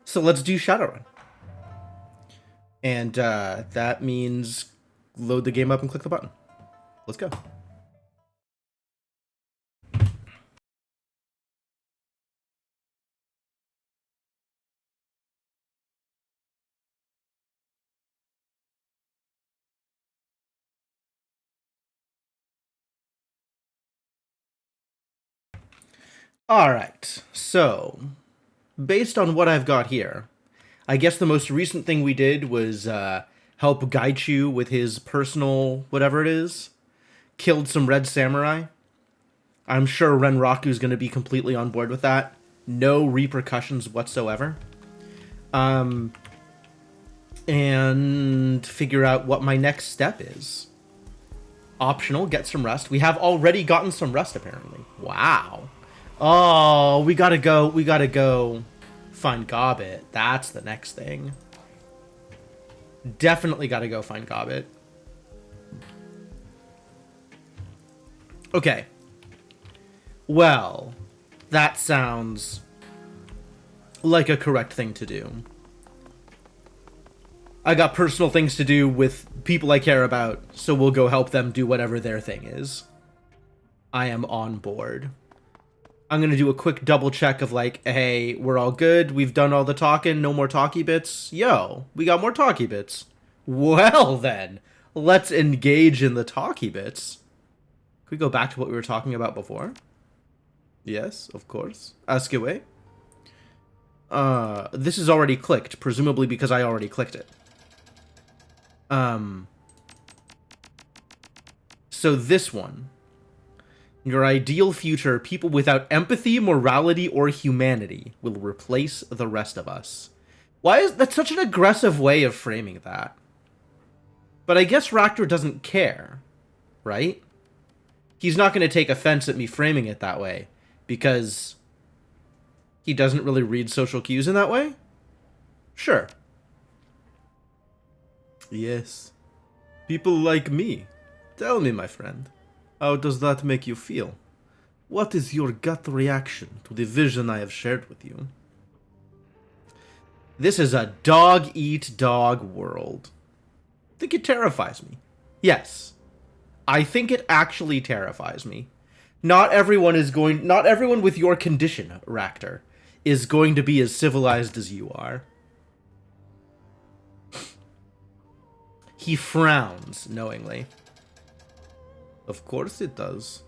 So let's do Shadowrun. And that means load the game up and click the button. Let's go. All right. So, based on what I've got here, I guess the most recent thing we did was help Gaichu with his personal whatever it is. Killed some red samurai. I'm sure Renraku's going to be completely on board with that. No repercussions whatsoever. And figure out what my next step is. Optional, get some rest. We have already gotten some rest, apparently. Wow. Oh, we gotta go find Gobbit. That's the next thing. Definitely gotta go find Gobbit. Okay. Well, that sounds like a correct thing to do. I got personal things to do with people I care about, so we'll go help them do whatever their thing is. I am on board. I'm going to do a quick double check of like, hey, we're all good. We've done all the talking. No more talkie bits. Yo, we got more talkie bits. Well then, let's engage in the talkie bits. Can we go back to what we were talking about before? Yes, of course. Ask away. This is already clicked, presumably because I already clicked it. So this one. Your ideal future, people without empathy, morality, or humanity will replace the rest of us. Why is that such an aggressive way of framing that? But I guess Raktor doesn't care, right? He's not going to take offense at me framing it that way, because he doesn't really read social cues in that way? Sure. Yes. People like me. Tell me, my friend. How does that make you feel? What is your gut reaction to the vision I have shared with you? This is a dog-eat-dog world. I think it terrifies me. Yes. I think it actually terrifies me. Not everyone with your condition, Raktor, is going to be as civilized as you are. He frowns knowingly. Of course it does.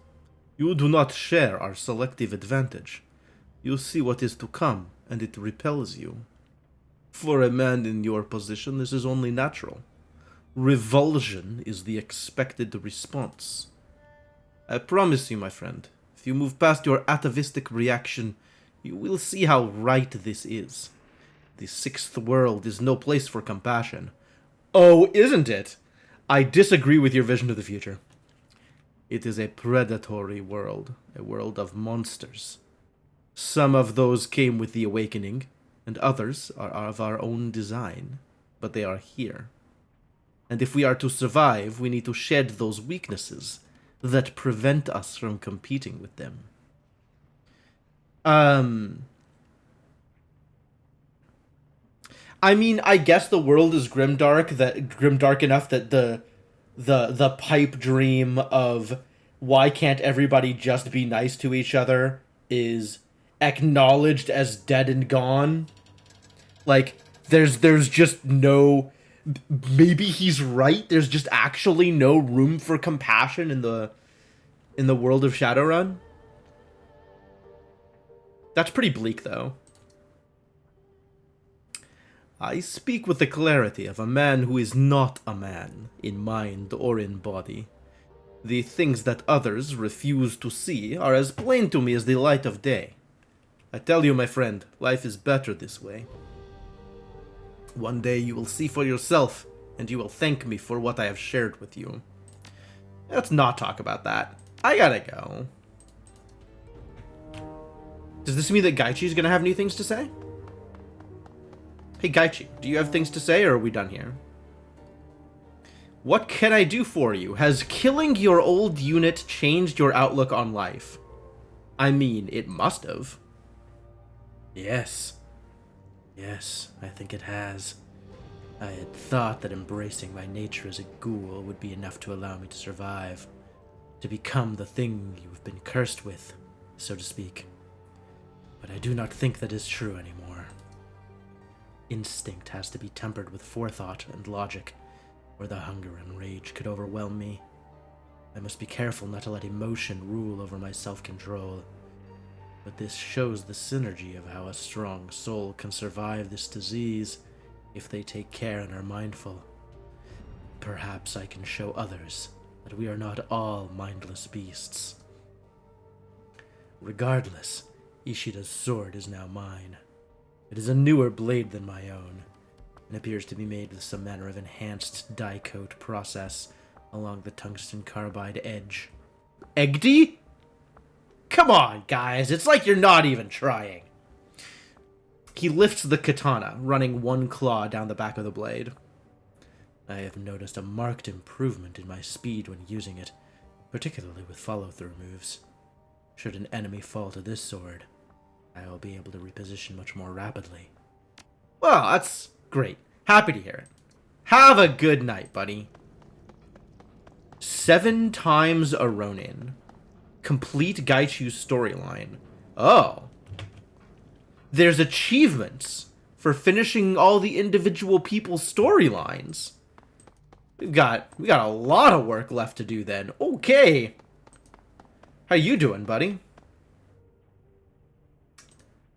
You do not share our selective advantage. You see what is to come, and it repels you. For a man in your position, this is only natural. Revulsion is the expected response. I promise you, my friend, if you move past your atavistic reaction, you will see how right this is. The sixth world is no place for compassion. Oh, isn't it? I disagree with your vision of the future. It is a predatory world, a world of monsters. Some of those came with the awakening, and others are of our own design, but they are here. And if we are to survive, we need to shed those weaknesses that prevent us from competing with them. I mean, I guess the world is grimdark enough that the pipe dream of why can't everybody just be nice to each other is acknowledged as dead and gone. Like, there's just no... Maybe he's right. There's just actually no room for compassion in the world of Shadowrun. That's pretty bleak, though. I speak with the clarity of a man who is not a man, in mind or in body. The things that others refuse to see are as plain to me as the light of day. I tell you, my friend, life is better this way. One day you will see for yourself, and you will thank me for what I have shared with you. Let's not talk about that. I gotta go. Does this mean that Gaichi's gonna have new things to say? Hey Gaichi, do you have things to say, or are we done here? What can I do for you? Has killing your old unit changed your outlook on life? I mean, it must have. Yes. Yes, I think it has. I had thought that embracing my nature as a ghoul would be enough to allow me to survive, to become the thing you've been cursed with, so to speak. But I do not think that is true anymore. Instinct has to be tempered with forethought and logic, or the hunger and rage could overwhelm me. I must be careful not to let emotion rule over my self-control. But this shows the synergy of how a strong soul can survive this disease if they take care and are mindful. Perhaps I can show others that we are not all mindless beasts. Regardless, Ishida's sword is now mine. It is a newer blade than my own, and appears to be made with some manner of enhanced die coat process along the tungsten carbide edge. Egdi? Come on, guys, it's like you're not even trying. He lifts the katana, running one claw down the back of the blade. I have noticed a marked improvement in my speed when using it, particularly with follow-through moves. Should an enemy fall to this sword, I will be able to reposition much more rapidly. Well, that's great. Happy to hear it. Have a good night, buddy. 7 times a Ronin. Complete Gaichu's storyline. Oh. There's achievements for finishing all the individual people's storylines. We got a lot of work left to do then. Okay. How you doing, buddy?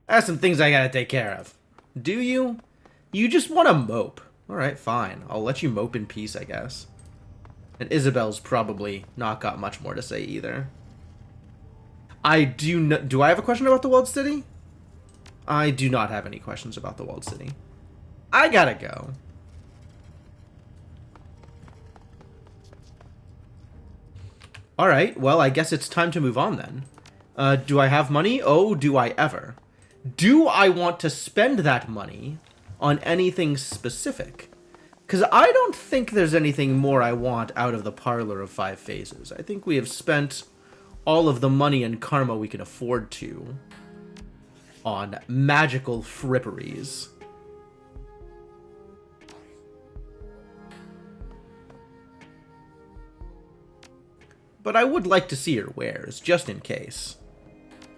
I have some things I gotta take care of. Do you? You just want to mope. Alright, fine. I'll let you mope in peace, I guess. And Isabel's probably not got much more to say either. Do I have a question about the Walled City? I do not have any questions about the Walled City. I gotta go. Alright, well, I guess it's time to move on then. Do I have money? Oh, do I ever. Do I want to spend that money on anything specific? Because I don't think there's anything more I want out of the Parlor of Five Phases. I think we have spent all of the money and karma we can afford to on magical fripperies. But I would like to see her wares, just in case.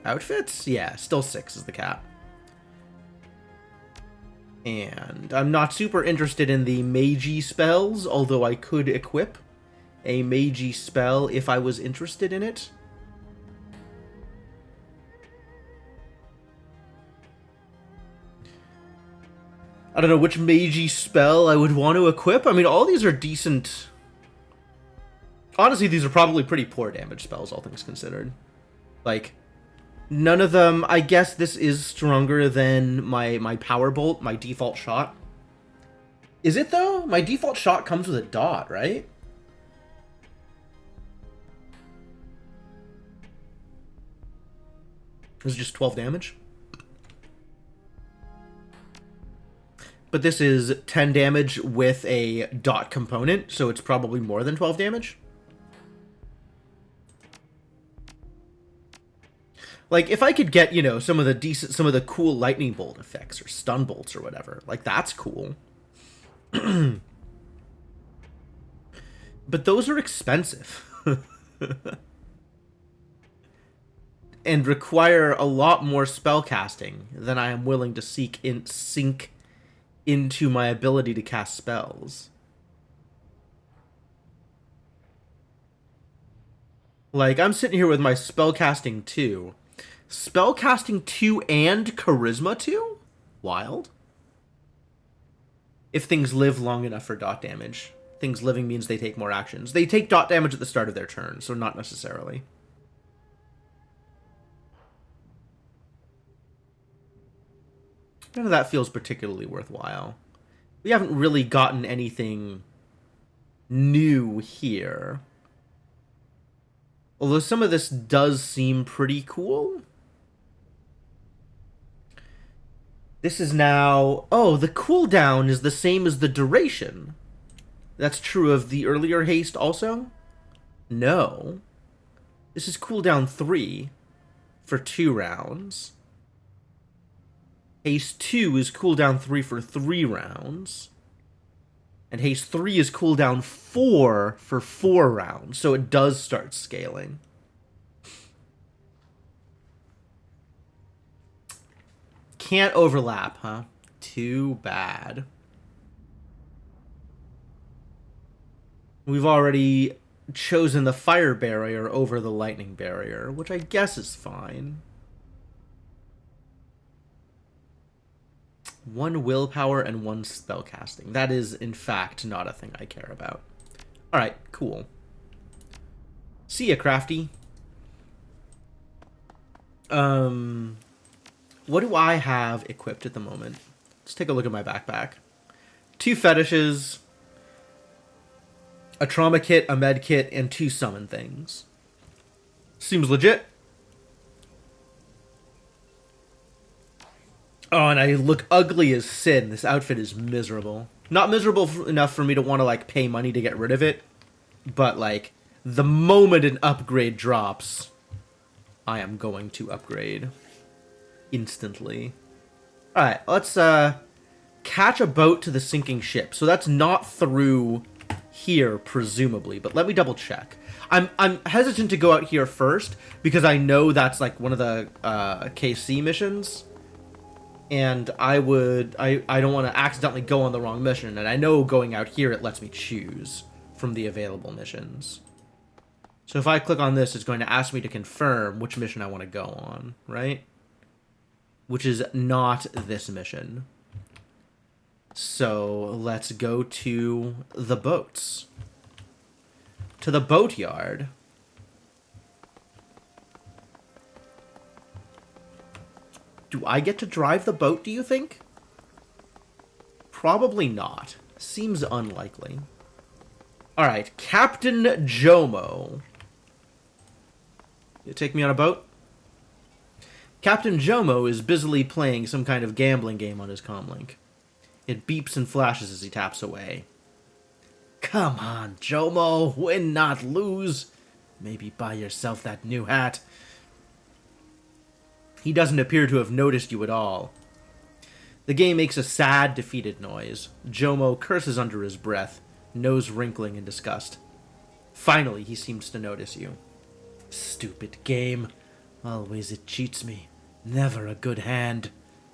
Outfits? Yeah, still 6 is the cap. And I'm not super interested in the Meiji spells, although I could equip a Meiji spell if I was interested in it. I don't know which Meiji spell I would want to equip. I mean, all these are decent. Honestly, these are probably pretty poor damage spells, all things considered. Like, none of them. I guess this is stronger than my Power Bolt, my default shot. Is it, though? My default shot comes with a dot, right? This is just 12 damage. But this is 10 damage with a dot component, so it's probably more than 12 damage. Like, if I could get, you know, some of the cool lightning bolt effects or stun bolts or whatever, like, that's cool. But those are expensive. And require a lot more spell casting than I am willing to sink into my ability to cast spells. Like, I'm sitting here with my spellcasting 2. Spellcasting 2 and Charisma 2? Wild. If things live long enough for dot damage. Things living means they take more actions. They take dot damage at the start of their turn, so not necessarily. None of that feels particularly worthwhile. We haven't really gotten anything new here. Although some of this does seem pretty cool. This is now... Oh, the cooldown is the same as the duration. That's true of the earlier haste also? No. This is cooldown 3 for 2 rounds. Haste 2 is cooldown 3 for 3 rounds. And Haste 3 is cooldown 4 for 4 rounds. So it does start scaling. Can't overlap, huh? Too bad. We've already chosen the fire barrier over the lightning barrier, which I guess is fine. 1 willpower and 1 spellcasting. That is, in fact, not a thing I care about. Alright, cool. See ya, Crafty. What do I have equipped at the moment? Let's take a look at my backpack. 2 fetishes, a trauma kit, a med kit, and 2 summon things. Seems legit. Oh, and I look ugly as sin. This outfit is miserable. Not miserable enough for me to want to, like, pay money to get rid of it. But, like, the moment an upgrade drops, I am going to upgrade. Instantly. Alright, let's, catch a boat to the sinking ship. So that's not through here, presumably. But let me double check. I'm hesitant to go out here first, because I know that's, like, one of the, KC missions. And I don't want to accidentally go on the wrong mission, and I know going out here it lets me choose from the available missions. So if I click on this, it's going to ask me to confirm which mission I want to go on, right? Which is not this mission. So let's go to the boats. To the boatyard. Do I get to drive the boat, do you think? Probably not. Seems unlikely. Alright, Captain Jomo. You take me on a boat? Captain Jomo is busily playing some kind of gambling game on his comlink. It beeps and flashes as he taps away. Come on, Jomo, win not lose. Maybe buy yourself that new hat. He doesn't appear to have noticed you at all. The game makes a sad, defeated noise. Jomo curses under his breath, nose wrinkling in disgust. Finally, he seems to notice you. Stupid game. Always it cheats me. Never a good hand.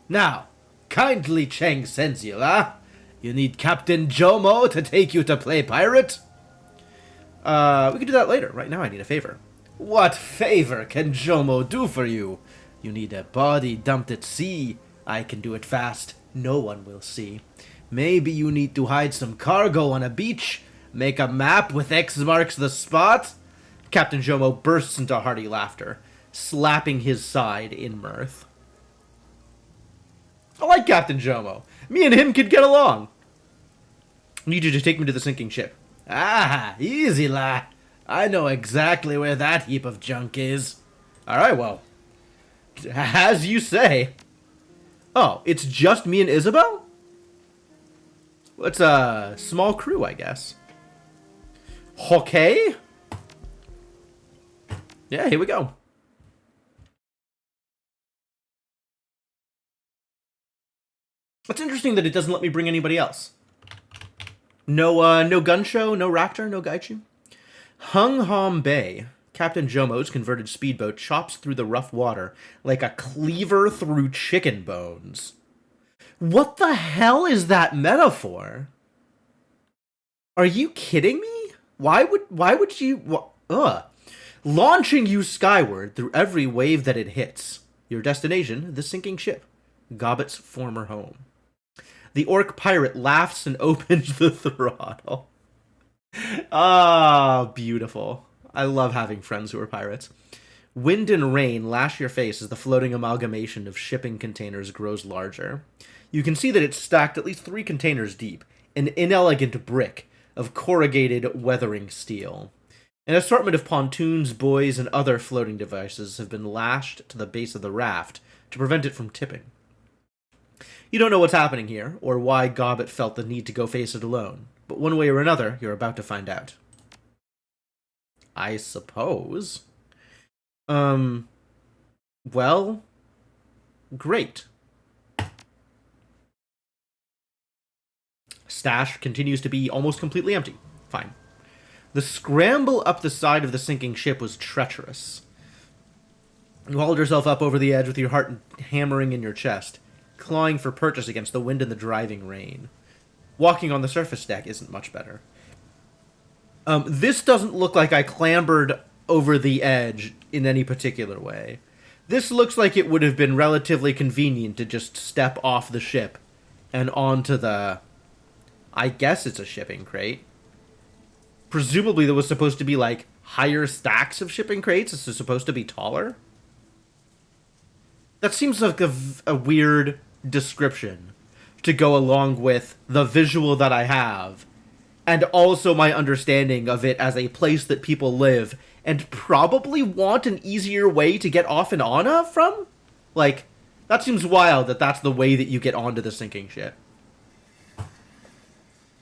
Now, kindly Cheng sends you, huh? You need Captain Jomo to take you to play pirate? We can do that later. Right now I need a favor. What favor can Jomo do for you? You need a body dumped at sea. I can do it fast. No one will see. Maybe you need to hide some cargo on a beach. Make a map with X marks the spot. Captain Jomo bursts into hearty laughter, slapping his side in mirth. I like Captain Jomo. Me and him could get along. I need you to take me to the sinking ship. Ah, easy, la. I know exactly where that heap of junk is. Alright, well. As you say. Oh, it's just me and Isabel? Well, it's a small crew, I guess. Okay. Yeah, here we go. It's interesting that it doesn't let me bring anybody else. No gun show, no raptor, no gaichu. Hung Hom Bay. Captain Jomo's converted speedboat chops through the rough water like a cleaver through chicken bones. What the hell is that metaphor? Are you kidding me? Why would you... Launching you skyward through every wave that it hits. Your destination, the sinking ship. Gobbet's former home. The orc pirate laughs and opens the throttle. Ah, beautiful. I love having friends who are pirates. Wind and rain lash your face as the floating amalgamation of shipping containers grows larger. You can see that it's stacked at least 3 containers deep, an inelegant brick of corrugated weathering steel. An assortment of pontoons, buoys, and other floating devices have been lashed to the base of the raft to prevent it from tipping. You don't know what's happening here, or why Gobbet felt the need to go face it alone, but one way or another, you're about to find out. I suppose. Well, great. Stash continues to be almost completely empty. Fine. The scramble up the side of the sinking ship was treacherous. You hauled yourself up over the edge with your heart hammering in your chest, clawing for purchase against the wind and the driving rain. Walking on the surface deck isn't much better. This doesn't look like I clambered over the edge in any particular way. This looks like it would have been relatively convenient to just step off the ship and onto the... I guess it's a shipping crate. Presumably there was supposed to be, like, higher stacks of shipping crates. This is supposed to be taller. That seems like a weird description to go along with the visual that I have, and also my understanding of it as a place that people live and probably want an easier way to get off and on from? Like, that seems wild that that's the way that you get onto the sinking ship.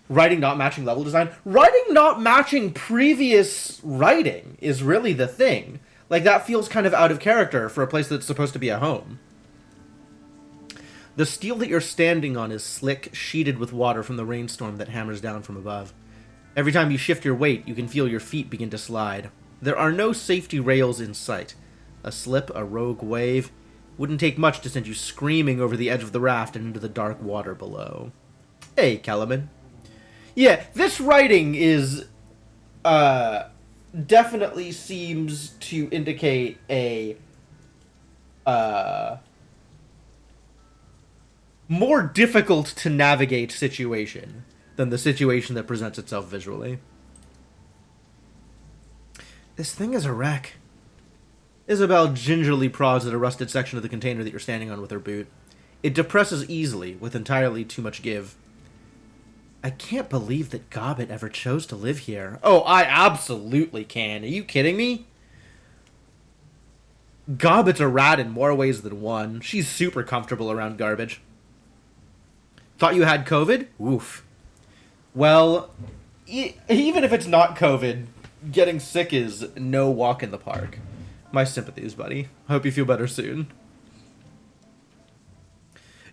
Writing not matching level design? Writing not matching previous writing is really the thing. Like, that feels kind of out of character for a place that's supposed to be a home. The steel that you're standing on is slick, sheeted with water from the rainstorm that hammers down from above. Every time you shift your weight, you can feel your feet begin to slide. There are no safety rails in sight. A slip, a rogue wave, wouldn't take much to send you screaming over the edge of the raft and into the dark water below. Hey, Kellerman. Yeah, this writing is, definitely seems to indicate a, more difficult to navigate situation than the situation that presents itself visually. This thing is a wreck. Isabel gingerly prods at a rusted section of the container that you're standing on with her boot. It depresses easily, with entirely too much give. I can't believe that Gobbet ever chose to live here. Oh, I absolutely can. Are you kidding me? Gobbet's a rat in more ways than one. She's super comfortable around garbage. Thought you had COVID? Oof. Well, even if it's not COVID, getting sick is no walk in the park. My sympathies, buddy. Hope you feel better soon.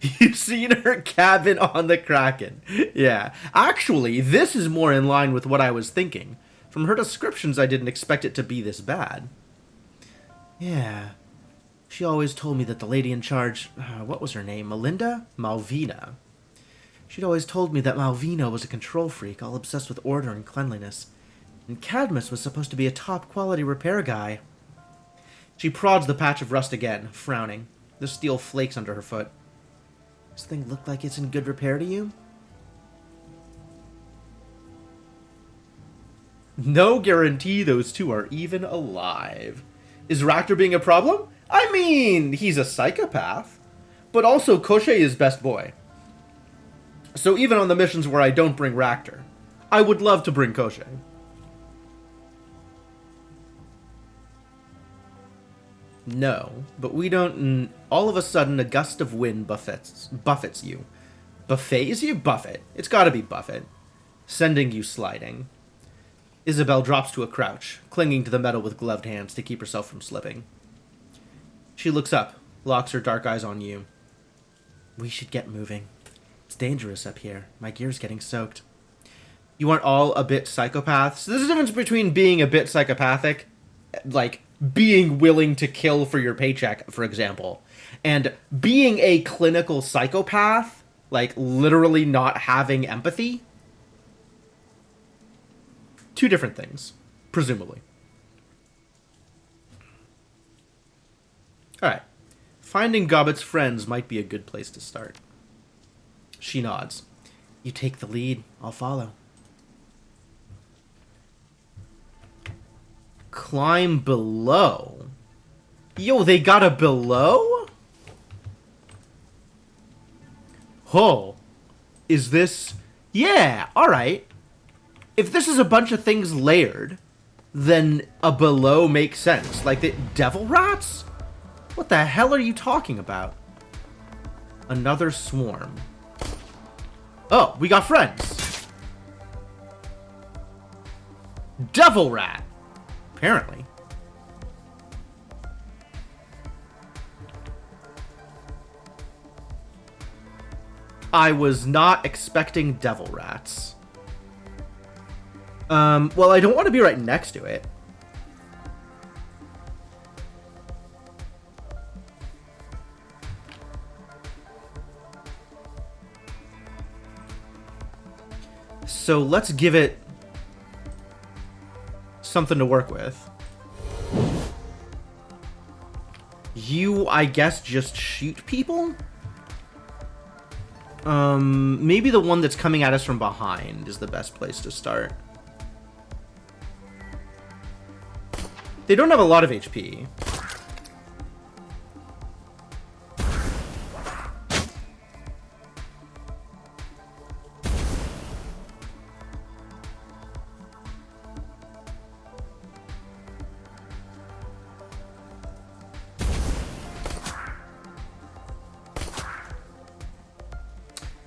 You've seen her cabin on the Kraken. Yeah. Actually, this is more in line with what I was thinking. From her descriptions, I didn't expect it to be this bad. Yeah. She always told me that the lady in charge... what was her name? Melinda? Malvina. She'd always told me that Malvina was a control freak, all obsessed with order and cleanliness. And Cadmus was supposed to be a top-quality repair guy. She prods the patch of rust again, frowning. The steel flakes under her foot. Does this thing look like it's in good repair to you? No guarantee those two are even alive. Is Ractor being a problem? I mean, he's a psychopath. But also, Koshei is best boy. So even on the missions where I don't bring Ractor, I would love to bring Koshei. No, but we don't... all of a sudden, a gust of wind buffets you. Buffets you? Buffet. It's gotta be Buffet. Sending you sliding. Isabel drops to a crouch, clinging to the metal with gloved hands to keep herself from slipping. She looks up, locks her dark eyes on you. We should get moving. It's dangerous up here. My gear's getting soaked. You aren't all a bit psychopaths? There's a difference between being a bit psychopathic, like being willing to kill for your paycheck, for example, and being a clinical psychopath, like literally not having empathy. Two different things, presumably. Alright. Finding Gobbet's friends might be a good place to start. She nods. You take the lead, I'll follow. Climb below? Yo, they got a below? Oh. Is this... yeah, alright. If this is a bunch of things layered, then a below makes sense. Like the devil rats? What the hell are you talking about? Another swarm. Oh, we got friends. Devil rat. Apparently. I was not expecting devil rats. Well, I don't want to be right next to it. So let's give it something to work with. You, I guess, just shoot people? Maybe the one that's coming at us from behind is the best place to start. They don't have a lot of HP.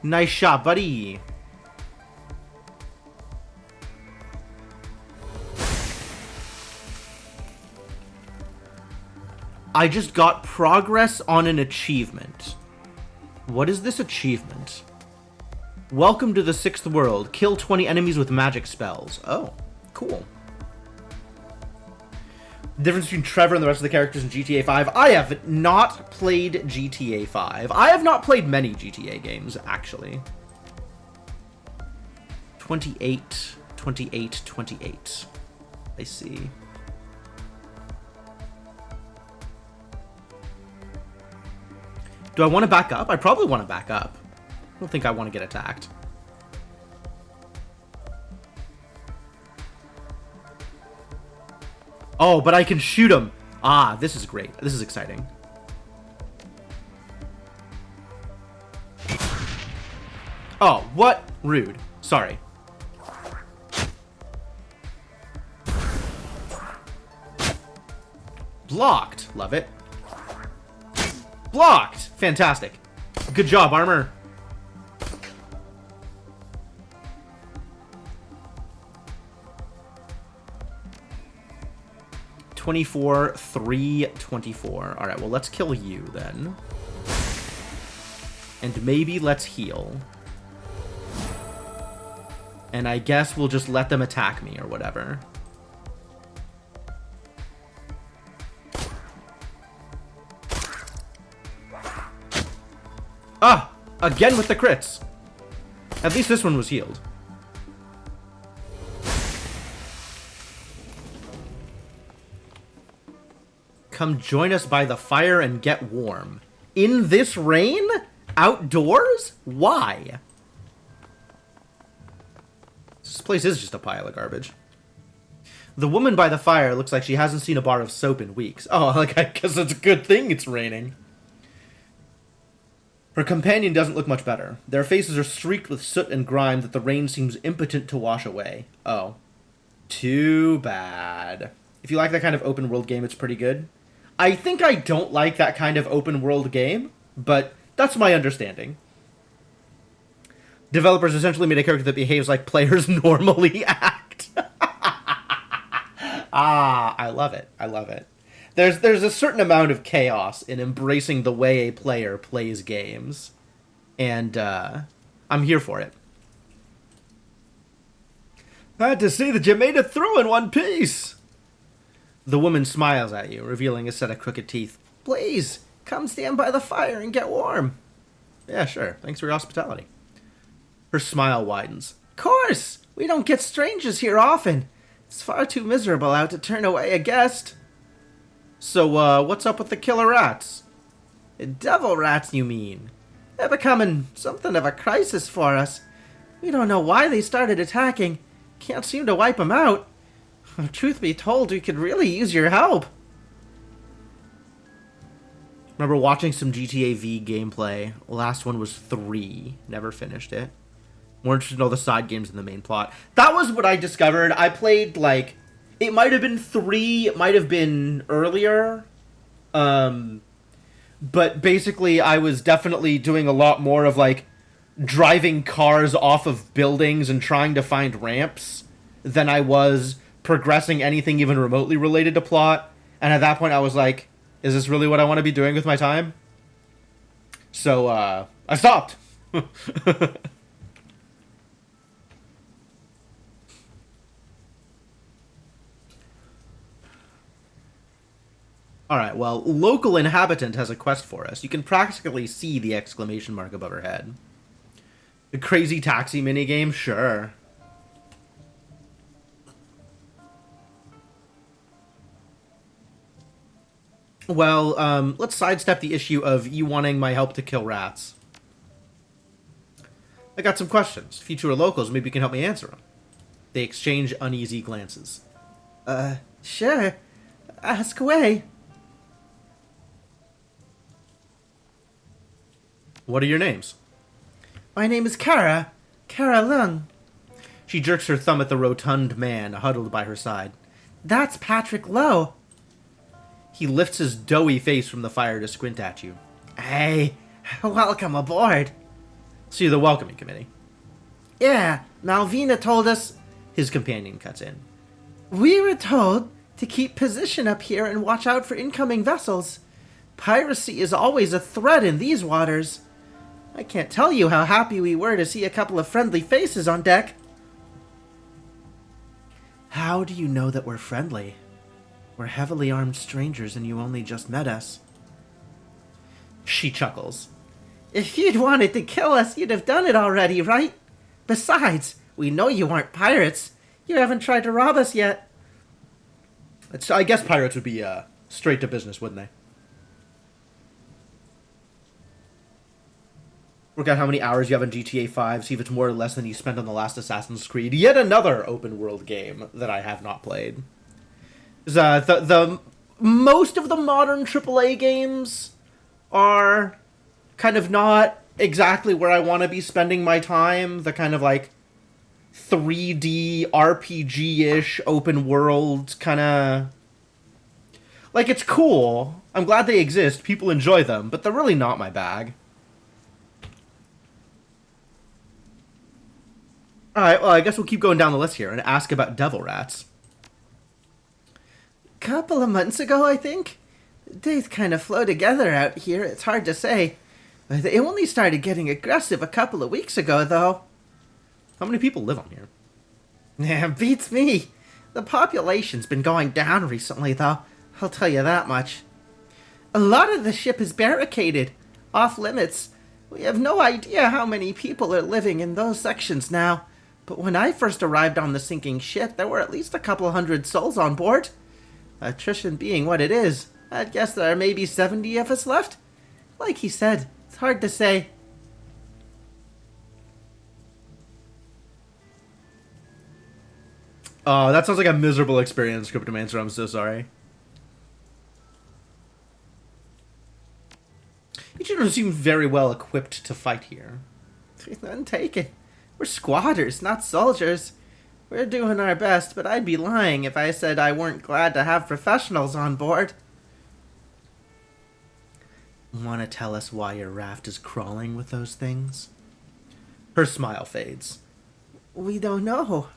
Nice shot, buddy. I just got progress on an achievement. What is this achievement? Welcome to the 6th world. Kill 20 enemies with magic spells. Oh, cool. The difference between Trevor and the rest of the characters in GTA 5. I have not played GTA 5. I have not played many GTA games, actually. 28, 28, 28. I see. Do I want to back up? I probably want to back up. I don't think I want to get attacked. Oh, but I can shoot him. Ah, this is great. This is exciting. Oh, what? Rude. Sorry. Blocked. Love it. Blocked. Fantastic. Good job, armor. (24, 3, 24). All right, well, let's kill you then. And maybe let's heal. And I guess we'll just let them attack me or whatever. Ah! Again with the crits! At least this one was healed. Come join us by the fire and get warm. In this rain? Outdoors? Why? This place is just a pile of garbage. The woman by the fire looks like she hasn't seen a bar of soap in weeks. Oh, like, I guess it's a good thing it's raining. Her companion doesn't look much better. Their faces are streaked with soot and grime that the rain seems impotent to wash away. Oh. Too bad. If you like that kind of open world game, it's pretty good. I think I don't like that kind of open world game, but that's my understanding. Developers essentially made a character that behaves like players normally act. Ah, I love it. I love it. There's a certain amount of chaos in embracing the way a player plays games. And I'm here for it. Glad to see that you made it through in one piece. The woman smiles at you, revealing a set of crooked teeth. Please, come stand by the fire and get warm. Yeah, sure. Thanks for your hospitality. Her smile widens. Course! We don't get strangers here often. It's far too miserable out to turn away a guest. So, what's up with the killer rats? Devil rats, you mean? They're becoming something of a crisis for us. We don't know why they started attacking. Can't seem to wipe them out. Truth be told, we could really use your help. Remember watching some GTA V gameplay. Last one was 3. Never finished it. More interested in all the side games in the main plot. That was what I discovered. I played, like... It might have been 3. It might have been earlier. But basically, I was definitely doing a lot more of, like, driving cars off of buildings and trying to find ramps than I was progressing anything even remotely related to plot. And at that point, I was like, is this really what I want to be doing with my time? So, I stopped. Alright, well, local inhabitant has a quest for us. You can practically see the exclamation mark above her head. The crazy taxi minigame? Sure. Well, let's sidestep the issue of you wanting my help to kill rats. I got some questions. If you two are locals, maybe you can help me answer them. They exchange uneasy glances. Sure. Ask away. What are your names? My name is Kara. Kara Lung. She jerks her thumb at the rotund man huddled by her side. That's Patrick Lowe. He lifts his doughy face from the fire to squint at you. Hey, welcome aboard. So you're the welcoming committee. Yeah, Malvina told us... His companion cuts in. We were told to keep position up here and watch out for incoming vessels. Piracy is always a threat in these waters. I can't tell you how happy we were to see a couple of friendly faces on deck. How do you know that we're friendly? We're heavily armed strangers and you only just met us. She chuckles. If you'd wanted to kill us, you'd have done it already, right? Besides, we know you aren't pirates. You haven't tried to rob us yet. I guess pirates would be straight to business, wouldn't they? Work out how many hours you have in GTA 5, see if it's more or less than you spent on the last Assassin's Creed. Yet another open world game that I have not played. The most of the modern AAA games are kind of not exactly where I want to be spending my time. The kind of like 3D RPG-ish open world kind of... Like, it's cool. I'm glad they exist. People enjoy them, but they're really not my bag. Alright, well, I guess we'll keep going down the list here and ask about devil rats. Couple of months ago, I think. Days kind of flow together out here, it's hard to say. They only started getting aggressive a couple of weeks ago, though. How many people live on here? Yeah, beats me. The population's been going down recently, though. I'll tell you that much. A lot of the ship is barricaded, off limits. We have no idea how many people are living in those sections now. But when I first arrived on the sinking ship, there were at least a couple hundred souls on board. Attrition being what it is, I'd guess there are maybe 70 of us left. Like he said, it's hard to say. Oh, that sounds like a miserable experience, Cryptomancer. I'm so sorry. You children seem very well equipped to fight here. None taken. We're squatters, not soldiers. We're doing our best, but I'd be lying if I said I weren't glad to have professionals on board. Want to tell us why your raft is crawling with those things? Her smile fades. We don't know.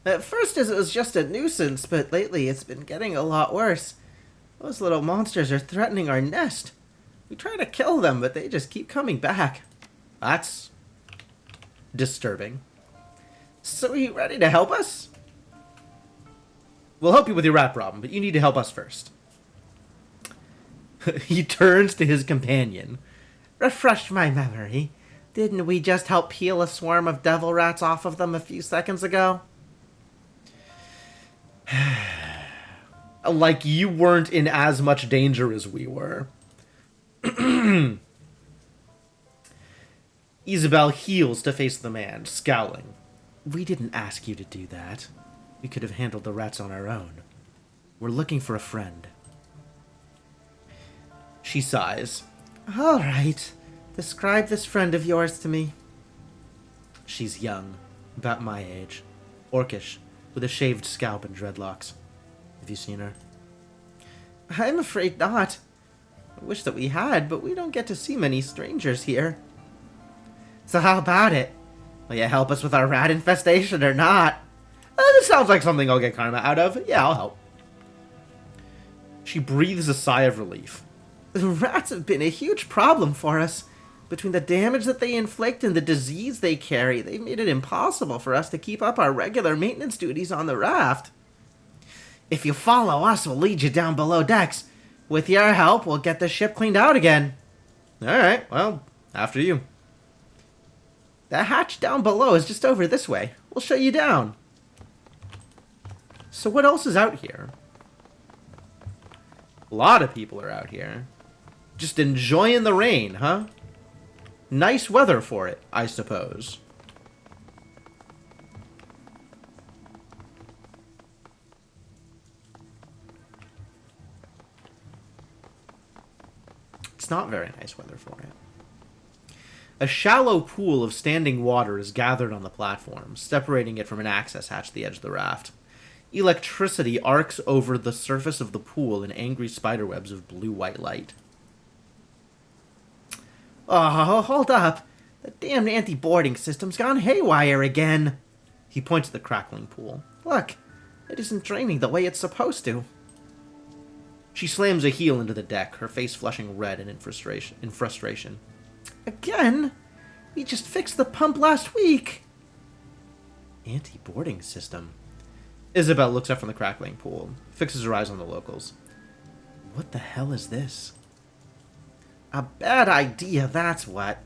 At first it was just a nuisance, but lately it's been getting a lot worse. Those little monsters are threatening our nest. We try to kill them, but they just keep coming back. That's disturbing. So are you ready to help us? We'll help you with your rat problem, but you need to help us first. He turns to his companion. Refresh my memory. Didn't we just help peel a swarm of devil rats off of them a few seconds ago? Like you weren't in as much danger as we were. Isabel heels to face the man, scowling. We didn't ask you to do that. We could have handled the rats on our own. We're looking for a friend. She sighs. All right. Describe this friend of yours to me. She's young, about my age. Orcish, with a shaved scalp and dreadlocks. Have you seen her? I'm afraid not. I wish that we had, but we don't get to see many strangers here. So how about it? Will you help us with our rat infestation or not? This sounds like something I'll get karma out of. Yeah, I'll help. She breathes a sigh of relief. The rats have been a huge problem for us. Between the damage that they inflict and the disease they carry, they've made it impossible for us to keep up our regular maintenance duties on the raft. If you follow us, we'll lead you down below decks. With your help, we'll get the ship cleaned out again. Alright, well, after you. The hatch down below is just over this way. We'll show you down. So what else is out here? A lot of people are out here. Just enjoying the rain, huh? Nice weather for it, I suppose. It's not very nice weather for it. A shallow pool of standing water is gathered on the platform, separating it from an access hatch at the edge of the raft. Electricity arcs over the surface of the pool in angry spiderwebs of blue-white light. Oh, hold up. The damned anti-boarding system's gone haywire again. He points at the crackling pool. Look, it isn't draining the way it's supposed to. She slams a heel into the deck, her face flushing red and in frustration. Again? We just fixed the pump last week. Anti-boarding system. Isabel looks up from the crackling pool, fixes her eyes on the locals. What the hell is this? A bad idea, that's what.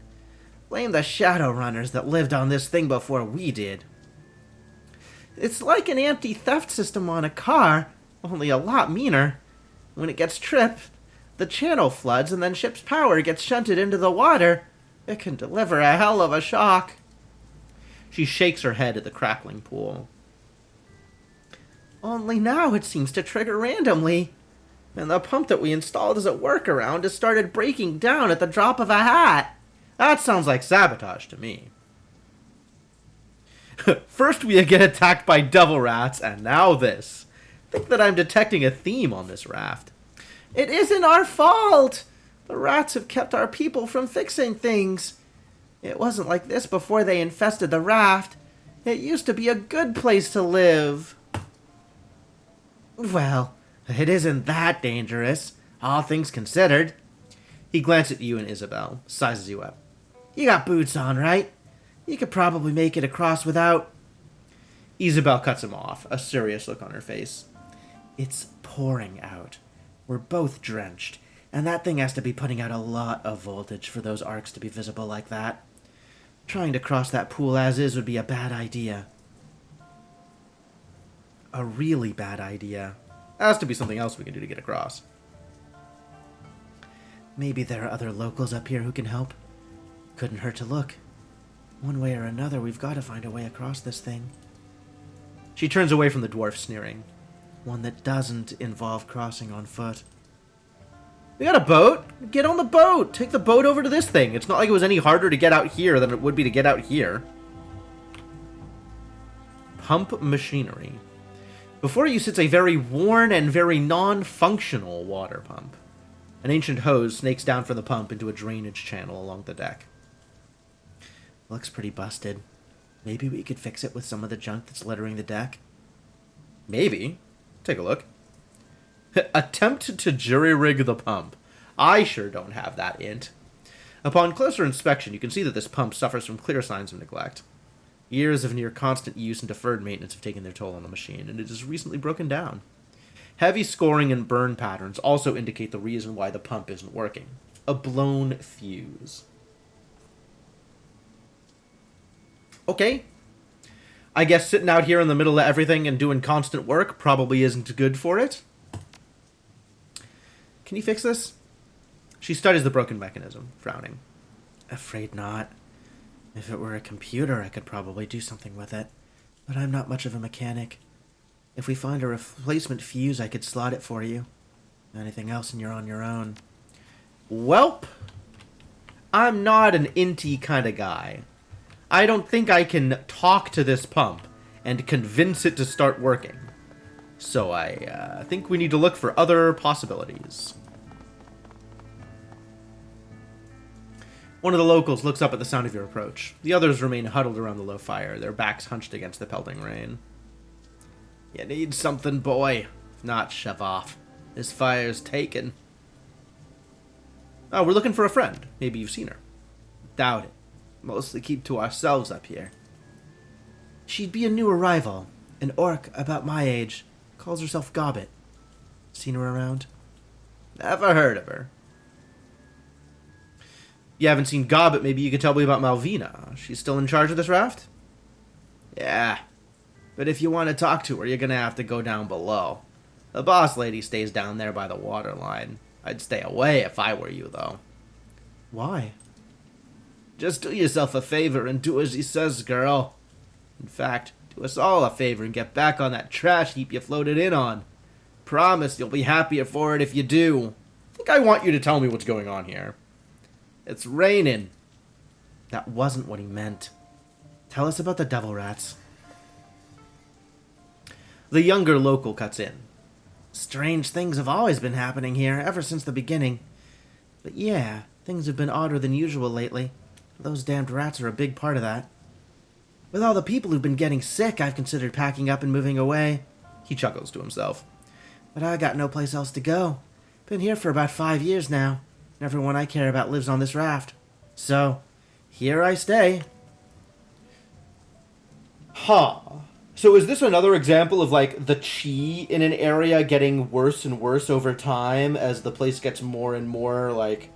Blame the Shadowrunners that lived on this thing before we did. It's like an anti-theft system on a car, only a lot meaner. When it gets tripped, the channel floods and then ship's power gets shunted into the water. It can deliver a hell of a shock. She shakes her head at the crackling pool. Only now it seems to trigger randomly. And the pump that we installed as a workaround has started breaking down at the drop of a hat. That sounds like sabotage to me. First we get attacked by devil rats, and now this. Think that I'm detecting a theme on this raft. It isn't our fault! The rats have kept our people from fixing things. It wasn't like this before they infested the raft. It used to be a good place to live. Well, it isn't that dangerous, all things considered. He glances at you and Isabel, sizes you up. You got boots on, right? You could probably make it across without... Isabel cuts him off, a serious look on her face. It's pouring out. We're both drenched, and that thing has to be putting out a lot of voltage for those arcs to be visible like that. Trying to cross that pool as is would be a bad idea. A really bad idea. Has to be something else we can do to get across. Maybe there are other locals up here who can help. Couldn't hurt to look. One way or another, we've got to find a way across this thing. She turns away from the dwarf, sneering. One that doesn't involve crossing on foot. We got a boat. Get on the boat. Take the boat over to this thing. It's not like it was any harder to get out here than it would be to get out here. Pump machinery. Before you sits a very worn and very non-functional water pump. An ancient hose snakes down from the pump into a drainage channel along the deck. Looks pretty busted. Maybe we could fix it with some of the junk that's littering the deck? Maybe. Take a look. Attempt to jury-rig the pump. I sure don't have that int. Upon closer inspection, you can see that this pump suffers from clear signs of neglect. Years of near-constant use and deferred maintenance have taken their toll on the machine, and it has recently broken down. Heavy scoring and burn patterns also indicate the reason why the pump isn't working. A blown fuse. Okay. I guess sitting out here in the middle of everything and doing constant work probably isn't good for it. Can you fix this? She studies the broken mechanism, frowning. Afraid not. If it were a computer, I could probably do something with it. But I'm not much of a mechanic. If we find a replacement fuse, I could slot it for you. Anything else and you're on your own. Welp. I'm not an inty kind of guy. I don't think I can talk to this pump and convince it to start working. So I think we need to look for other possibilities. One of the locals looks up at the sound of your approach. The others remain huddled around the low fire, their backs hunched against the pelting rain. You need something, boy. If not, shove off. This fire's taken. Oh, we're looking for a friend. Maybe you've seen her. Doubt it. Mostly keep to ourselves up here. She'd be a new arrival. An orc about my age. Calls herself Gobbet. Seen her around? Never heard of her. You haven't seen Gobbet, maybe you could tell me about Malvina. She's still in charge of this raft? Yeah. But if you want to talk to her, you're gonna have to go down below. The boss lady stays down there by the water line. I'd stay away if I were you, though. Why? Just do yourself a favor and do as he says, girl. In fact, do us all a favor and get back on that trash heap you floated in on. Promise you'll be happier for it if you do. I think I want you to tell me what's going on here. It's raining. That wasn't what he meant. Tell us about the devil rats. The younger local cuts in. Strange things have always been happening here, ever since the beginning. But yeah, things have been odder than usual lately. Those damned rats are a big part of that. With all the people who've been getting sick, I've considered packing up and moving away. He chuckles to himself. But I got no place else to go. Been here for about 5 years now. And everyone I care about lives on this raft. So, here I stay. Huh. So is this another example of, like, the chi in an area getting worse and worse over time as the place gets more and more, like,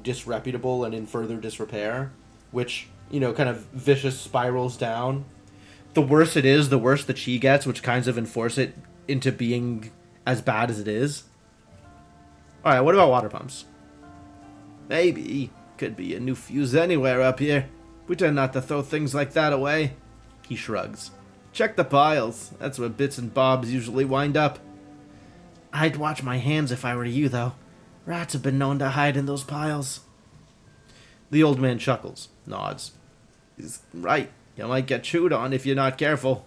disreputable and in further disrepair? Which, you know, kind of vicious spirals down. The worse it is, the worse the chi gets, which kinds of enforce it into being as bad as it is. Alright, what about water pumps? Maybe. Could be a new fuse anywhere up here. We tend not to throw things like that away. He shrugs. Check the piles. That's where bits and bobs usually wind up. I'd watch my hands if I were you, though. Rats have been known to hide in those piles. The old man chuckles, nods. He's right. You might get chewed on if you're not careful.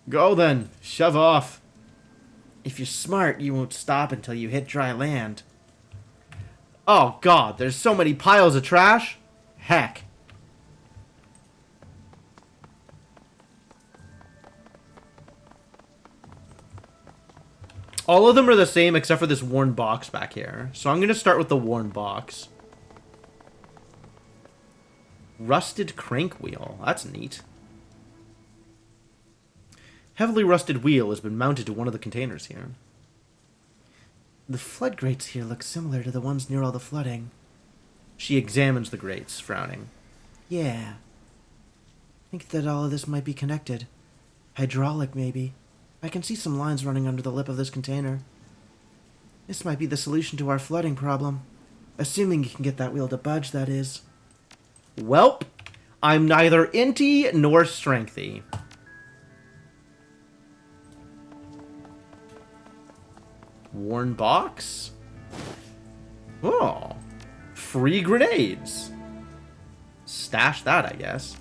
Go then. Shove off. If you're smart, you won't stop until you hit dry land. Oh god, there's so many piles of trash. Heck. All of them are the same except for this worn box back here. So I'm going to start with the worn box. Rusted crank wheel. That's neat. Heavily rusted wheel has been mounted to one of the containers here. The flood grates here look similar to the ones near all the flooding. She examines the grates, frowning. Yeah. I think that all of this might be connected. Hydraulic, maybe. I can see some lines running under the lip of this container. This might be the solution to our flooding problem. Assuming you can get that wheel to budge, that is. Welp, I'm neither inty nor strengthy. Worn box? Oh. Free grenades. Stash that, I guess.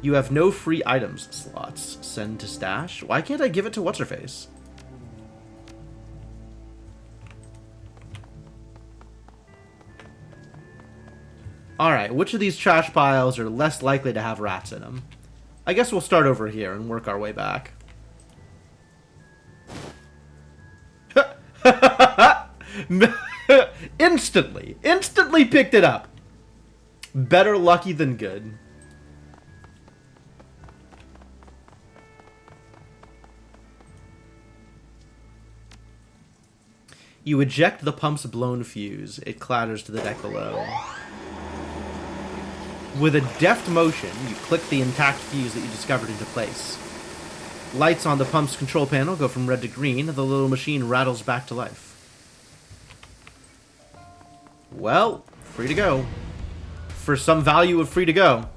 You have no free items slots. Send to stash. Why can't I give it to what's-her-face? Alright, which of these trash piles are less likely to have rats in them? I guess we'll start over here and work our way back. Instantly picked it up. Better lucky than good. You eject the pump's blown fuse. It clatters to the deck below. With a deft motion, you click the intact fuse that you discovered into place. Lights on the pump's control panel go from red to green, and the little machine rattles back to life. Well, free to go. For some value of free to go.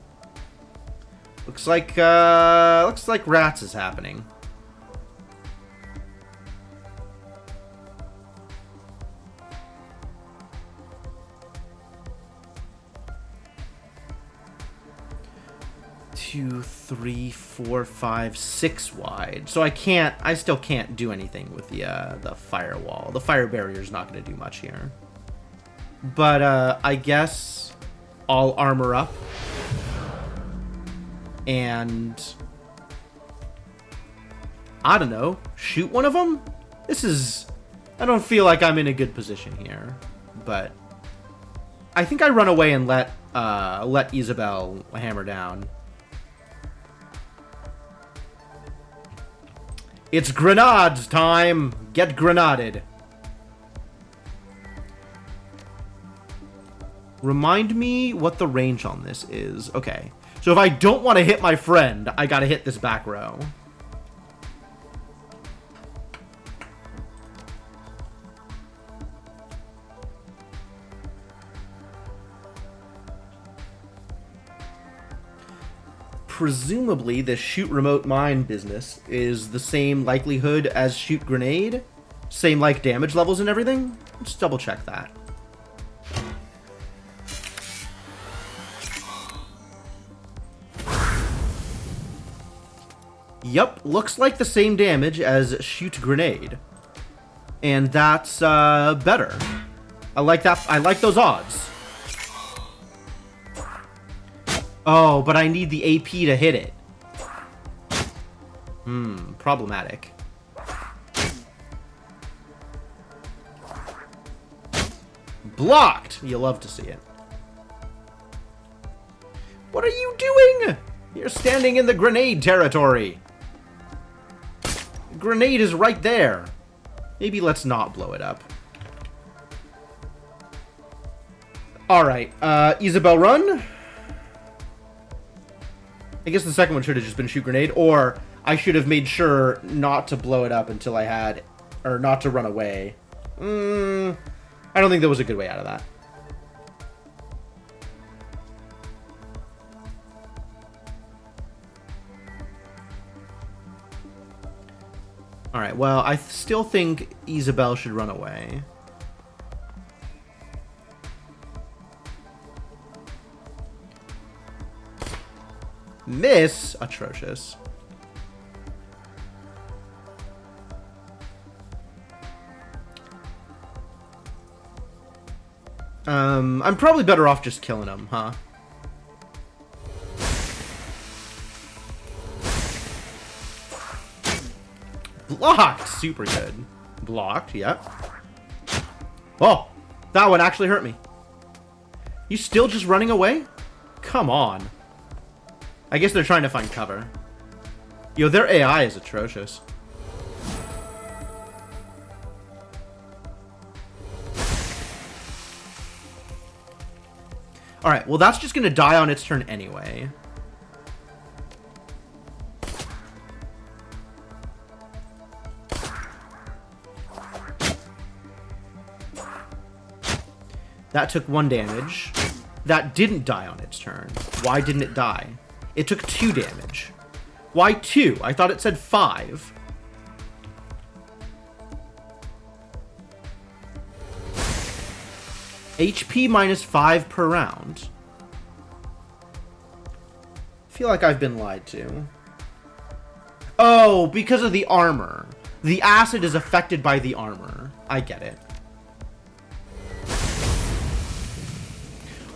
Looks like rats is happening. Two, 3, 4, 5, 6 wide. So I still can't do anything with the firewall. The fire barrier's not going to do much here. But I guess I'll armor up and I don't know, shoot one of them. This is I don't feel like I'm in a good position here, but I think I run away and let Isabel hammer down. It's grenades time! Get grenaded. Remind me what the range on this is. Okay. So if I don't want to hit my friend, I gotta hit this back row. Presumably, the shoot remote mine business is the same likelihood as shoot grenade? Same, like, damage levels and everything? Let's double check that. Yup, looks like the same damage as shoot grenade. And that's, better. I like that. I like those odds. Oh, but I need the AP to hit it. Problematic. Blocked! You love to see it. What are you doing? You're standing in the grenade territory. The grenade is right there. Maybe let's not blow it up. Alright, Isabel run. I guess the second one should have just been shoot grenade, or I should have made sure not to blow it up until I had, or not to run away. I don't think there was a good way out of that. Alright, well, I still think Isabel should run away. Miss? Atrocious. I'm probably better off just killing him, huh? Blocked! Super good. Blocked, yep. Oh! That one actually hurt me. You still just running away? Come on. I guess they're trying to find cover. Yo, their AI is atrocious. Alright, well that's just gonna die on its turn anyway. That took 1 damage. That didn't die on its turn. Why didn't it die? It took 2 damage. Why 2? I thought it said 5. HP minus 5 per round. I feel like I've been lied to. Oh, because of the armor. The acid is affected by the armor. I get it.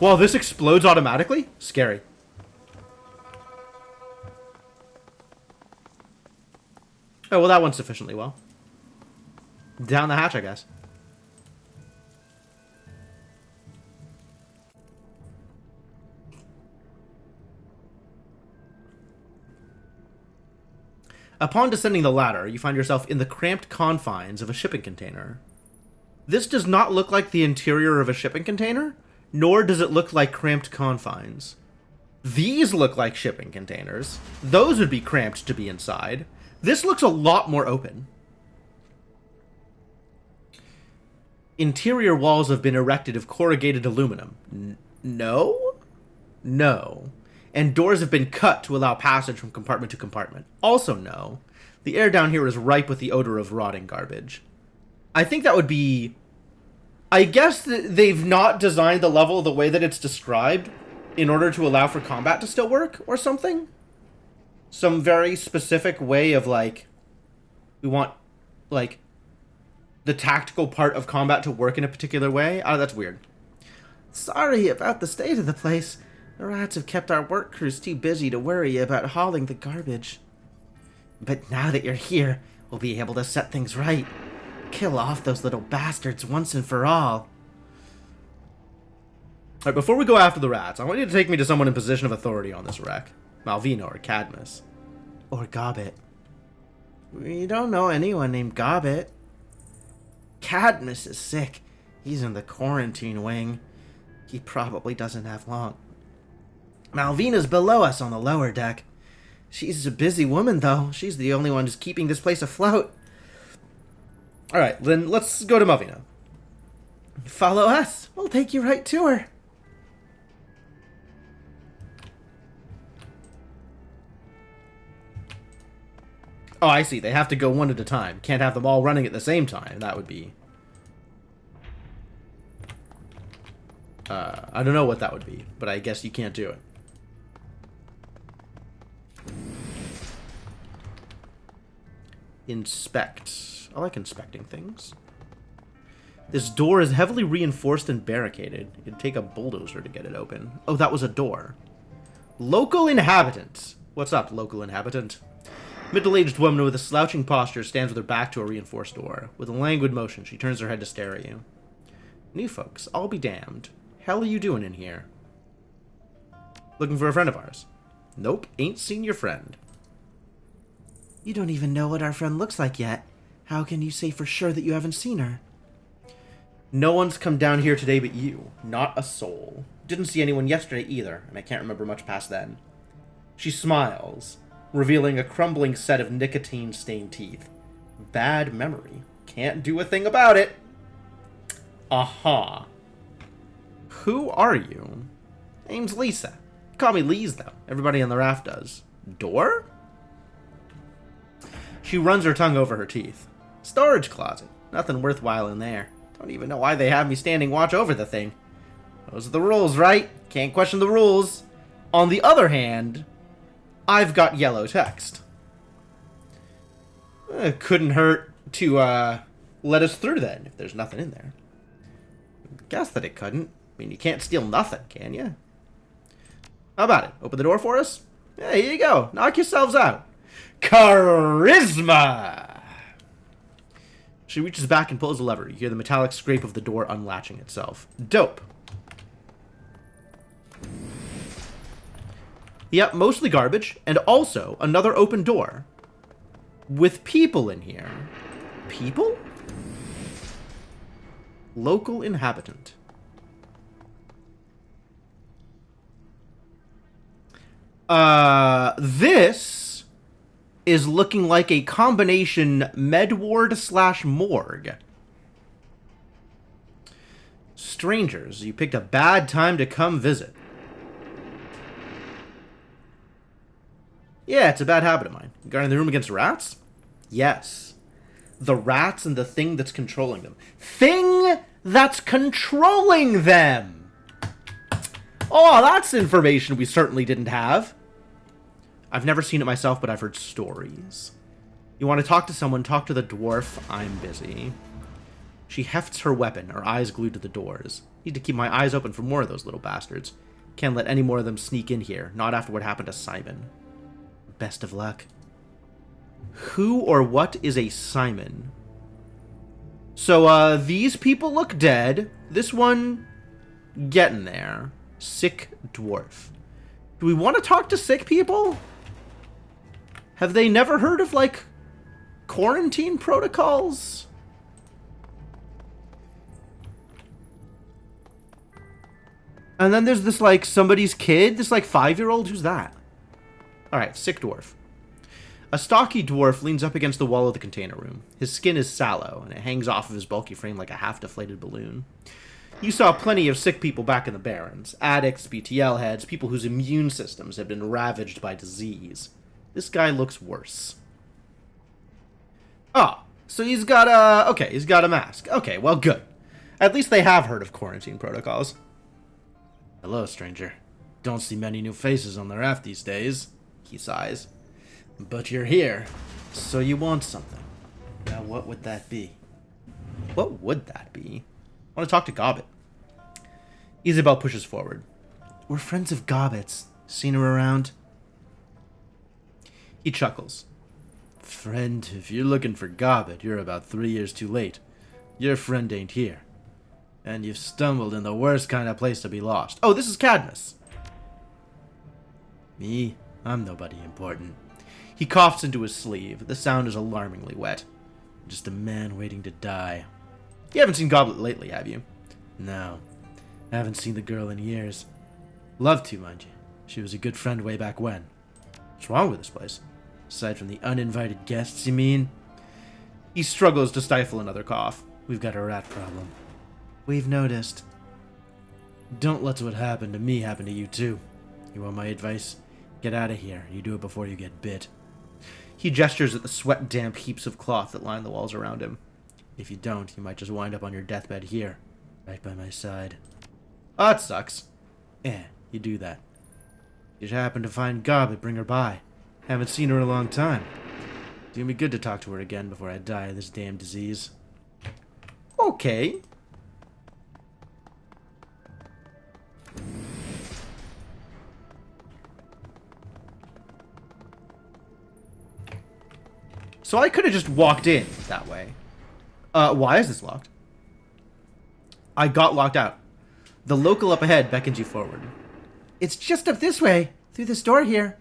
Well, this explodes automatically? Scary. Oh, well, that went sufficiently well. Down the hatch, I guess. Upon descending the ladder, you find yourself in the cramped confines of a shipping container. This does not look like the interior of a shipping container, nor does it look like cramped confines. These look like shipping containers. Those would be cramped to be inside. This looks a lot more open. Interior walls have been erected of corrugated aluminum. No? No. And doors have been cut to allow passage from compartment to compartment. Also no. The air down here is ripe with the odor of rotting garbage. I think that would be... I guess they've not designed the level the way that it's described in order to allow for combat to still work or something. Some very specific way of, like, we want, like, the tactical part of combat to work in a particular way. Oh, that's weird. Sorry about the state of the place. The rats have kept our work crews too busy to worry about hauling the garbage. But now that you're here, we'll be able to set things right. kill off those little bastards once and for all. Alright, before we go after the rats, I want you to take me to someone in position of authority on this wreck. Malvina or Cadmus. Or Gobbet. We don't know anyone named Gobbet. Cadmus is sick. He's in the quarantine wing. He probably doesn't have long. Malvina's below us on the lower deck. She's a busy woman, though. She's the only one who's keeping this place afloat. Alright, then let's go to Malvina. Follow us. We'll take you right to her. Oh, I see. They have to go one at a time. Can't have them all running at the same time. That would be... I don't know what that would be, but I guess you can't do it. Inspect. I like inspecting things. This door is heavily reinforced and barricaded. It'd take a bulldozer to get it open. Oh, that was a door. Local inhabitant. What's up, local inhabitant? Middle-aged woman with a slouching posture stands with her back to a reinforced door. With a languid motion, she turns her head to stare at you. New folks, I'll be damned. Hell are you doing in here? Looking for a friend of ours. Nope, ain't seen your friend. You don't even know what our friend looks like yet. How can you say for sure that you haven't seen her? No one's come down here today but you. Not a soul. Didn't see anyone yesterday either, and I can't remember much past then. She smiles, revealing a crumbling set of nicotine-stained teeth. Bad memory. Can't do a thing about it. Aha. Who are you? Name's Lisa. Call me Lise, though. Everybody on the raft does. Door? She runs her tongue over her teeth. Storage closet. Nothing worthwhile in there. Don't even know why they have me standing watch over the thing. Those are the rules, right? Can't question the rules. On the other hand, I've got yellow text. Couldn't hurt to let us through then, if there's nothing in there. Guess that it couldn't. I mean, you can't steal nothing, can you? How about it? Open the door for us? Yeah, here you go. Knock yourselves out. Charisma! She reaches back and pulls a lever. You hear the metallic scrape of the door unlatching itself. Dope. Yep, mostly garbage, and also another open door. With people in here. People? Local inhabitant. This is looking like a combination med ward / morgue. Strangers, you picked a bad time to come visit. Yeah, it's a bad habit of mine. Guarding the room against rats? Yes. The rats and the thing that's controlling them. Thing that's controlling them! Oh, that's information we certainly didn't have. I've never seen it myself, but I've heard stories. You want to talk to someone, talk to the dwarf. I'm busy. She hefts her weapon, her eyes glued to the doors. Need to keep my eyes open for more of those little bastards. Can't let any more of them sneak in here, not after what happened to Simon. Best of luck. Who or what is a Simon? So, these people look dead. This one, getting there. Sick dwarf. Do we want to talk to sick people? Have they never heard of, like, quarantine protocols? And then there's this, like, somebody's kid, this, like, 5-year-old. Who's that? Alright, sick dwarf. A stocky dwarf leans up against the wall of the container room. His skin is sallow, and it hangs off of his bulky frame like a half-deflated balloon. You saw plenty of sick people back in the Barrens. Addicts, BTL heads, people whose immune systems have been ravaged by disease. This guy looks worse. Oh, so he's got a... Okay, he's got a mask. Okay, well, good. At least they have heard of quarantine protocols. Hello, stranger. Don't see many new faces on the raft these days. He sighs. But you're here, so you want something. Now, what would that be? What would that be? I want to talk to Gobbet. Isabel pushes forward. We're friends of Gobbet's. Seen her around? He chuckles. Friend, if you're looking for Gobbet, you're about 3 years too late. Your friend ain't here. And you've stumbled in the worst kind of place to be lost. Oh, this is Cadmus. Me? I'm nobody important. He coughs into his sleeve. The sound is alarmingly wet. Just a man waiting to die. You haven't seen Goblet lately, have you? No. I haven't seen the girl in years. Love to, mind you. She was a good friend way back when. What's wrong with this place? Aside from the uninvited guests, you mean? He struggles to stifle another cough. We've got a rat problem. We've noticed. Don't let what happened to me happen to you too. You want my advice? Get out of here. You do it before you get bit. He gestures at the sweat-damp heaps of cloth that line the walls around him. If you don't, you might just wind up on your deathbed here, right by my side. Oh, that sucks. You do that. You should happen to find Gobbet, bring her by. Haven't seen her in a long time. Do me good to talk to her again before I die of this damn disease. Okay. So I could have just walked in that way. Why is this locked? I got locked out. The local up ahead beckons you forward. It's just up this way, through this door here.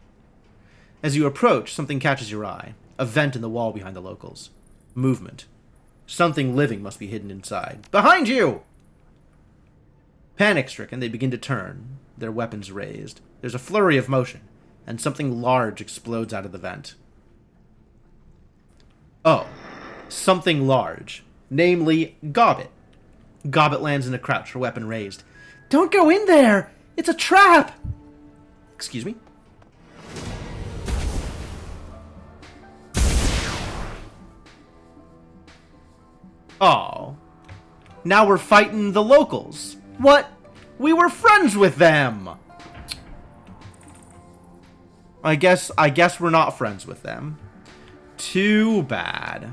As you approach, something catches your eye. A vent in the wall behind the locals. Movement. Something living must be hidden inside. Behind you! Panic-stricken, they begin to turn, their weapons raised. There's a flurry of motion, and something large explodes out of the vent. Oh. Something large. Namely, Gobbet. Gobbet lands in a crouch, her weapon raised. Don't go in there! It's a trap! Excuse me? Oh. Now we're fighting the locals. What? We were friends with them! I guess we're not friends with them. Too bad.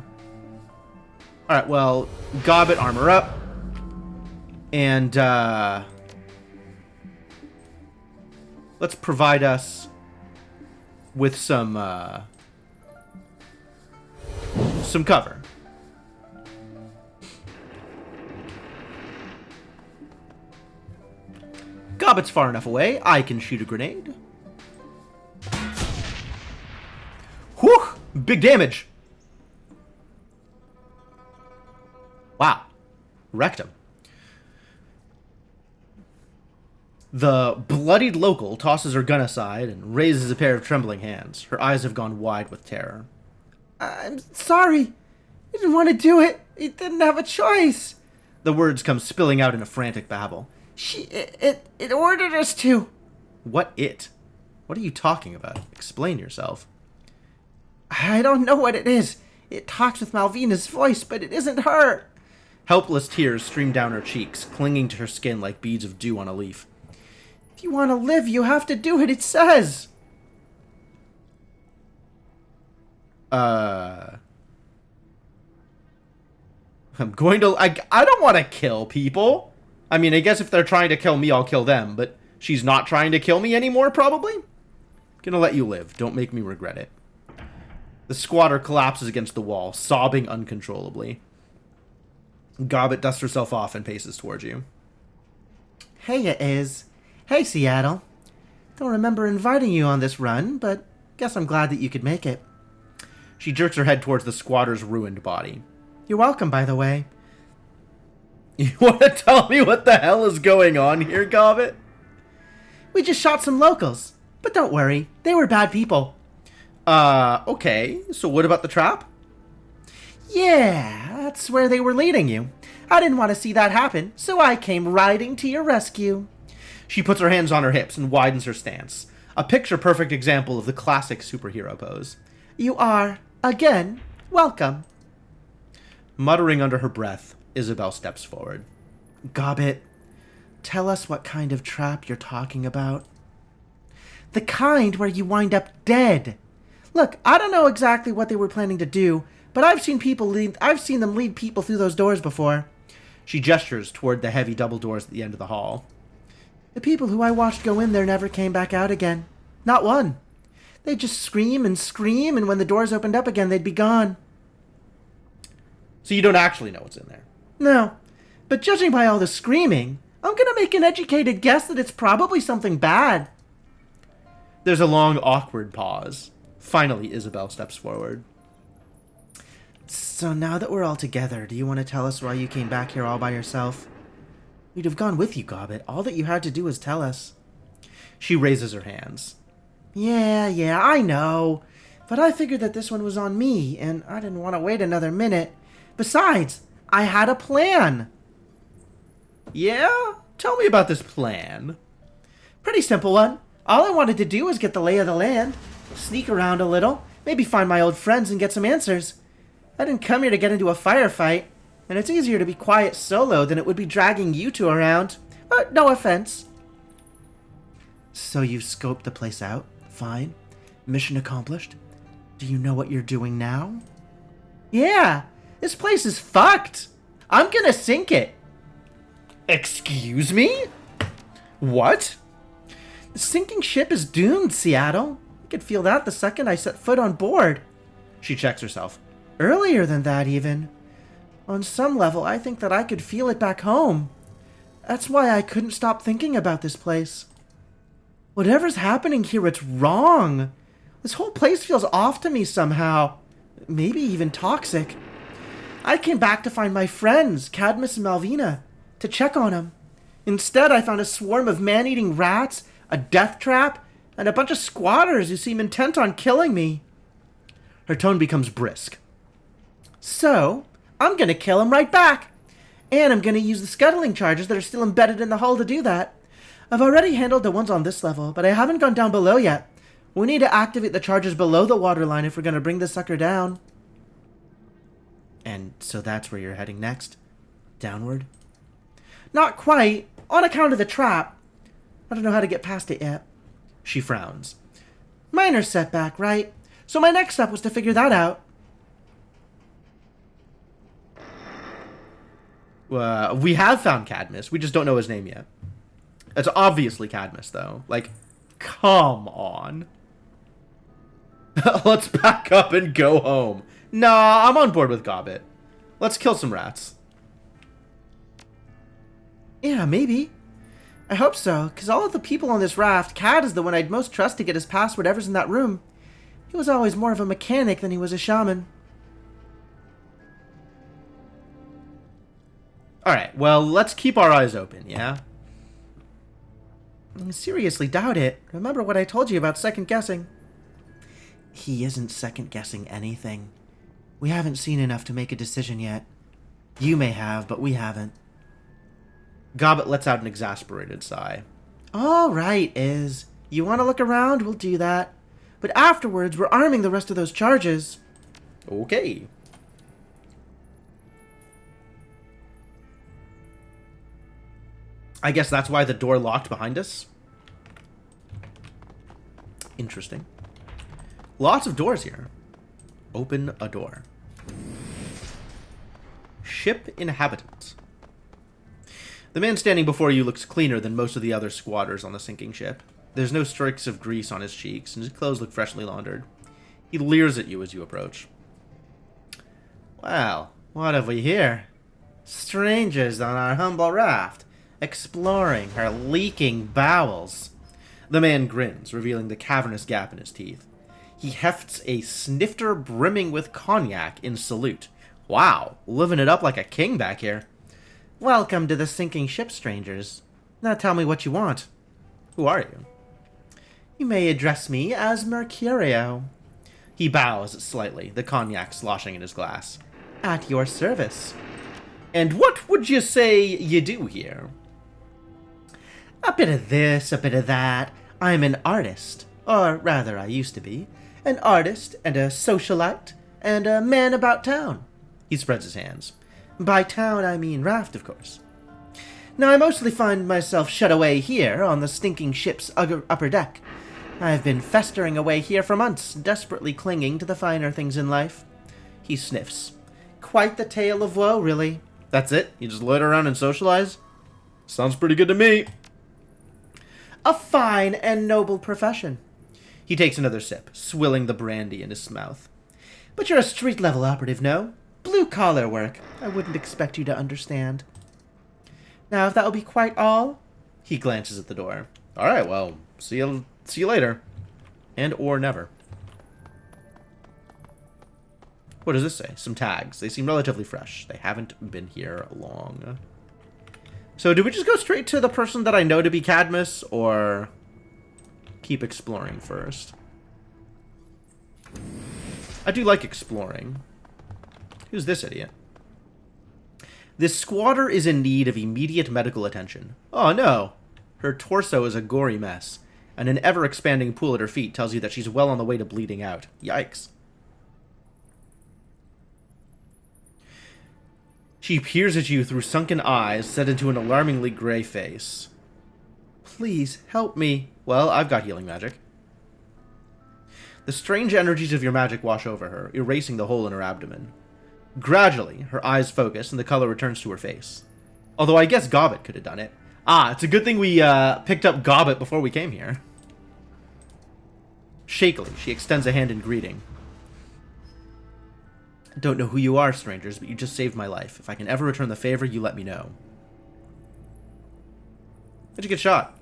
Alright, well, Gobbet, armor up. And, let's provide us with some cover. Gobbet's far enough away. I can shoot a grenade. Whew! Big damage. Wow. Wrecked him. The bloodied local tosses her gun aside and raises a pair of trembling hands. Her eyes have gone wide with terror. I'm sorry. I didn't want to do it. I didn't have a choice. The words come spilling out in a frantic babble. It ordered us to. What it? What are you talking about? Explain yourself. I don't know what it is. It talks with Malvina's voice, but it isn't her. Helpless tears stream down her cheeks, clinging to her skin like beads of dew on a leaf. If you want to live, you have to do what it says. I'm going to... I don't want to kill people. I mean, I guess if they're trying to kill me, I'll kill them. But she's not trying to kill me anymore, probably? Gonna let you live. Don't make me regret it. The squatter collapses against the wall, sobbing uncontrollably. Gobbet dusts herself off and paces towards you. Hey, it is. Hey, Seattle. Don't remember inviting you on this run, but guess I'm glad that you could make it. She jerks her head towards the squatter's ruined body. You're welcome, by the way. You want to tell me what the hell is going on here, Gobbet? We just shot some locals. But don't worry, they were bad people. Okay. So what about the trap? Yeah, that's where they were leading you. I didn't want to see that happen, so I came riding to your rescue. She puts her hands on her hips and widens her stance. A picture-perfect example of the classic superhero pose. You are, again, welcome. Muttering under her breath, Isabel steps forward. Gobbet, tell us what kind of trap you're talking about. The kind where you wind up dead. Look, I don't know exactly what they were planning to do, but I've seen them lead people through those doors before. She gestures toward the heavy double doors at the end of the hall. The people who I watched go in there never came back out again. Not one. They'd just scream, and when the doors opened up again, they'd be gone. So you don't actually know what's in there? No, but judging by all the screaming, I'm gonna make an educated guess that it's probably something bad. There's a long, awkward pause. Finally, Isabel steps forward. So now that we're all together, do you want to tell us why you came back here all by yourself? We'd have gone with you, Gobbet. All that you had to do was tell us. She raises her hands. Yeah, I know. But I figured that this one was on me, and I didn't want to wait another minute. Besides, I had a plan. Yeah? Tell me about this plan. Pretty simple one. All I wanted to do was get the lay of the land, sneak around a little, maybe find my old friends and get some answers. I didn't come here to get into a firefight, and it's easier to be quiet solo than it would be dragging you two around. But no offense. So you've scoped the place out? Fine. Mission accomplished. Do you know what you're doing now? Yeah, this place is fucked. I'm gonna sink it. Excuse me? What? The sinking ship is doomed, Seattle. I could feel that the second I set foot on board. She checks herself. Earlier than that, even. On some level, I think that I could feel it back home. That's why I couldn't stop thinking about this place. Whatever's happening here, it's wrong. This whole place feels off to me somehow. Maybe even toxic. I came back to find my friends, Cadmus and Malvina, to check on them. Instead, I found a swarm of man-eating rats, a death trap, and a bunch of squatters who seem intent on killing me. Her tone becomes brisk. So, I'm gonna kill them right back. And I'm gonna use the scuttling charges that are still embedded in the hull to do that. I've already handled the ones on this level, but I haven't gone down below yet. We need to activate the charges below the waterline if we're gonna bring this sucker down. And so that's where you're heading next? Downward? Not quite. On account of the trap. I don't know how to get past it yet. She frowns. Minor setback, right? So my next step was to figure that out. We have found Cadmus. We just don't know his name yet. It's obviously Cadmus, though. Like, come on. Let's pack up and go home. Nah, I'm on board with Gobbet. Let's kill some rats. Yeah, maybe. I hope so, because all of the people on this raft, Cad is the one I'd most trust to get us past whatever's in that room. He was always more of a mechanic than he was a shaman. Alright, well, let's keep our eyes open, yeah? I seriously doubt it. Remember what I told you about second-guessing. He isn't second-guessing anything. We haven't seen enough to make a decision yet. You may have, but we haven't. Gobbet lets out an exasperated sigh. All right, Iz. You want to look around? We'll do that. But afterwards, we're arming the rest of those charges. Okay. I guess that's why the door locked behind us. Interesting. Lots of doors here. Open a door. Ship inhabitant. The man standing before you looks cleaner than most of the other squatters on the sinking ship. There's no streaks of grease on his cheeks, and his clothes look freshly laundered. He leers at you as you approach. Well, what have we here? Strangers on our humble raft, exploring her leaking bowels. The man grins, revealing the cavernous gap in his teeth. He hefts a snifter brimming with cognac in salute. Wow, living it up like a king back here. Welcome to the sinking ship, strangers. Now tell me what you want. Who are you? You may address me as Mercurio. He bows slightly, the cognac sloshing in his glass. At your service. And what would you say you do here? A bit of this, a bit of that. I'm an artist. Or rather, I used to be. An artist and a socialite and a man about town. He spreads his hands. By town, I mean raft, of course. Now, I mostly find myself shut away here on the stinking ship's upper deck. I've been festering away here for months, desperately clinging to the finer things in life. He sniffs. Quite the tale of woe, really. That's it? You just loiter around and socialize? Sounds pretty good to me. A fine and noble profession. He takes another sip, swilling the brandy in his mouth. But you're a street-level operative, no? Blue-collar work. I wouldn't expect you to understand. Now, if that will be quite all... He glances at the door. Alright, well, see you later. And or never. What does this say? Some tags. They seem relatively fresh. They haven't been here long. So, do we just go straight to the person that I know to be Cadmus, or keep exploring first? I do like exploring. Who's this idiot? This squatter is in need of immediate medical attention. Oh no! Her torso is a gory mess, and an ever-expanding pool at her feet tells you that she's well on the way to bleeding out. Yikes. She peers at you through sunken eyes set into an alarmingly gray face. Please, help me. Well, I've got healing magic. The strange energies of your magic wash over her, erasing the hole in her abdomen. Gradually, her eyes focus and the color returns to her face. Although I guess Gobbet could have done it. Ah, it's a good thing we picked up Gobbet before we came here. Shakily, she extends a hand in greeting. Don't know who you are, strangers, but you just saved my life. If I can ever return the favor, you let me know. How'd you get shot?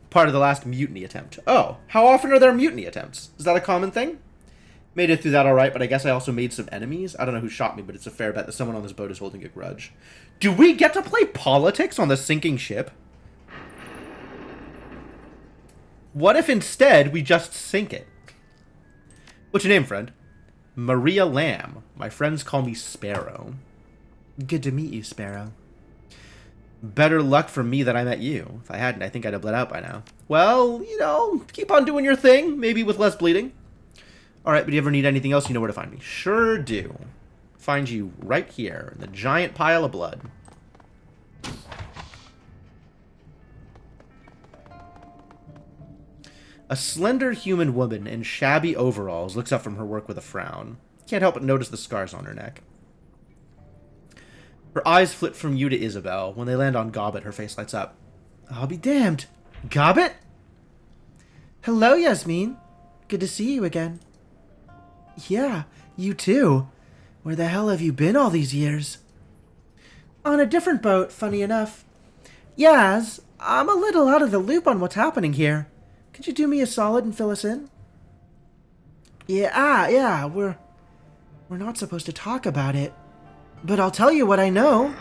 Part of the last mutiny attempt. Oh, how often are there mutiny attempts? Is that a common thing? Made it through that alright, but I guess I also made some enemies. I don't know who shot me, but it's a fair bet that someone on this boat is holding a grudge. Do we get to play politics on the sinking ship? What if instead we just sink it? What's your name, friend? Maria Lamb. My friends call me Sparrow. Good to meet you, Sparrow. Better luck for me that I met you. If I hadn't, I think I'd have bled out by now. Well, you know, keep on doing your thing. Maybe with less bleeding. Alright, but if you ever need anything else, you know where to find me. Sure do. Find you right here in the giant pile of blood. A slender human woman in shabby overalls looks up from her work with a frown. Can't help but notice the scars on her neck. Her eyes flit from you to Isabel. When they land on Gobbet, her face lights up. I'll be damned. Gobbet? Hello, Yasmin. Good to see you again. Yeah, you too. Where the hell have you been all these years? On a different boat, funny enough. Yaz, I'm a little out of the loop on what's happening here. Could you do me a solid and fill us in? Yeah, we're not supposed to talk about it. But I'll tell you what I know.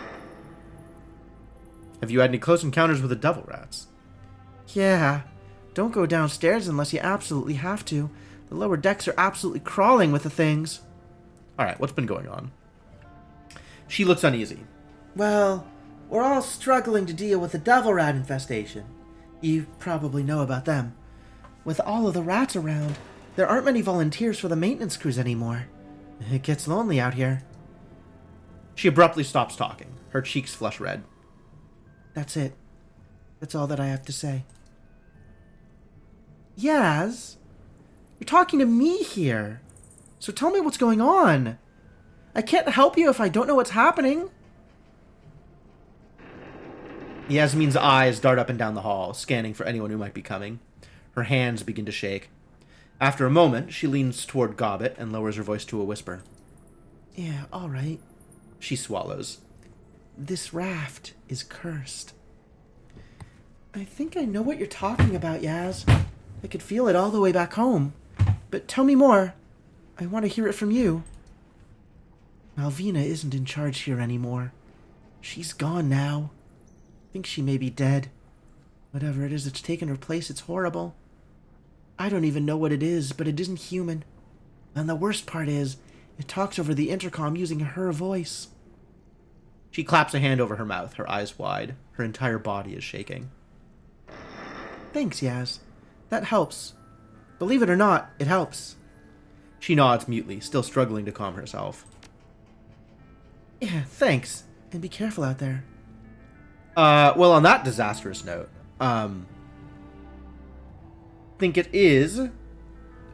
Have you had any close encounters with the devil rats? Yeah. Don't go downstairs unless you absolutely have to. The lower decks are absolutely crawling with the things. Alright, what's been going on? She looks uneasy. Well, we're all struggling to deal with the devil rat infestation. You probably know about them. With all of the rats around, there aren't many volunteers for the maintenance crews anymore. It gets lonely out here. She abruptly stops talking. Her cheeks flush red. That's it. That's all that I have to say. Yaz, you're talking to me here. So tell me what's going on. I can't help you if I don't know what's happening. Yasmin's eyes dart up and down the hall, scanning for anyone who might be coming. Her hands begin to shake. After a moment, she leans toward Gobbet and lowers her voice to a whisper. Yeah, all right. She swallows. This raft is cursed. I think I know what you're talking about, Yaz. I could feel it all the way back home. But tell me more. I want to hear it from you. Malvina isn't in charge here anymore. She's gone now. I think she may be dead. Whatever it is that's taken her place, it's horrible. I don't even know what it is, but it isn't human. And the worst part is, it talks over the intercom using her voice. She claps a hand over her mouth, her eyes wide. Her entire body is shaking. Thanks, Yaz. That helps. Believe it or not, it helps. She nods mutely, still struggling to calm herself. Yeah, thanks. And be careful out there. Well, on that disastrous note, think it is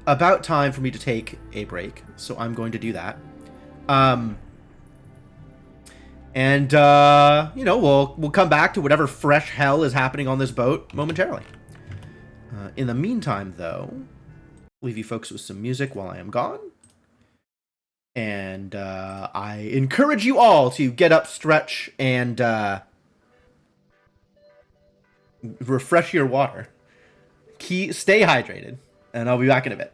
about time for me to take a break, so I'm going to do that. You know, we'll come back to whatever fresh hell is happening on this boat momentarily. In the meantime, though, leave you folks with some music while I am gone. And I encourage you all to get up, stretch, and refresh your water. Stay hydrated, and I'll be back in a bit.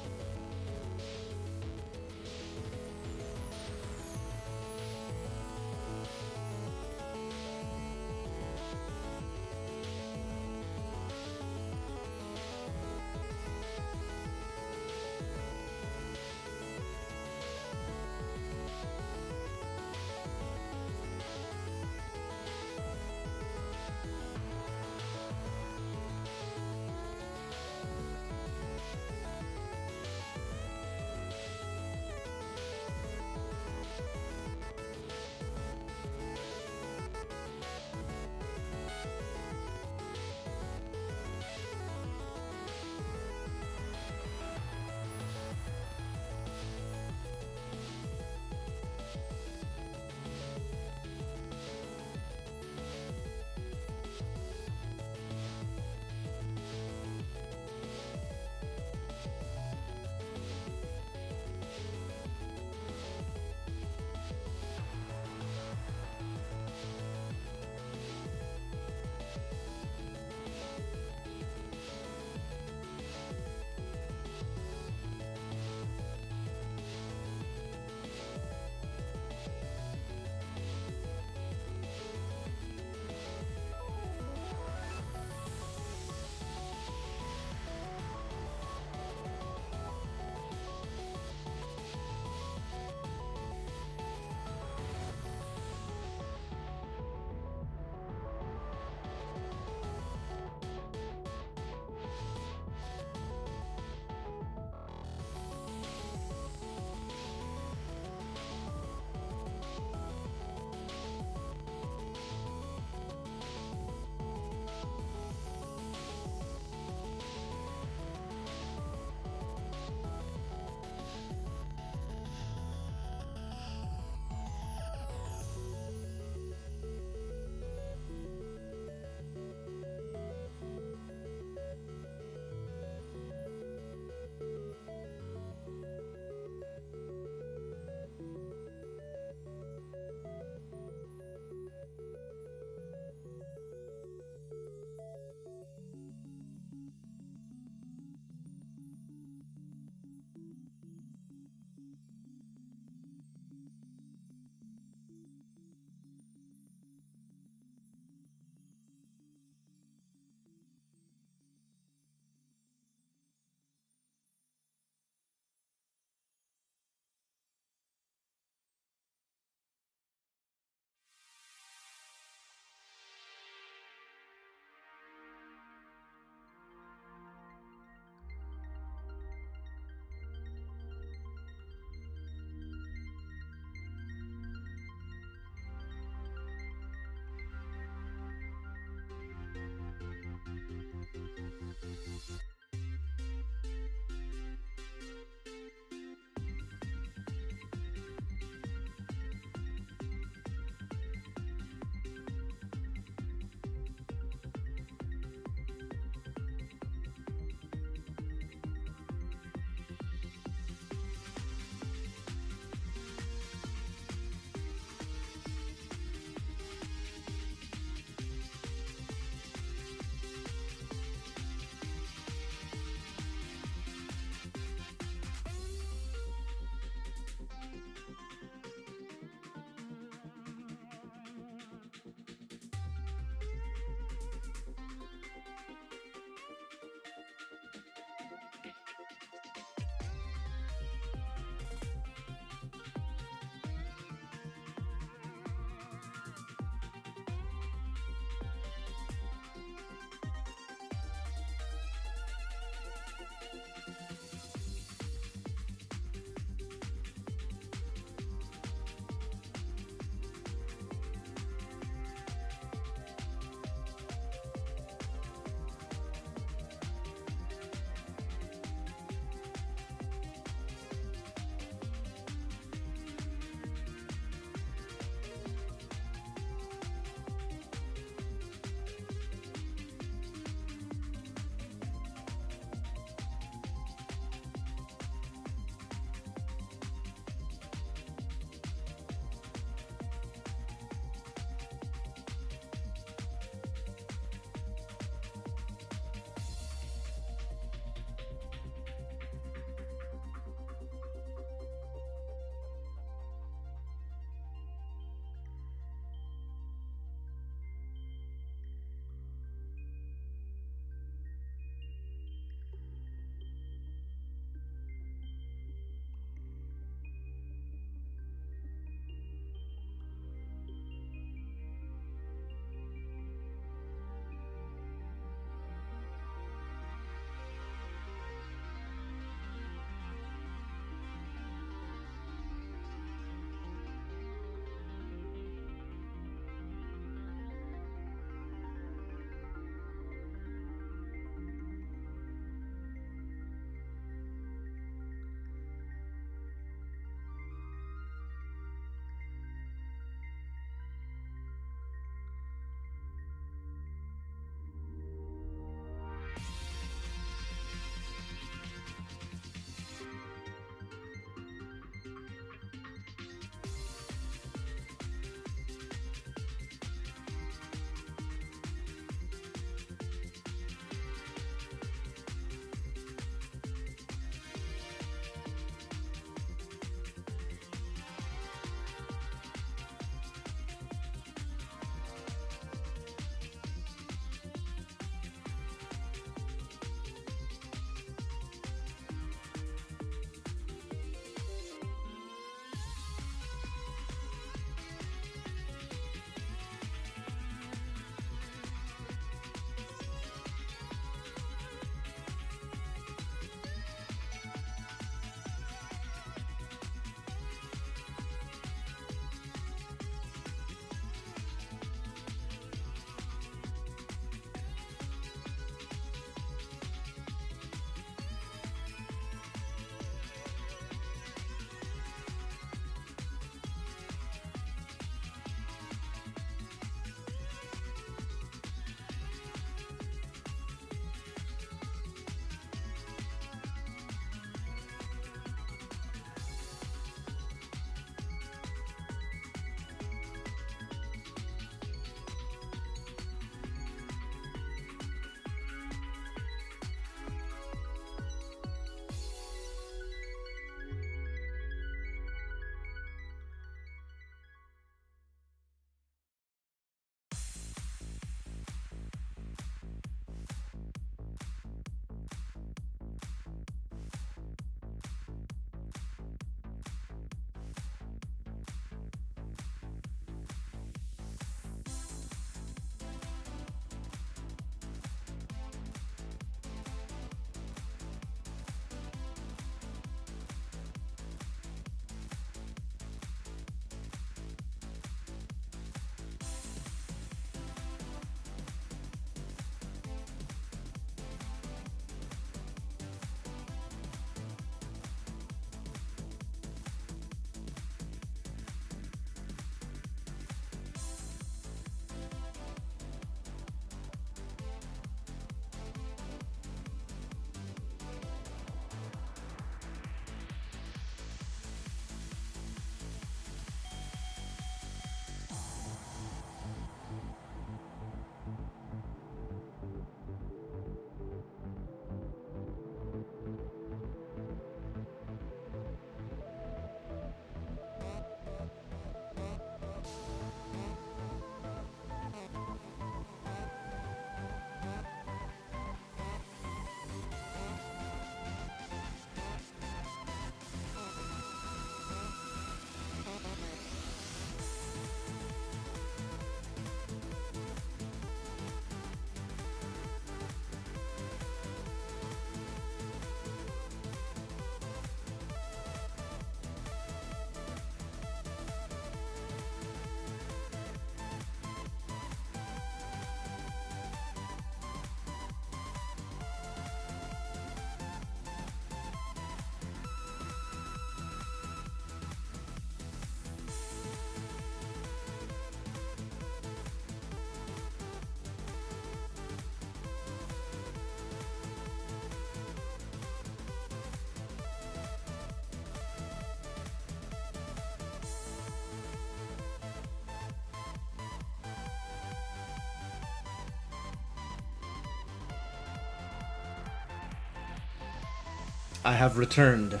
I have returned.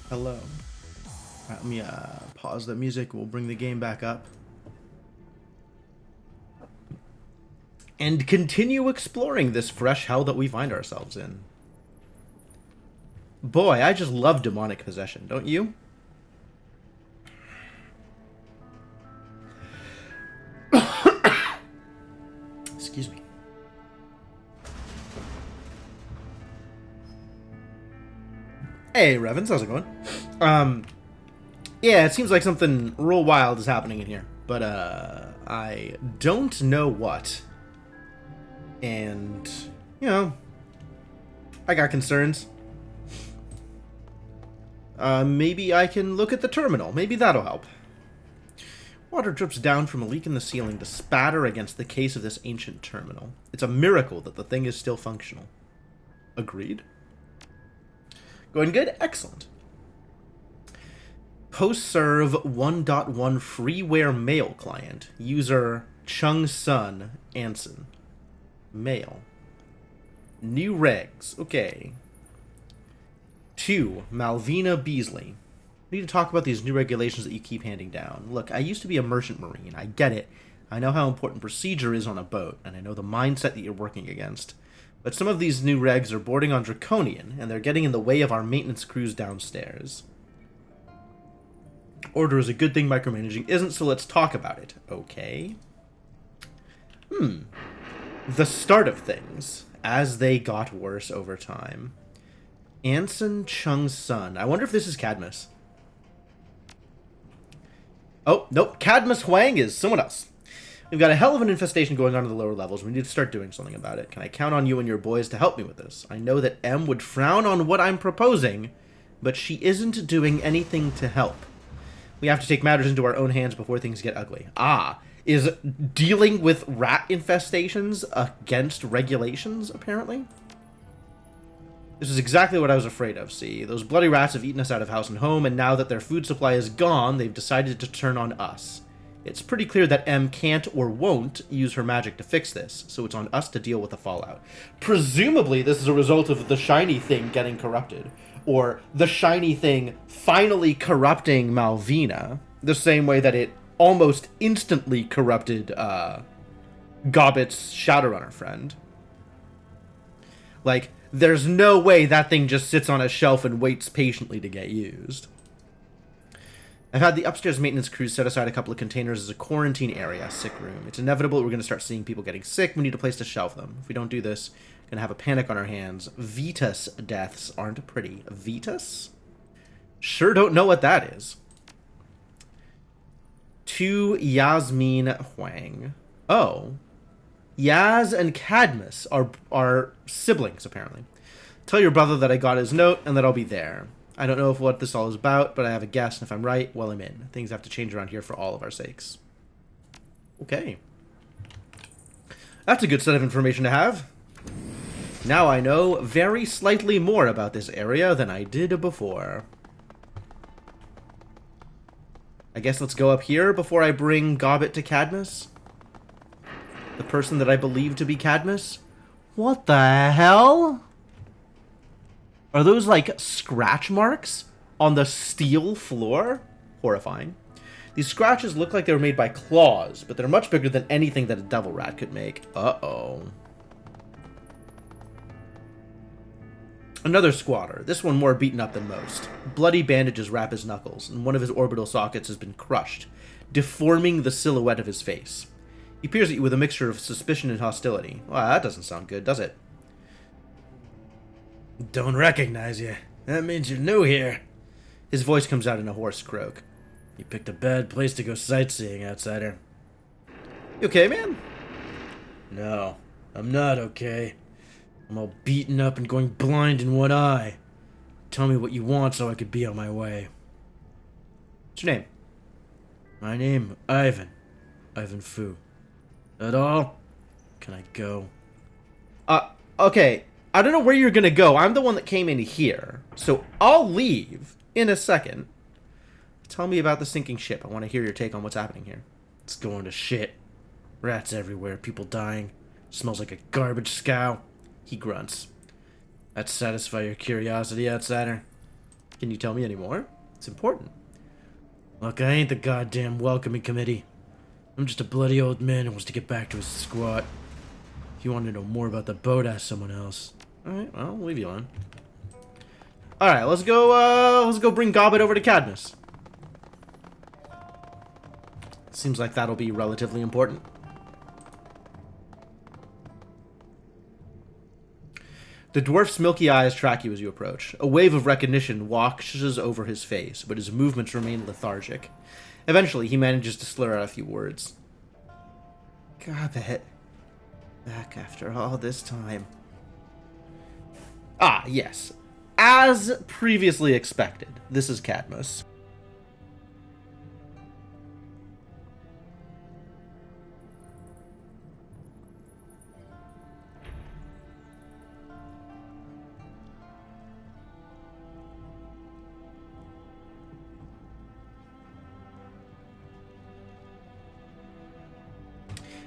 Hello. Let me pause the music. We'll bring the game back up. And continue exploring this fresh hell that we find ourselves in. Boy, I just love demonic possession, don't you? Excuse me. Hey, Revens, how's it going? Yeah, it seems like something real wild is happening in here, but I don't know what. And, you know, I got concerns. Maybe I can look at the terminal. Maybe that'll help. Water drips down from a leak in the ceiling to spatter against the case of this ancient terminal. It's a miracle that the thing is still functional. Agreed? Going good? Excellent. Post-serve 1.1 freeware mail client. User Chung Sun Anson. Mail. New regs. Okay. 2. Malvina Beasley. We need to talk about these new regulations that you keep handing down. Look, I used to be a merchant marine. I get it. I know how important procedure is on a boat, and I know the mindset that you're working against. But some of these new regs are bordering on draconian, and they're getting in the way of our maintenance crews downstairs. Order is a good thing, micromanaging isn't, so let's talk about it. Okay. The start of things, as they got worse over time. Anson Chung's son. I wonder if this is Cadmus. Oh, nope. Cadmus Huang is someone else. We've got a hell of an infestation going on in the lower levels. We need to start doing something about it. Can I count on you and your boys to help me with this? I know that M would frown on what I'm proposing, but she isn't doing anything to help. We have to take matters into our own hands before things get ugly. Is dealing with rat infestations against regulations, apparently? This is exactly what I was afraid of, see? Those bloody rats have eaten us out of house and home, and now that their food supply is gone, they've decided to turn on us. It's pretty clear that M can't or won't use her magic to fix this, so it's on us to deal with the fallout. Presumably, this is a result of the shiny thing getting corrupted, or the shiny thing finally corrupting Malvina, the same way that it almost instantly corrupted Gobbet's Shadowrunner friend. Like, there's no way that thing just sits on a shelf and waits patiently to get used. I've had the upstairs maintenance crews set aside a couple of containers as a quarantine area, sick room. It's inevitable we're going to start seeing people getting sick. We need a place to shelf them. If we don't do this, we're going to have a panic on our hands. Vetus deaths aren't pretty. Vetus? Sure don't know what that is. To Yasmin Huang. Oh. Yaz and Cadmus are siblings, apparently. Tell your brother that I got his note and that I'll be there. I don't know what this all is about, but I have a guess, and if I'm right, well, I'm in. Things have to change around here for all of our sakes. Okay. That's a good set of information to have. Now I know very slightly more about this area than I did before. I guess let's go up here before I bring Gobbet to Cadmus. The person that I believe to be Cadmus. What the hell? Are those, like, scratch marks on the steel floor? Horrifying. These scratches look like they were made by claws, but they're much bigger than anything that a devil rat could make. Uh-oh. Another squatter, this one more beaten up than most. Bloody bandages wrap his knuckles, and one of his orbital sockets has been crushed, deforming the silhouette of his face. He peers at you with a mixture of suspicion and hostility. Well, that doesn't sound good, does it? Don't recognize you. That means you're new here. His voice comes out in a hoarse croak. You picked a bad place to go sightseeing, outsider. You okay, man? No, I'm not okay. I'm all beaten up and going blind in one eye. Tell me what you want so I could be on my way. What's your name? My name, Ivan. Ivan Fu. That all? Can I go? Okay. I don't know where you're gonna go. I'm the one that came in here. So I'll leave in a second. Tell me about the sinking ship. I want to hear your take on what's happening here. It's going to shit. Rats everywhere. People dying. Smells like a garbage scow. He grunts. That satisfy your curiosity, outsider? Can you tell me any more? It's important. Look, I ain't the goddamn welcoming committee. I'm just a bloody old man who wants to get back to his squat. If you want to know more about the boat, ask someone else. Alright, well, I'll leave you alone. Alright, let's go bring Gobbet over to Cadmus. Seems like that'll be relatively important. The dwarf's milky eyes track you as you approach. A wave of recognition washes over his face, but his movements remain lethargic. Eventually, he manages to slur out a few words. Gobbet. Back after all this time. Ah, yes. As previously expected, this is Cadmus.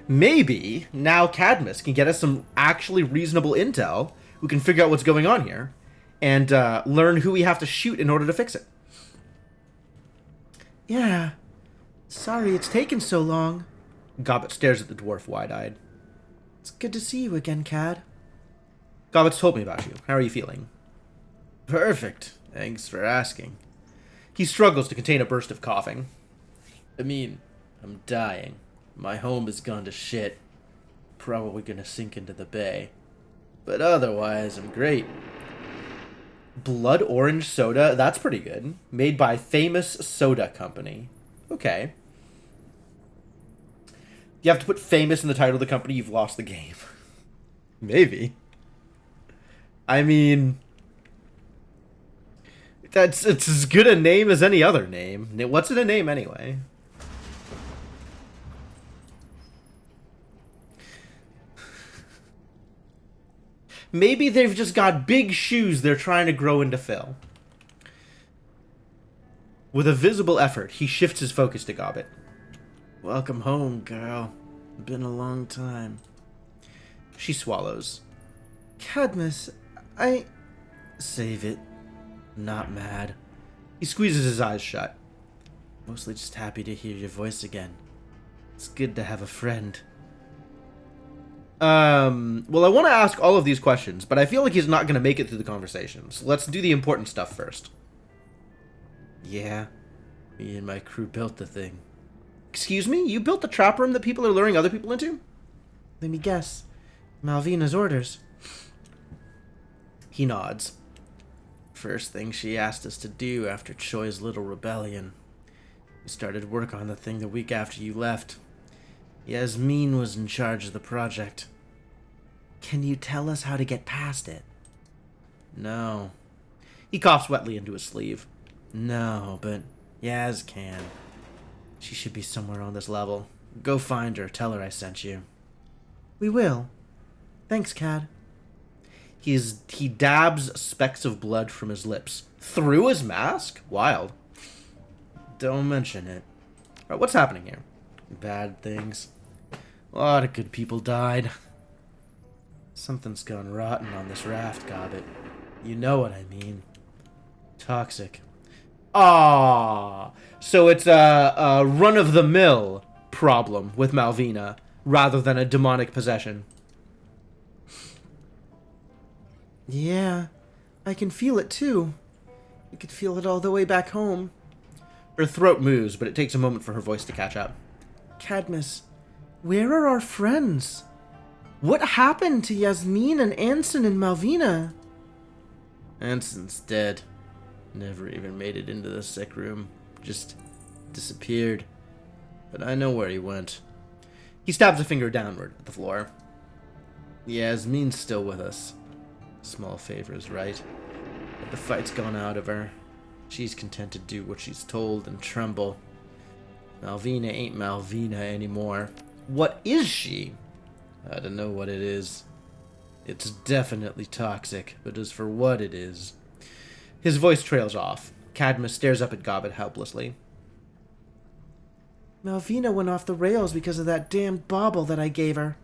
Maybe now Cadmus can get us some actually reasonable intel. We can figure out what's going on here and learn who we have to shoot in order to fix it. Yeah. Sorry it's taken so long. Gobbet stares at the dwarf wide-eyed. It's good to see you again, Cad. Gobbet's told me about you. How are you feeling? Perfect. Thanks for asking. He struggles to contain a burst of coughing. I mean, I'm dying. My home has gone to shit. Probably gonna sink into the bay. But otherwise, I'm great. Blood orange soda? That's pretty good. Made by Famous Soda Company. Okay. You have to put famous in the title of the company, you've lost the game. Maybe. I mean... it's as good a name as any other name. What's in a name anyway? Maybe they've just got big shoes they're trying to grow into fill. With a visible effort, he shifts his focus to Gobbet. Welcome home, girl. Been a long time. She swallows. Cadmus, Save it. Not mad. He squeezes his eyes shut. Mostly just happy to hear your voice again. It's good to have a friend. Well, I want to ask all of these questions, but I feel like he's not going to make it through the conversations. Let's do the important stuff first. Yeah. Me and my crew built the thing. Excuse me? You built the trap room that people are luring other people into? let me guess. Malvina's orders. He nods. First thing she asked us to do after Choi's little rebellion. We started work on the thing the week after you left. Yasmin was in charge of the project. Can you tell us how to get past it? No. He coughs wetly into his sleeve. No, but Yaz can. She should be somewhere on this level. Go find her. Tell her I sent you. We will. Thanks, Cad. He dabs specks of blood from his lips. Through his mask? Wild. Don't mention it. Alright, what's happening here? Bad things. A lot of good people died. Something's gone rotten on this raft, Gobbet. You know what I mean. Toxic. Ah, so it's a run-of-the-mill problem with Malvina, rather than a demonic possession. Yeah, I can feel it too. I could feel it all the way back home. Her throat moves, but it takes a moment for her voice to catch up. Cadmus, where are our friends? What happened to Yasmin and Anson and Malvina? Anson's dead. Never even made it into the sick room. Just disappeared. But I know where he went. He stabs a finger downward at the floor. Yasmin's still with us. Small favors, right? But the fight's gone out of her. She's content to do what she's told and tremble. Malvina ain't Malvina anymore. What is she? I don't know what it is. It's definitely toxic, but as for what it is... His voice trails off. Cadmus stares up at Gobbet helplessly. Malvina went off the rails because of that damned bauble that I gave her.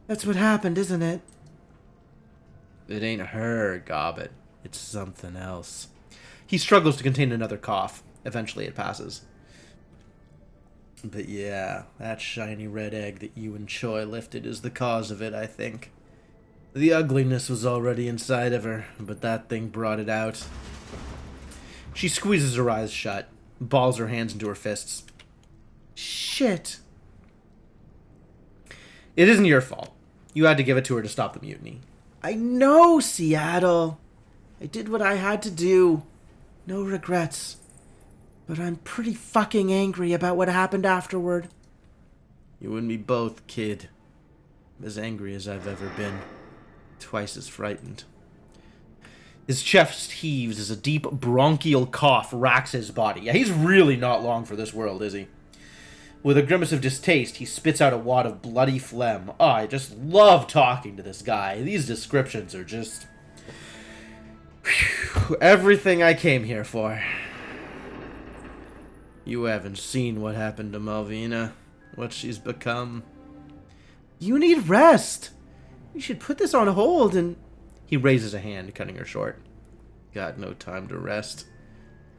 That's what happened, isn't it? It ain't her, Gobbet. It's something else. He struggles to contain another cough. Eventually it passes. But yeah, that shiny red egg that you and Choi lifted is the cause of it, I think. The ugliness was already inside of her, but that thing brought it out. She squeezes her eyes shut, balls her hands into her fists. Shit. It isn't your fault. You had to give it to her to stop the mutiny. I know, Seattle. I did what I had to do. No regrets. But I'm pretty fucking angry about what happened afterward. You and me both, kid. I'm as angry as I've ever been. Twice as frightened. His chest heaves as a deep bronchial cough racks his body. Yeah, he's really not long for this world, is he? With a grimace of distaste, he spits out a wad of bloody phlegm. Oh, I just love talking to this guy. These descriptions are just... Whew, everything I came here for. You haven't seen what happened to Malvina. What she's become. You need rest. You should put this on hold and... He raises a hand, cutting her short. Got no time to rest.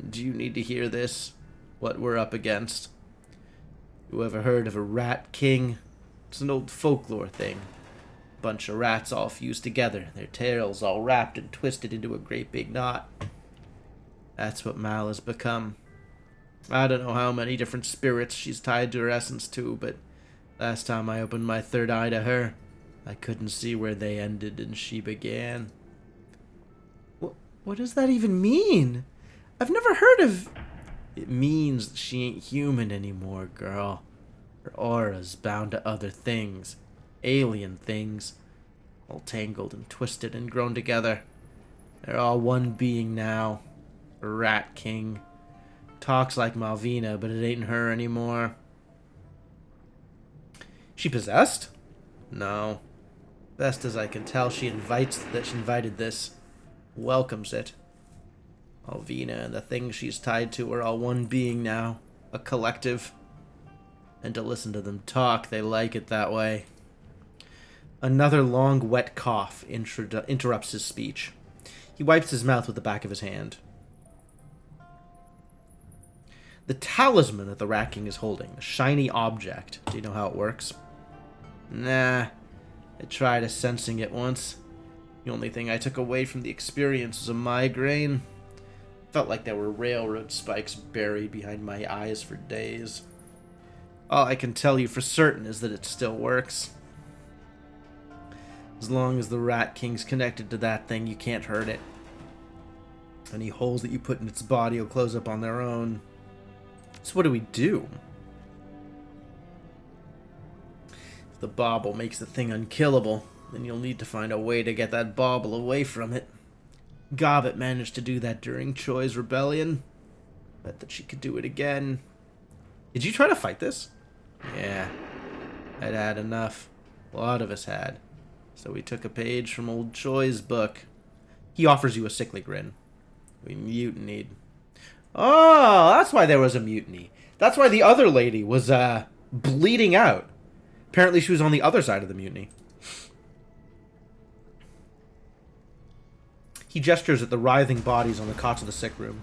Do you need to hear this? What we're up against? You ever heard of a rat king? It's an old folklore thing. Bunch of rats all fused together, their tails all wrapped and twisted into a great big knot. That's what Mal has become. I don't know how many different spirits she's tied to her essence to, but last time I opened my third eye to her, I couldn't see where they ended and she began. What does that even mean? I've never heard of... It means that she ain't human anymore, girl. Her aura's bound to other things. Alien things. All tangled and twisted and grown together. They're all one being now. A rat king. Talks like Malvina, but it ain't her anymore. She possessed? No. Best as I can tell, she invited this. Welcomes it. Malvina and the things she's tied to are all one being now. A collective. And to listen to them talk, they like it that way. Another long, wet cough interrupts his speech. He wipes his mouth with the back of his hand. The talisman that the Rat King is holding, the shiny object. Do you know how it works? Nah. I tried sensing it once. The only thing I took away from the experience was a migraine. Felt like there were railroad spikes buried behind my eyes for days. All I can tell you for certain is that it still works. As long as the Rat King's connected to that thing, you can't hurt it. Any holes that you put in its body will close up on their own. So what do we do? If the bauble makes the thing unkillable, then you'll need to find a way to get that bauble away from it. Gobbet managed to do that during Choi's rebellion. Bet that she could do it again. Did you try to fight this? Yeah. I'd had enough. A lot of us had. So we took a page from old Choi's book. He offers you a sickly grin. We mutinied. Oh, that's why there was a mutiny. That's why the other lady was, bleeding out. Apparently she was on the other side of the mutiny. He gestures at the writhing bodies on the cots of the sick room.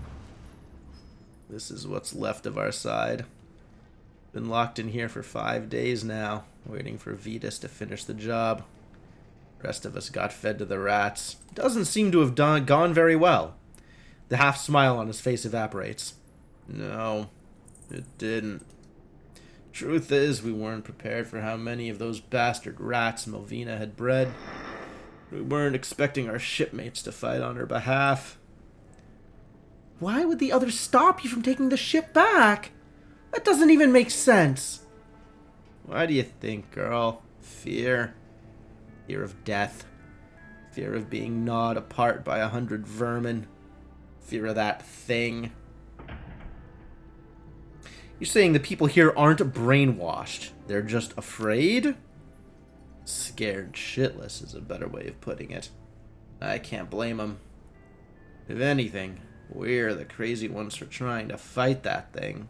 This is what's left of our side. Been locked in here for 5 days now, waiting for Vetus to finish the job. Rest of us got fed to the rats. Doesn't seem to have gone very well. The half smile on his face evaporates. No, it didn't. Truth is, we weren't prepared for how many of those bastard rats Malvina had bred. We weren't expecting our shipmates to fight on her behalf. Why would the others stop you from taking the ship back? That doesn't even make sense. Why do you think, girl? Fear. Fear of death. Fear of being gnawed apart by 100 vermin. Fear of that thing. You're saying the people here aren't brainwashed. They're just afraid? Scared shitless is a better way of putting it. I can't blame them. If anything, we're the crazy ones for trying to fight that thing.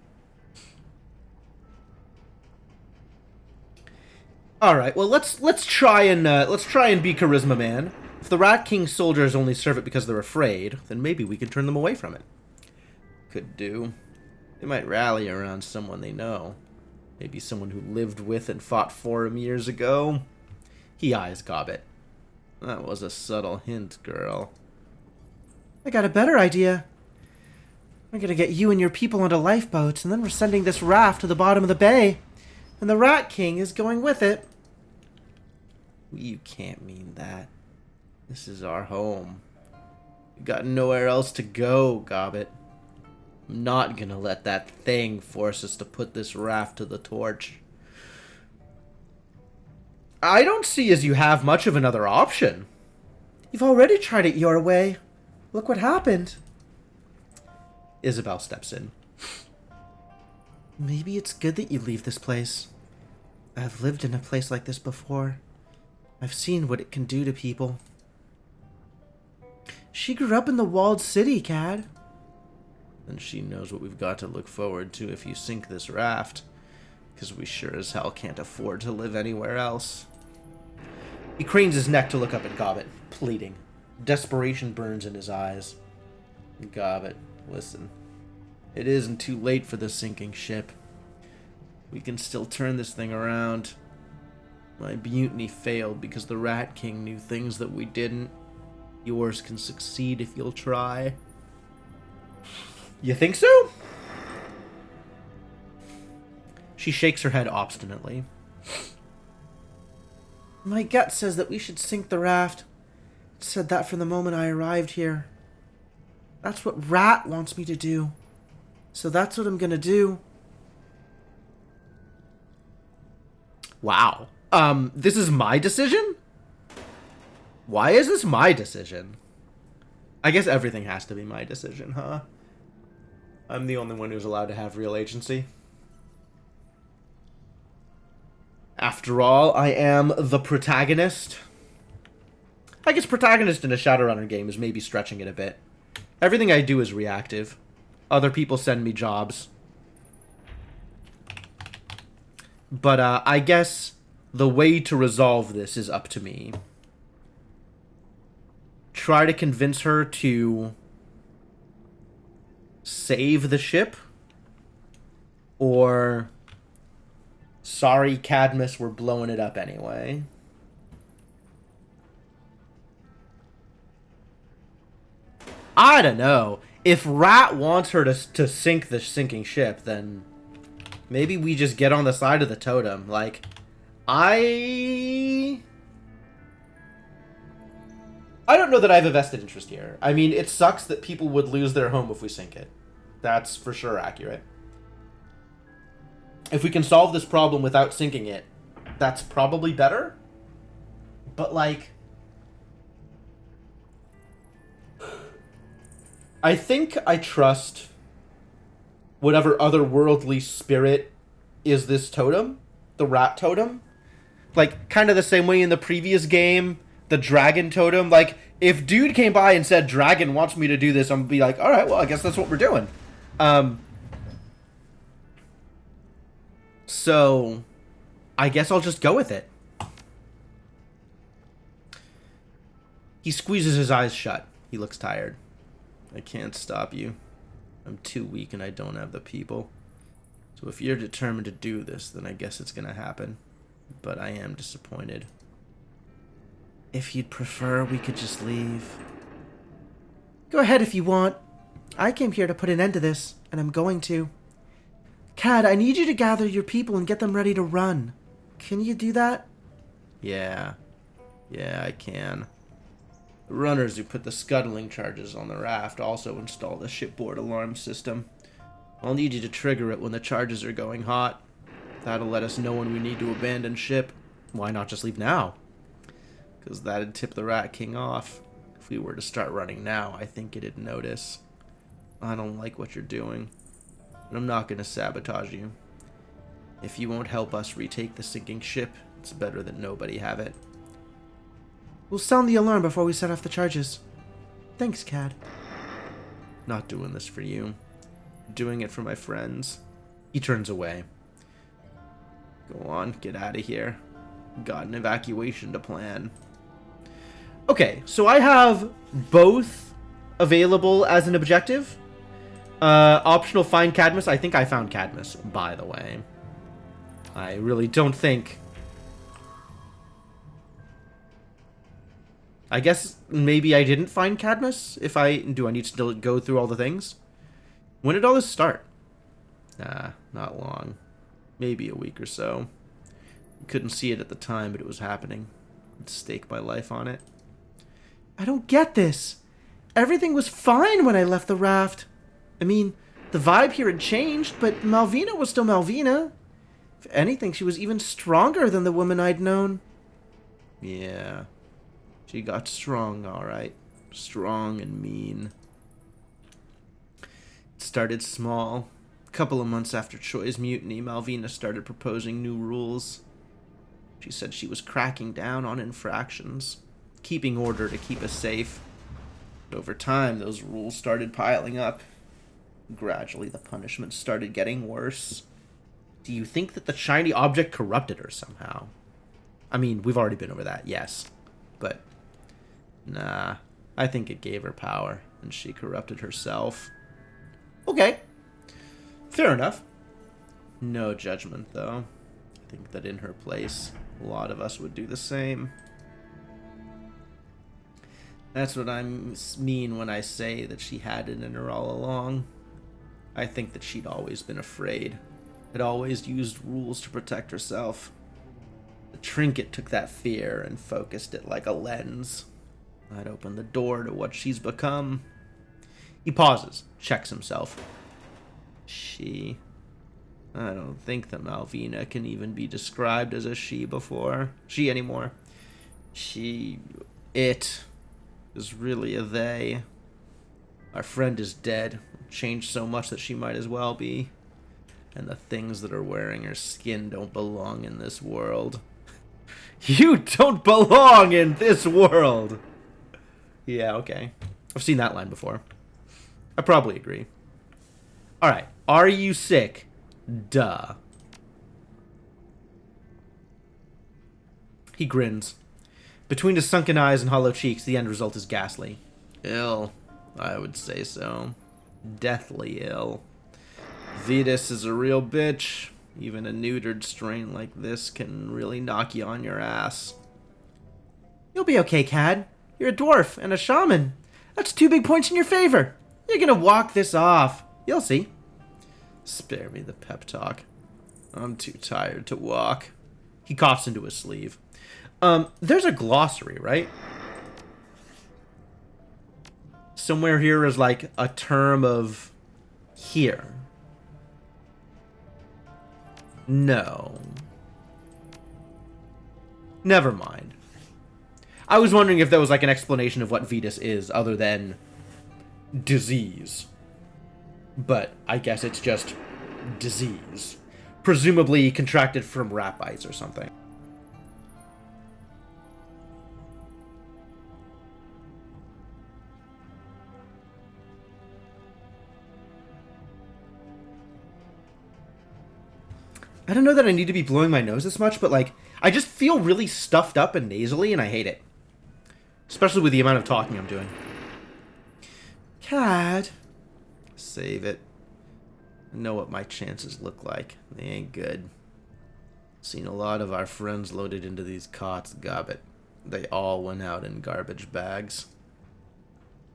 All right, well let's try and be Charisma Man. If the Rat King's soldiers only serve it because they're afraid, then maybe we can turn them away from it. Could do. They might rally around someone they know. Maybe someone who lived with and fought for him years ago. He eyes Gobbet. That was a subtle hint, girl. I got a better idea. We're gonna get you and your people onto lifeboats, and then we're sending this raft to the bottom of the bay. And the Rat King is going with it. You can't mean that. This is our home. We've got nowhere else to go, Gobbet. I'm not gonna let that thing force us to put this raft to the torch. I don't see as you have much of another option. You've already tried it your way. Look what happened. Isabel steps in. Maybe it's good that you leave this place. I've lived in a place like this before. I've seen what it can do to people. She grew up in the walled city, Cad. And she knows what we've got to look forward to if you sink this raft. Because we sure as hell can't afford to live anywhere else. He cranes his neck to look up at Gobbet, pleading. Desperation burns in his eyes. Gobbet, listen. It isn't too late for the sinking ship. We can still turn this thing around. My mutiny failed because the Rat King knew things that we didn't. Yours can succeed if you'll try. You think so? She shakes her head obstinately. My gut says that we should sink the raft. It said that from the moment I arrived here. That's what Rat wants me to do. So that's what I'm gonna do. Wow. This is my decision? Why is this my decision? I guess everything has to be my decision, huh? I'm the only one who's allowed to have real agency. After all, I am the protagonist. I guess protagonist in a Shadowrunner game is maybe stretching it a bit. Everything I do is reactive. Other people send me jobs. But I guess the way to resolve this is up to me. Try to convince her to save the ship, or sorry, Cadmus, we're blowing it up anyway. I don't know. If Rat wants her to sink the sinking ship, then maybe we just get on the side of the totem. Like, I don't know that I have a vested interest here. I mean, it sucks that people would lose their home if we sink it. That's for sure accurate. If we can solve this problem without sinking it, that's probably better. But, like, I think I trust whatever otherworldly spirit is this totem, the rat totem. Like, kind of the same way in the previous game, the dragon totem. Like, if dude came by and said, dragon wants me to do this, I'm gonna be like, alright, well, I guess that's what we're doing. So, I guess I'll just go with it. He squeezes his eyes shut. He looks tired. I can't stop you. I'm too weak and I don't have the people. So if you're determined to do this, then I guess it's gonna happen. But I am disappointed. If you'd prefer, we could just leave. Go ahead if you want. I came here to put an end to this, and I'm going to. Cad, I need you to gather your people and get them ready to run. Can you do that? Yeah, I can. The runners who put the scuttling charges on the raft also install the shipboard alarm system. I'll need you to trigger it when the charges are going hot. That'll let us know when we need to abandon ship. Why not just leave now? Because that'd tip the Rat King off. If we were to start running now, I think it'd notice. I don't like what you're doing, but I'm not going to sabotage you. If you won't help us retake the sinking ship, it's better that nobody have it. We'll sound the alarm before we set off the charges. Thanks, Cad. Not doing this for you. Doing it for my friends. He turns away. Go on, get out of here. Got an evacuation to plan. Okay, so I have both available as an objective. Optional find Cadmus. I think I found Cadmus, by the way. I really don't think... I guess maybe I didn't find Cadmus. Do I need to still go through all the things? When did all this start? Nah, not long. Maybe a week or so. Couldn't see it at the time, but it was happening. I'd stake my life on it. I don't get this. Everything was fine when I left the raft. I mean, the vibe here had changed, but Malvina was still Malvina. If anything, she was even stronger than the woman I'd known. Yeah. She got strong, alright. Strong and mean. It started small. A couple of months after Choi's mutiny, Malvina started proposing new rules. She said she was cracking down on infractions, keeping order to keep us safe. But over time, those rules started piling up. Gradually, the punishments started getting worse. Do you think that the shiny object corrupted her somehow? I mean, we've already been over that, yes. But, nah. I think it gave her power, and she corrupted herself. Okay. Fair enough. No judgment, though. I think that in her place, a lot of us would do the same. That's what I mean when I say that she had it in her all along. I think that she'd always been afraid. Had always used rules to protect herself. The trinket took that fear and focused it like a lens. I'd open the door to what she's become. He pauses, checks himself. She... I don't think that Malvina can even be described as a she anymore. It is really a they. Our friend is dead. Changed so much that she might as well be. And the things that are wearing her skin don't belong in this world. You don't belong in this world! Yeah, okay. I've seen that line before. I probably agree. Alright, are you sick? Duh. He grins. Between his sunken eyes and hollow cheeks, the end result is ghastly. Ill, I would say so. Deathly ill. Vetus is a real bitch. Even a neutered strain like this can really knock you on your ass. You'll be okay, Cad. You're a dwarf and a shaman. That's 2 big points in your favor. You're gonna walk this off. You'll see. Spare me the pep talk. I'm too tired to walk. He coughs into his sleeve. There's a glossary, right? Somewhere here is like a term of here. No. Never mind. I was wondering if there was like an explanation of what Vetus is other than disease. But I guess it's just disease. Presumably contracted from rat bites or something. I don't know that I need to be blowing my nose this much, but like, I just feel really stuffed up and nasally, and I hate it. Especially with the amount of talking I'm doing. Cad. Save it. I know what my chances look like. They ain't good. Seen a lot of our friends loaded into these cots, gobbit. They all went out in garbage bags.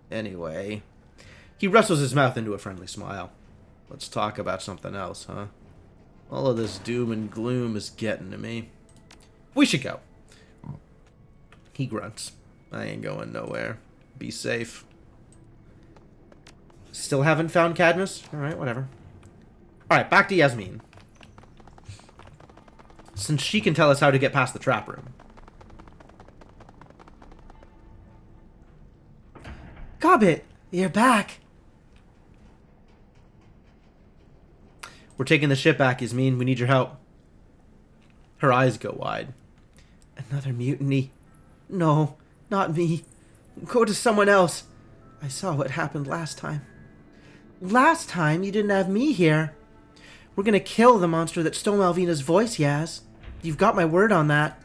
Anyway, he wrestles his mouth into a friendly smile. Let's talk about something else, huh? All of this doom and gloom is getting to me. We should go. He grunts. I ain't going nowhere. Be safe. Still haven't found Cadmus? Alright, whatever. Alright, back to Yasmin. Since she can tell us how to get past the trap room. Gobbit, you're back. We're taking the ship back, Yasmin. We need your help. Her eyes go wide. Another mutiny. No, not me. Go to someone else. I saw what happened last time. Last time, you didn't have me here. We're gonna kill the monster that stole Malvina's voice, Yaz. You've got my word on that.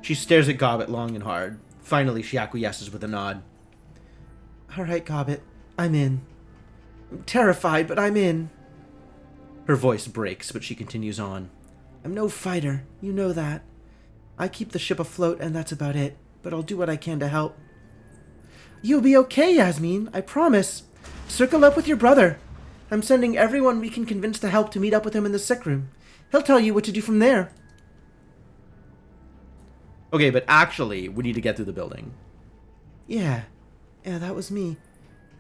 She stares at Gobbit long and hard, Finally, she acquiesces with a nod. All right, Gobbet. I'm in. I'm terrified, but I'm in. Her voice breaks, but she continues on. I'm no fighter. You know that. I keep the ship afloat, and that's about it. But I'll do what I can to help. You'll be okay, Yasmin. I promise. Circle up with your brother. I'm sending everyone we can convince to help to meet up with him in the sick room. He'll tell you what to do from there. Okay, but actually, we need to get through the building. Yeah, that was me.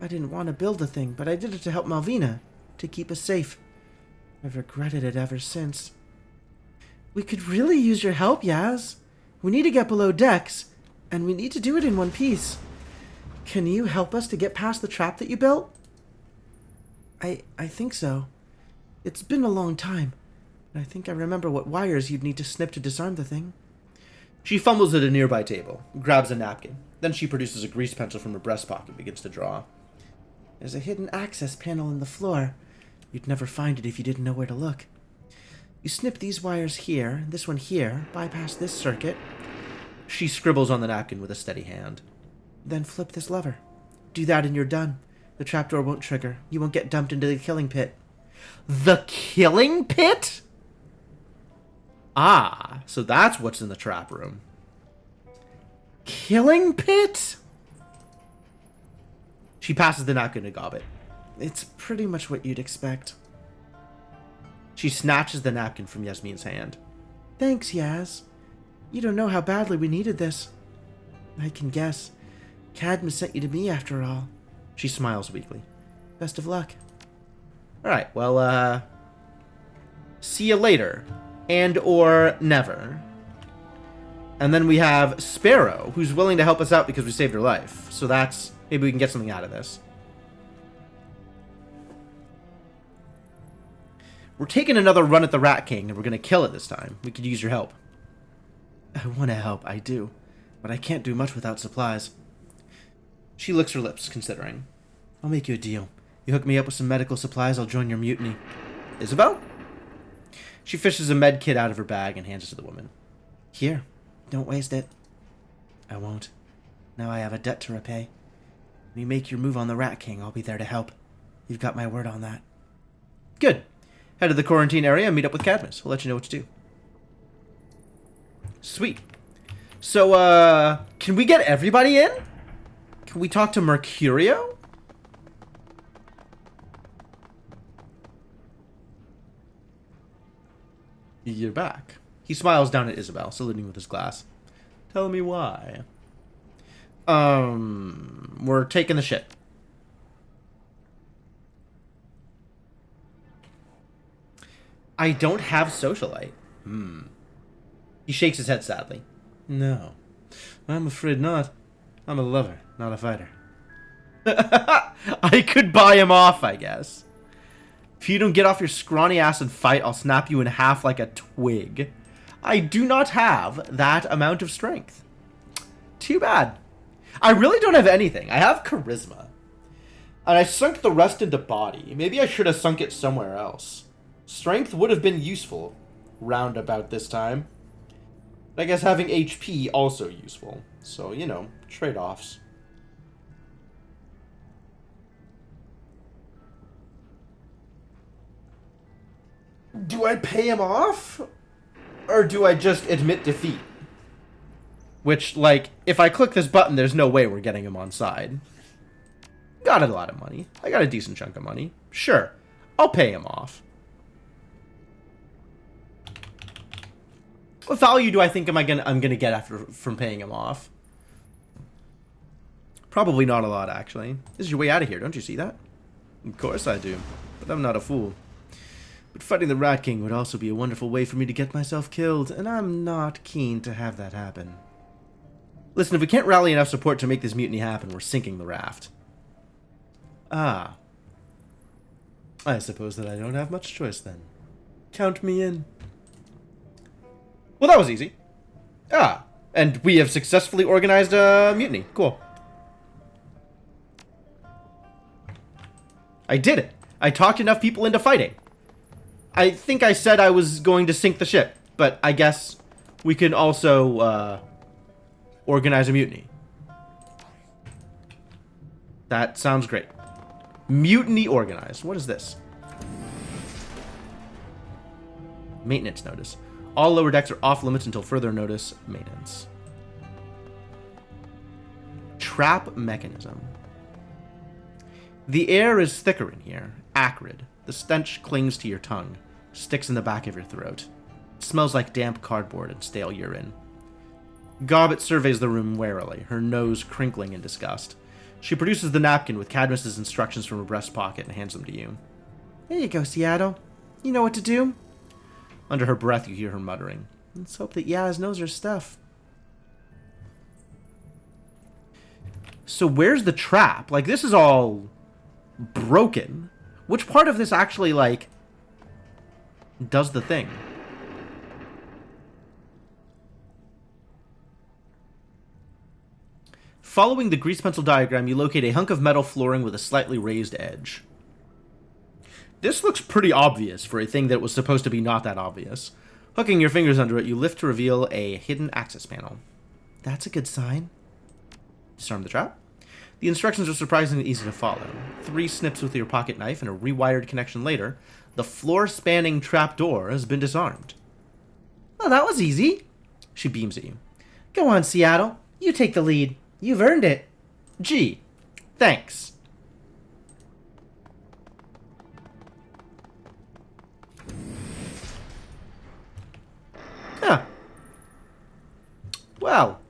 I didn't want to build the thing, but I did it to help Malvina, to keep us safe. I've regretted it ever since. We could really use your help, Yaz. We need to get below decks, and we need to do it in one piece. Can you help us to get past the trap that you built? I think so. It's been a long time, and I think I remember what wires you'd need to snip to disarm the thing. She fumbles at a nearby table, grabs a napkin. Then she produces a grease pencil from her breast pocket and begins to draw. There's a hidden access panel in the floor. You'd never find it if you didn't know where to look. You snip these wires here, this one here, bypass this circuit. She scribbles on the napkin with a steady hand. Then flip this lever. Do that and you're done. The trapdoor won't trigger. You won't get dumped into the killing pit. The killing pit? Ah, so that's what's in the trap room. Killing pit? She passes the napkin to Gobbet. It's pretty much what you'd expect. She snatches the napkin from Yasmin's hand. Thanks, Yaz. You don't know how badly we needed this. I can guess. Cadmus sent you to me after all. She smiles weakly. Best of luck. Alright, well, see you later. And or never. And then we have Sparrow, who's willing to help us out because we saved her life. So that's... maybe we can get something out of this. We're taking another run at the Rat King, and we're going to kill it this time. We could use your help. I want to help, I do. But I can't do much without supplies. She licks her lips, considering. I'll make you a deal. You hook me up with some medical supplies, I'll join your mutiny. Isabel? She fishes a med kit out of her bag and hands it to the woman. Here, don't waste it. I won't. Now I have a debt to repay. When you make your move on the Rat King, I'll be there to help. You've got my word on that. Good. Head to the quarantine area and meet up with Cadmus. He'll let you know what to do. Sweet. So, can we get everybody in? Can we talk to Mercurio? You're back. He smiles down at Isabel, saluting with his glass. Tell me why. We're taking the ship. I don't have socialite. He shakes his head sadly. No, I'm afraid not. I'm a lover, not a fighter. I could buy him off, I guess. If you don't get off your scrawny ass and fight, I'll snap you in half like a twig. I do not have that amount of strength. Too bad. I really don't have anything. I have charisma. And I sunk the rest into body. Maybe I should have sunk it somewhere else. Strength would have been useful round about this time. But I guess having HP also useful. So, you know, trade-offs. Do I pay him off? Or do I just admit defeat? Which, like, if I click this button, there's no way we're getting him on side. Got a lot of money. I got a decent chunk of money. Sure, I'll pay him off. What value do I think I'm gonna get after from paying him off? Probably not a lot, actually. This is your way out of here, don't you see that? Of course I do, but I'm not a fool. But fighting the Rat King would also be a wonderful way for me to get myself killed, and I'm not keen to have that happen. Listen, if we can't rally enough support to make this mutiny happen, we're sinking the raft. Ah. I suppose that I don't have much choice then. Count me in. Well, that was easy. Ah, and we have successfully organized a mutiny. Cool. I did it. I talked enough people into fighting. I think I said I was going to sink the ship, but I guess we can also organize a mutiny. That sounds great. Mutiny organized. What is this? Maintenance notice. All lower decks are off limits until further notice. Maintenance. Trap mechanism. The air is thicker in here. Acrid. The stench clings to your tongue. Sticks in the back of your throat. It smells like damp cardboard and stale urine. Gobbet surveys the room warily, her nose crinkling in disgust. She produces the napkin with Cadmus's instructions from her breast pocket and hands them to you. Here you go, Seattle. You know what to do? Under her breath, you hear her muttering. Let's hope that Yaz knows her stuff. So where's the trap? Like, this is all broken. Which part of this actually, like, does the thing? Following the grease pencil diagram, you locate a hunk of metal flooring with a slightly raised edge. This looks pretty obvious for a thing that was supposed to be not that obvious. Hooking your fingers under it, you lift to reveal a hidden access panel. That's a good sign. Disarm the trap. The instructions are surprisingly easy to follow. 3 snips with your pocket knife and a rewired connection later, the floor-spanning trap door has been disarmed. Oh, that was easy. She beams at you. Go on, Seattle. You take the lead. You've earned it. Gee, thanks. Huh. Well,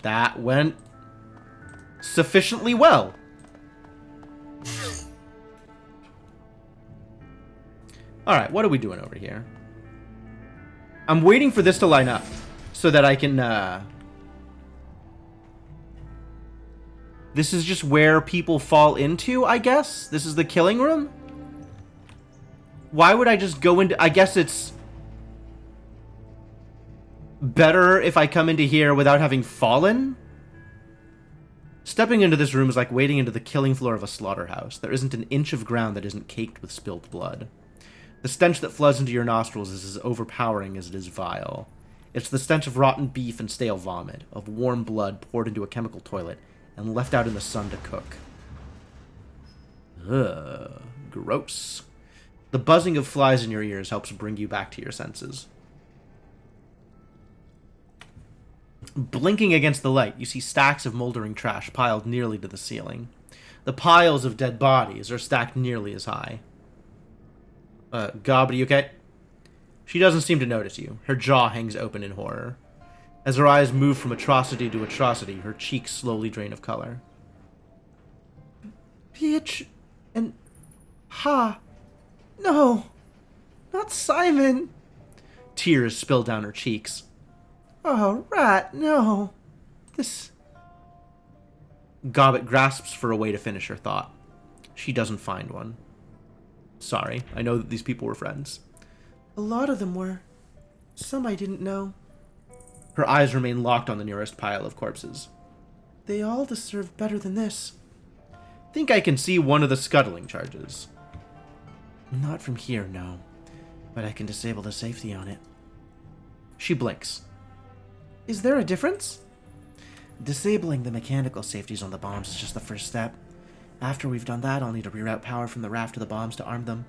that went sufficiently well. Alright, what are we doing over here? I'm waiting for this to line up so that I can, This is just where people fall into, I guess? This is the killing room? Why would I just go into... I guess it's better if I come into here without having fallen? Stepping into this room is like wading into the killing floor of a slaughterhouse. There isn't an inch of ground that isn't caked with spilled blood. The stench that floods into your nostrils is as overpowering as it is vile. It's the stench of rotten beef and stale vomit, of warm blood poured into a chemical toilet and left out in the sun to cook. Ugh, gross. The buzzing of flies in your ears helps bring you back to your senses. Blinking against the light, you see stacks of moldering trash piled nearly to the ceiling. The piles of dead bodies are stacked nearly as high. Gob, are you okay? She doesn't seem to notice you. Her jaw hangs open in horror. As her eyes move from atrocity to atrocity, her cheeks slowly drain of color. Bitch and Ha. No. Not Simon. Tears spill down her cheeks. Oh, rat, no. This... Gobbet grasps for a way to finish her thought. She doesn't find one. Sorry, I know that these people were friends. A lot of them were. Some I didn't know. Her eyes remain locked on the nearest pile of corpses. They all deserve better than this. Think I can see one of the scuttling charges. Not from here, no. But I can disable the safety on it. She blinks. Is there a difference? Disabling the mechanical safeties on the bombs is just the first step. After we've done that, I'll need to reroute power from the raft to the bombs to arm them.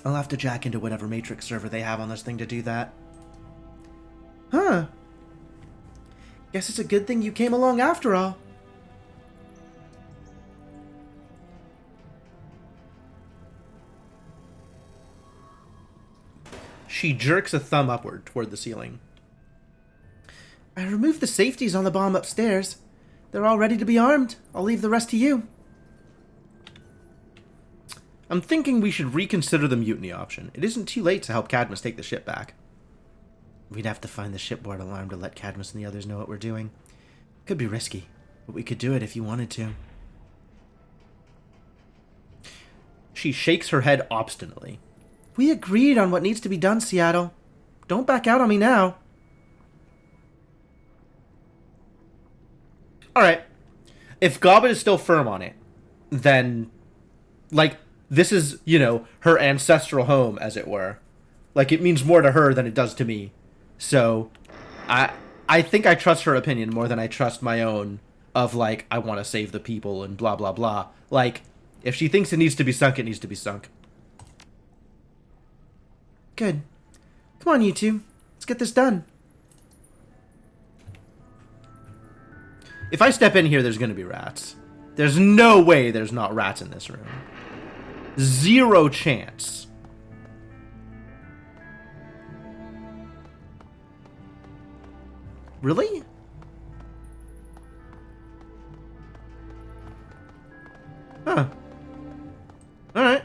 I'll have to jack into whatever Matrix server they have on this thing to do that. Huh. Guess it's a good thing you came along after all. She jerks a thumb upward toward the ceiling. I removed the safeties on the bomb upstairs. They're all ready to be armed. I'll leave the rest to you. I'm thinking we should reconsider the mutiny option. It isn't too late to help Cadmus take the ship back. We'd have to find the shipboard alarm to let Cadmus and the others know what we're doing. Could be risky, but we could do it if you wanted to. She shakes her head obstinately. We agreed on what needs to be done, Seattle. Don't back out on me now. Alright. If Gobbet is still firm on it, then, like, this is, you know, her ancestral home, as it were. Like, it means more to her than it does to me. So, I think I trust her opinion more than I trust my own of like, I want to save the people and blah blah blah. Like, if she thinks it needs to be sunk, it needs to be sunk. Good. Come on, you two. Let's get this done. If I step in here, there's going to be rats. There's no way there's not rats in this room. Zero chance. Really? Huh. Alright.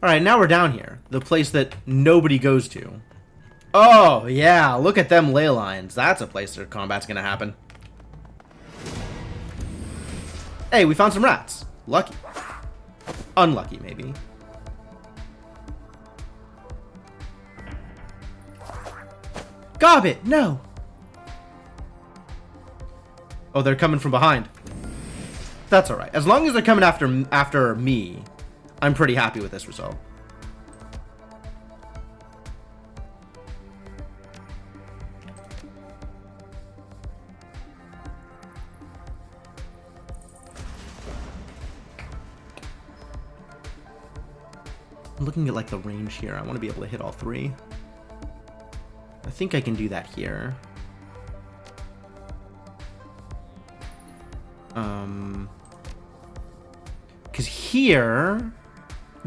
Alright, now we're down here. The place that nobody goes to. Oh, yeah, look at them ley lines. That's a place where combat's gonna happen. Hey, we found some rats. Lucky. Unlucky, maybe. Gobbit, no! Oh, they're coming from behind. That's alright. As long as they're coming after me, I'm pretty happy with this result. I'm looking at like the range here. I want to be able to hit all three. I think I can do that here. Because here,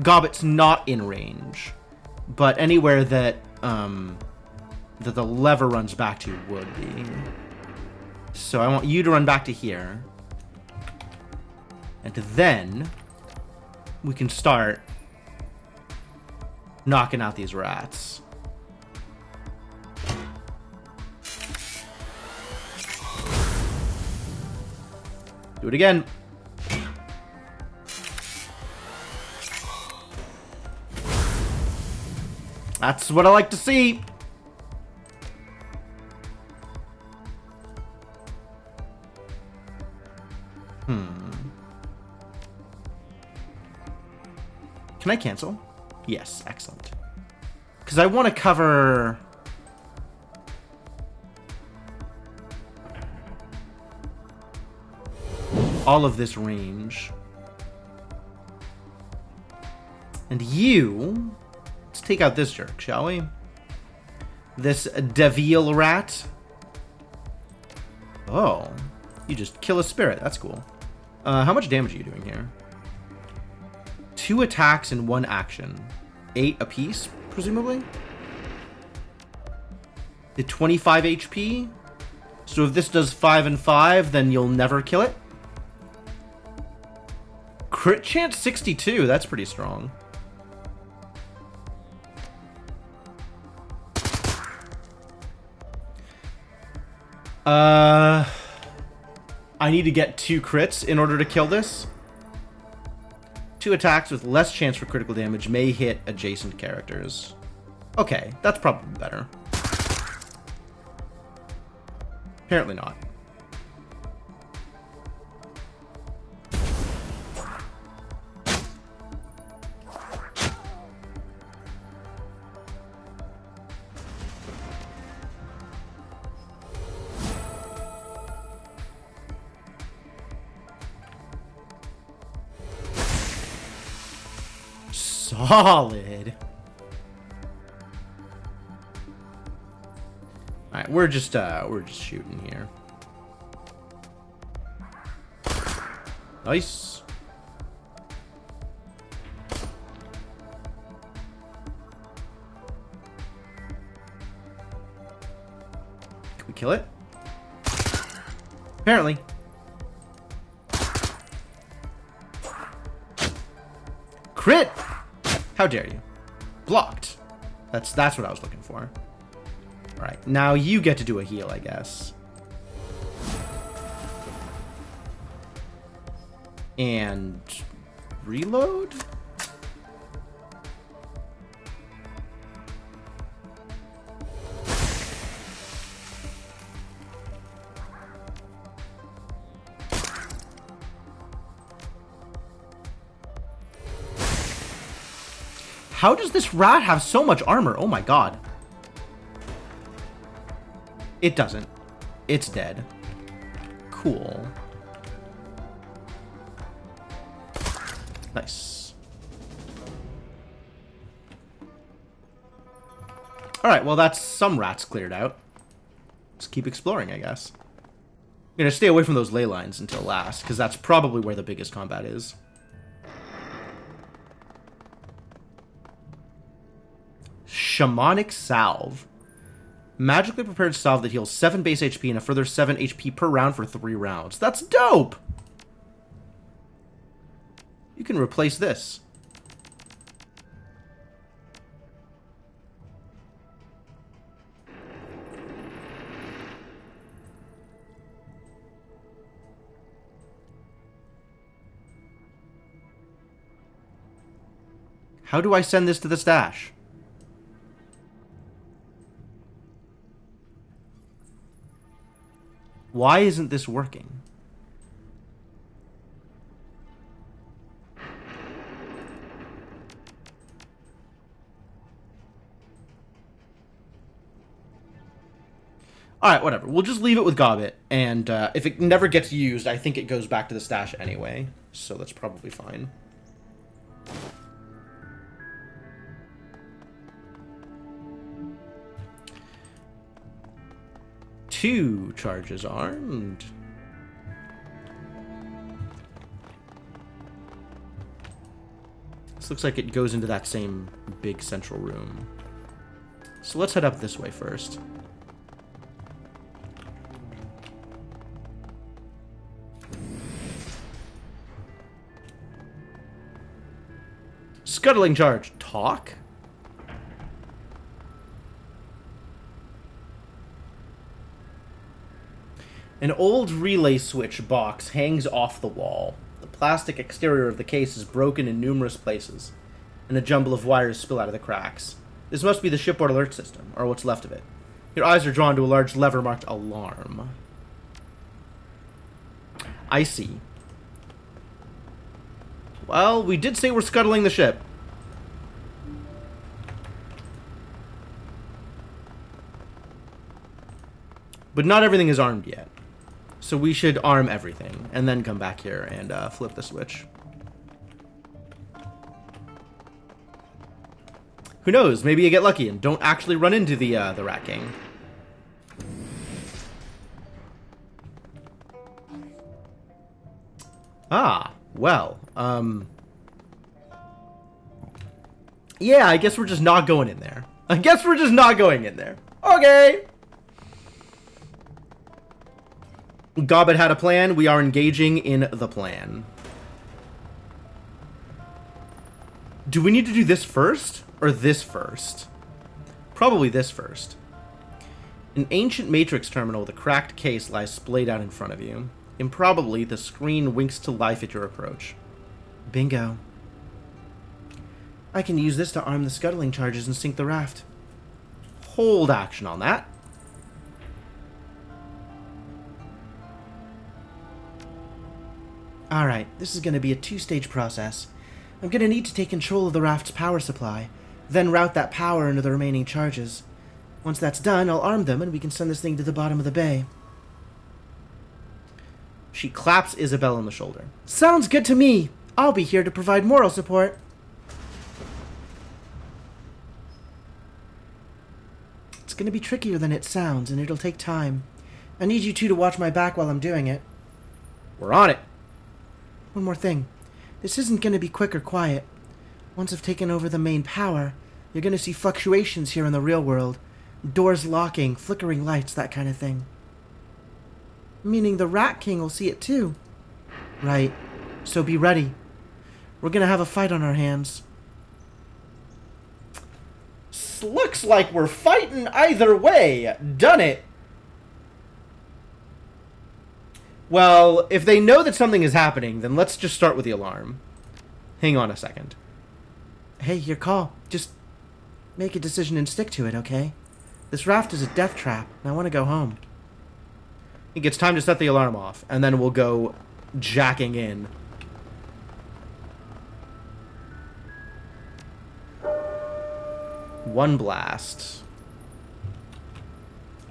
Gobbet's not in range, but anywhere that that the lever runs back to would be. So I want you to run back to here, and then we can start knocking out these rats. Do it again. That's what I like to see. Can I cancel? Yes, excellent. Because I want to cover... all of this range. And you... let's take out this jerk, shall we? This Devil rat. Oh. You just kill a spirit. That's cool. How much damage are you doing here? 2 attacks in 1 action. 8 apiece, presumably? The 25 HP? So if this does 5 and 5, then you'll never kill it? Crit chance 62, that's pretty strong. I need to get 2 crits in order to kill this. 2 attacks with less chance for critical damage may hit adjacent characters. Okay, that's probably better. Apparently not. Solid. Alright, we're just shooting here. Nice. Can we kill it? Apparently. Crit! How dare you? Blocked. That's what I was looking for. Alright, now you get to do a heal, I guess. And reload? How does this rat have so much armor? Oh my god. It doesn't. It's dead. Cool. Nice. Alright, well that's some rats cleared out. Let's keep exploring, I guess. I'm gonna stay away from those ley lines until last, because that's probably where the biggest combat is. Shamanic Salve. Magically prepared salve that heals 7 base HP and a further 7 HP per round for 3 rounds. That's dope! You can replace this. How do I send this to the stash? Why isn't this working? Alright, whatever. We'll just leave it with Gobbet, and if it never gets used, I think it goes back to the stash anyway, so that's probably fine. Two charges armed. This looks like it goes into that same big central room. So let's head up this way first. Scuttling charge. Talk? An old relay switch box hangs off the wall. The plastic exterior of the case is broken in numerous places, and a jumble of wires spill out of the cracks. This must be the shipboard alert system, or what's left of it. Your eyes are drawn to a large lever marked alarm. I see. Well, we did say we're scuttling the ship. But not everything is armed yet. So we should arm everything, and then come back here and flip the switch. Who knows? Maybe you get lucky and don't actually run into the Rat King. Ah, well, yeah, I guess we're just not going in there. I guess we're just not going in there. Okay. Gobbet had a plan. We are engaging in the plan. Do we need to do this first? Or this first? Probably this first. An ancient matrix terminal with a cracked case lies splayed out in front of you. Improbably, the screen winks to life at your approach. Bingo. I can use this to arm the scuttling charges and sink the raft. Hold action on that. Alright, this is going to be a 2-stage process. I'm going to need to take control of the raft's power supply, then route that power into the remaining charges. Once that's done, I'll arm them and we can send this thing to the bottom of the bay. She claps Isabel on the shoulder. Sounds good to me! I'll be here to provide moral support. It's going to be trickier than it sounds, and it'll take time. I need you two to watch my back while I'm doing it. We're on it! One more thing. This isn't going to be quick or quiet. Once I've taken over the main power, you're going to see fluctuations here in the real world. Doors locking, flickering lights, that kind of thing. Meaning the Rat King will see it too. Right. So be ready. We're going to have a fight on our hands. Looks like we're fighting either way. Done it. Well, if they know that something is happening, then let's just start with the alarm. Hang on a second. Hey, your call. Just make a decision and stick to it, okay? This raft is a death trap, and I want to go home. I think it's time to set the alarm off, and then we'll go jacking in. One blast.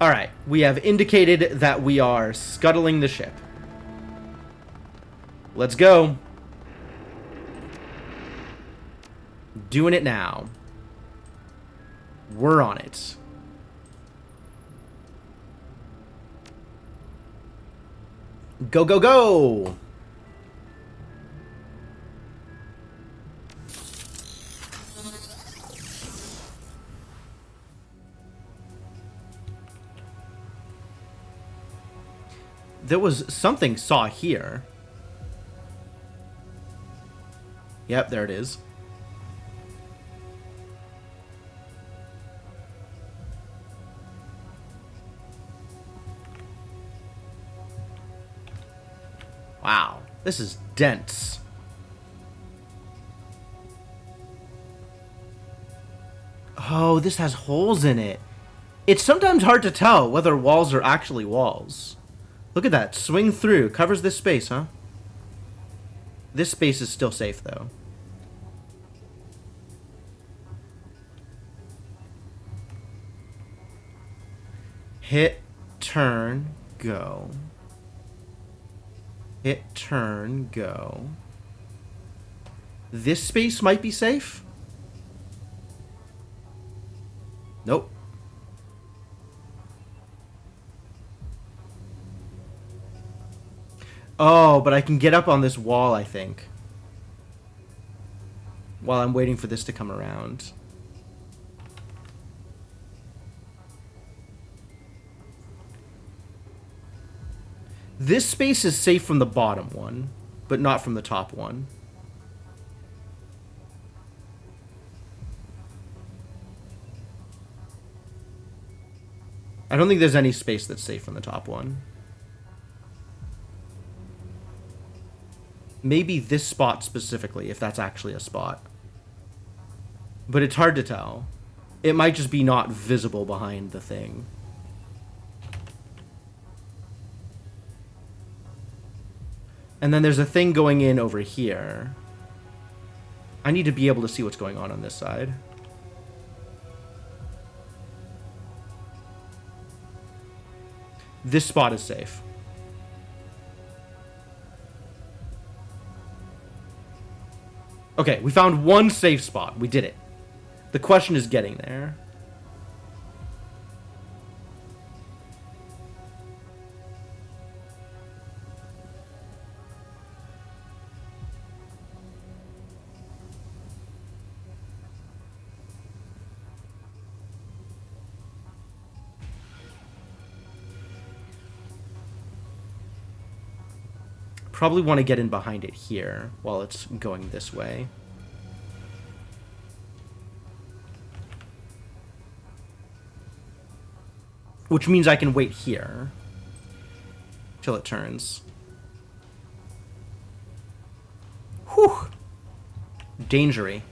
Alright, we have indicated that we are scuttling the ship. Let's go. Doing it now. We're on it. Go, go, go! There was something saw here. Yep, there it is. Wow, this is dense. Oh, this has holes in it. It's sometimes hard to tell whether walls are actually walls. Look at that. Swing through. Covers this space, huh? This space is still safe, though. Hit, turn, go. Hit, turn, go. This space might be safe. Nope. Oh, but I can get up on this wall, I think. While I'm waiting for this to come around. This space is safe from the bottom one, but not from the top one. I don't think there's any space that's safe from the top one. Maybe this spot specifically, if that's actually a spot. But it's hard to tell. It might just be not visible behind the thing. And then there's a thing going in over here. I need to be able to see what's going on this side. This spot is safe. Okay, we found one safe spot. We did it. The question is getting there. Probably want to get in behind it here while it's going this way. Which means I can wait here till it turns. Whew. Dangery.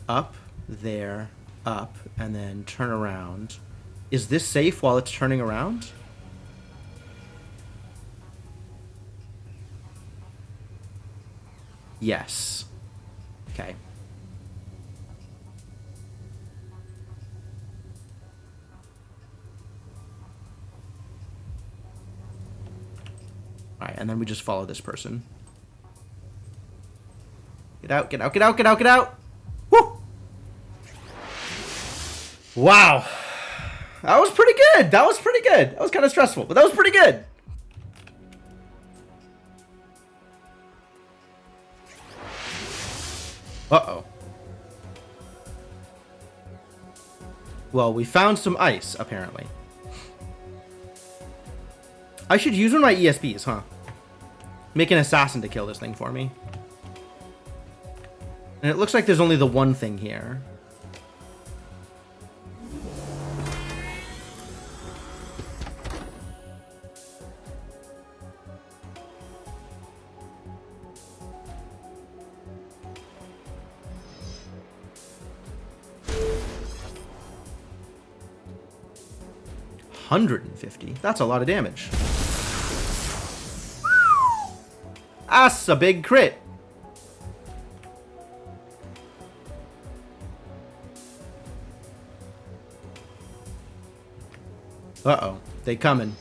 Up. There, up, and then turn around. Is this safe while it's turning around? Yes. Okay. Alright, and then we just follow this person. Get out, get out, get out, get out, get out! Woo! Wow. That was pretty good. That was pretty good. That was kind of stressful, but that was pretty good. Uh-oh. Well, we found some ice, apparently. I should use one of my ESPs, huh? Make an assassin to kill this thing for me. And it looks like there's only the one thing here. $150. That's a lot of damage. That's a big crit. Uh-oh. They coming.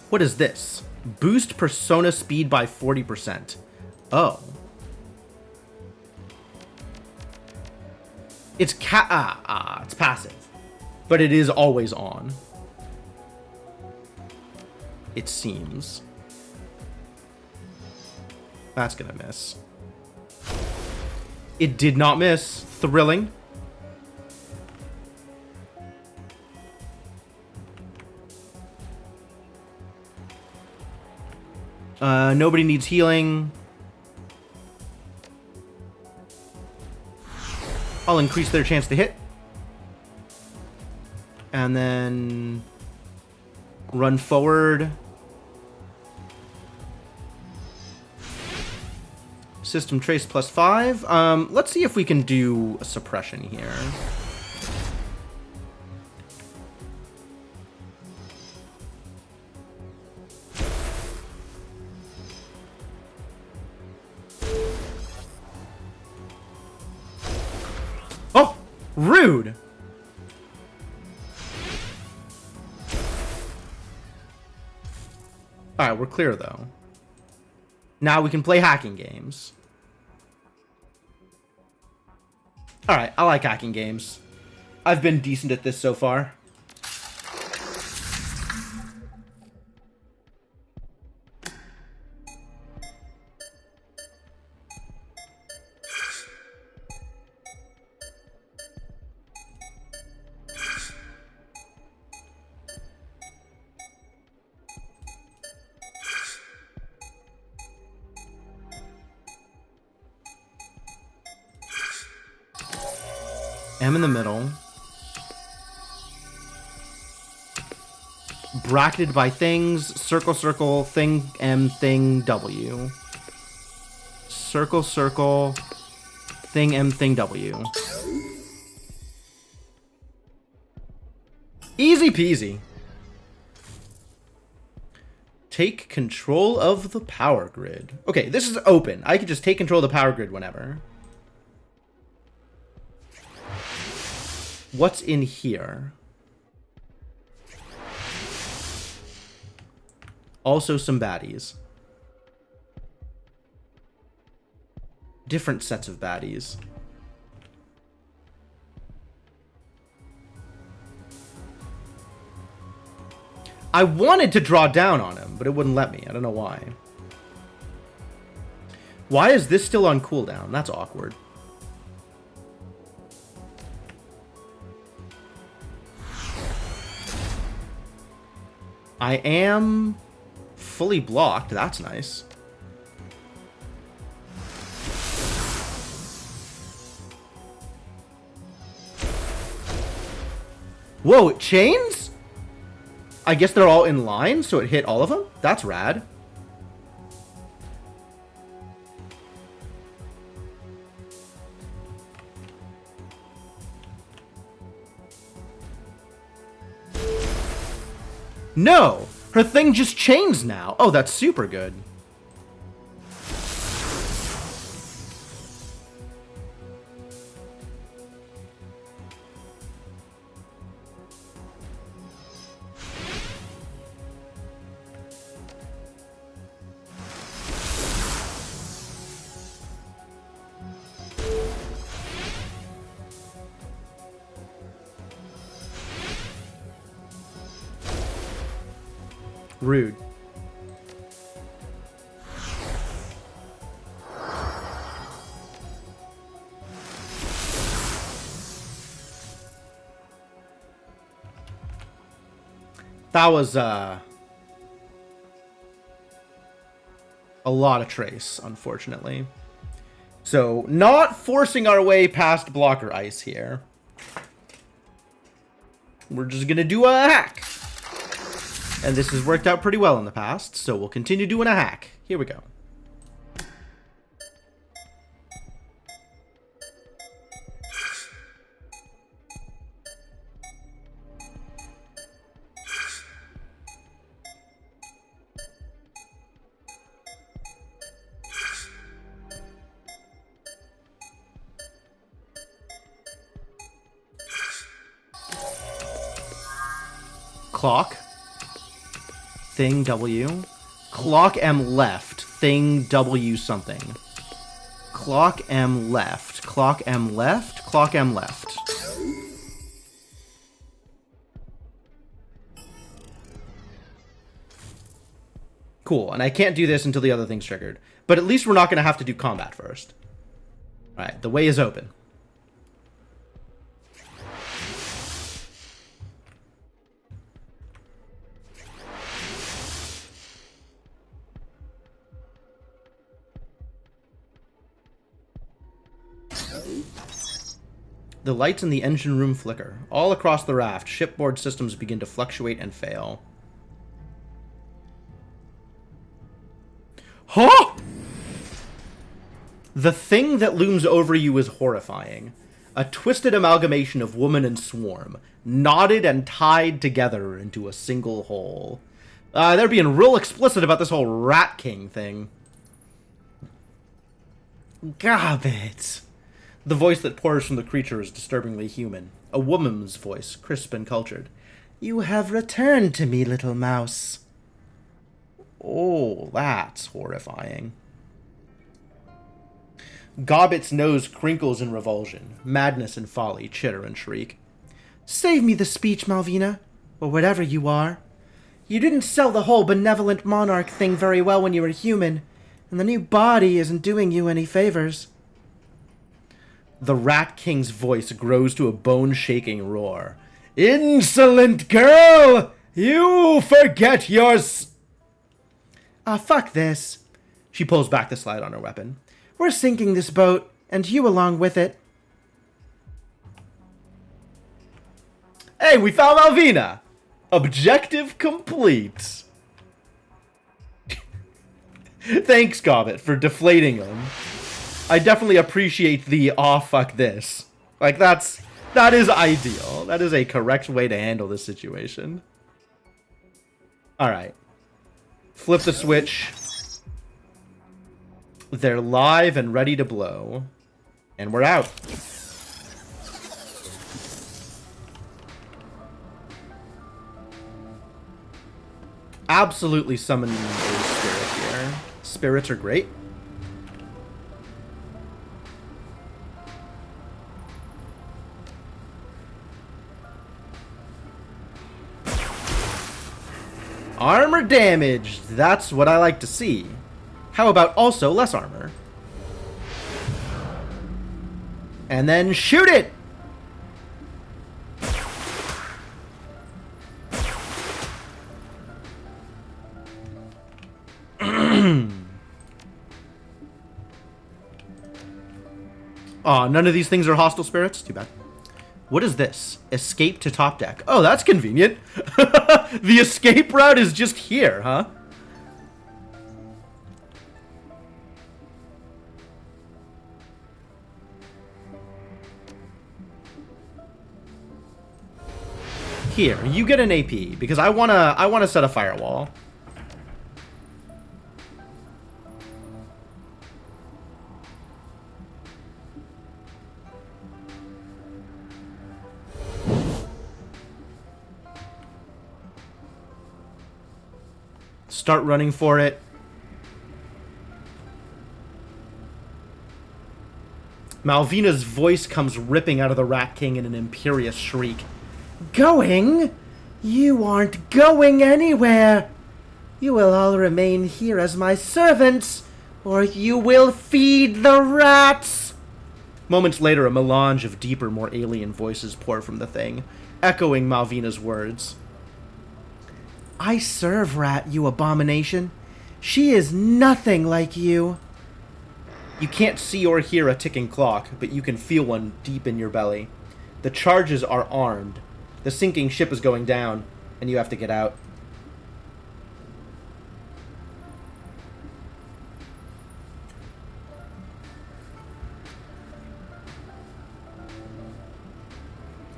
What is this? Boost persona speed by 40%. Oh. It's it's passive. But it is always on. It seems. That's gonna miss. It did not miss. Thrilling. Nobody needs healing. I'll increase their chance to hit. And then run forward. System trace +5. Let's see if we can do a suppression here. Oh, rude. All right, we're clear though. Now we can play hacking games. Alright, I like hacking games. I've been decent at this so far. M in the middle. Bracketed by things. Circle, circle, thing, M, thing, W. Circle, circle, thing, M, thing, W. Easy peasy. Take control of the power grid. Okay, this is open. I can just take control of the power grid whenever. What's in here? Also some baddies. Different sets of baddies. I wanted to draw down on him, but it wouldn't let me. I don't know why. Why is this still on cooldown? That's awkward. I am fully blocked. That's nice. Whoa, it chains? I guess they're all in line, so it hit all of them? That's rad. No! Her thing just chains now. Oh, that's super good. Rude. That was a lot of trace, unfortunately. So, not forcing our way past blocker ice here. We're just gonna do a hack. And this has worked out pretty well in the past, so we'll continue doing a hack. Here we go. clock. Thing W. Clock M left. Thing W something. Clock M left. Clock M left. Clock M left. Cool, and I can't do this until the other thing's triggered. But at least we're not going to have to do combat first. Alright, the way is open. The lights in the engine room flicker. All across the raft, shipboard systems begin to fluctuate and fail. Huh? The thing that looms over you is horrifying. A twisted amalgamation of woman and swarm, knotted and tied together into a single whole. They're being real explicit about this whole Rat King thing. Gobbit. The voice that pours from the creature is disturbingly human. A woman's voice, crisp and cultured. You have returned to me, little mouse. Oh, that's horrifying. Gobbit's nose crinkles in revulsion. Madness and folly chitter and shriek. Save me the speech, Malvina, or whatever you are. You didn't sell the whole benevolent monarch thing very well when you were human, and the new body isn't doing you any favors. The Rat King's voice grows to a bone-shaking roar. Insolent girl! You forget your fuck this. She pulls back the slide on her weapon. We're sinking this boat, and you along with it. Hey, we found Malvina! Objective complete. Thanks, Gobbit, for deflating him. I definitely appreciate the aw fuck this. Like, that is ideal. That is a correct way to handle this situation. Alright. Flip the switch. They're live and ready to blow. And we're out. Absolutely summoning a spirit here. Spirits are great. Armor damage! That's what I like to see. How about also less armor? And then shoot it! Aw, none of these things are hostile spirits? Too bad. What is this? Escape to top deck. Oh, that's convenient. The escape route is just here, huh? Here, you get an AP because I wanna set a firewall. Start running for it. Malvina's voice comes ripping out of the Rat King in an imperious shriek. Going? You aren't going anywhere. You will all remain here as my servants, or you will feed the rats. Moments later, a melange of deeper, more alien voices pour from the thing, echoing Malvina's words. I serve Rat, you abomination. She is nothing like you. You can't see or hear a ticking clock, but you can feel one deep in your belly. The charges are armed. The sinking ship is going down, and you have to get out.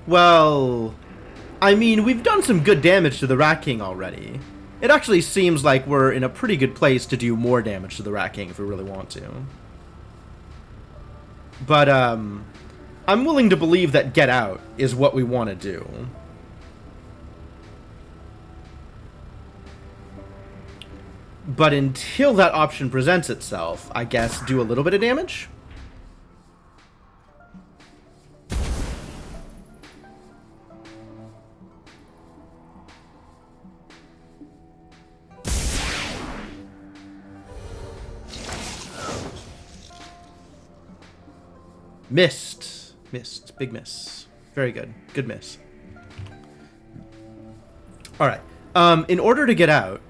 Well, I mean, we've done some good damage to the Rat King already. It actually seems like we're in a pretty good place to do more damage to the Rat King if we really want to. But, I'm willing to believe that get out is what we want to do. But until that option presents itself, I guess do a little bit of damage. Missed. Missed. Big miss. Very good. Good miss. Alright. In order to get out...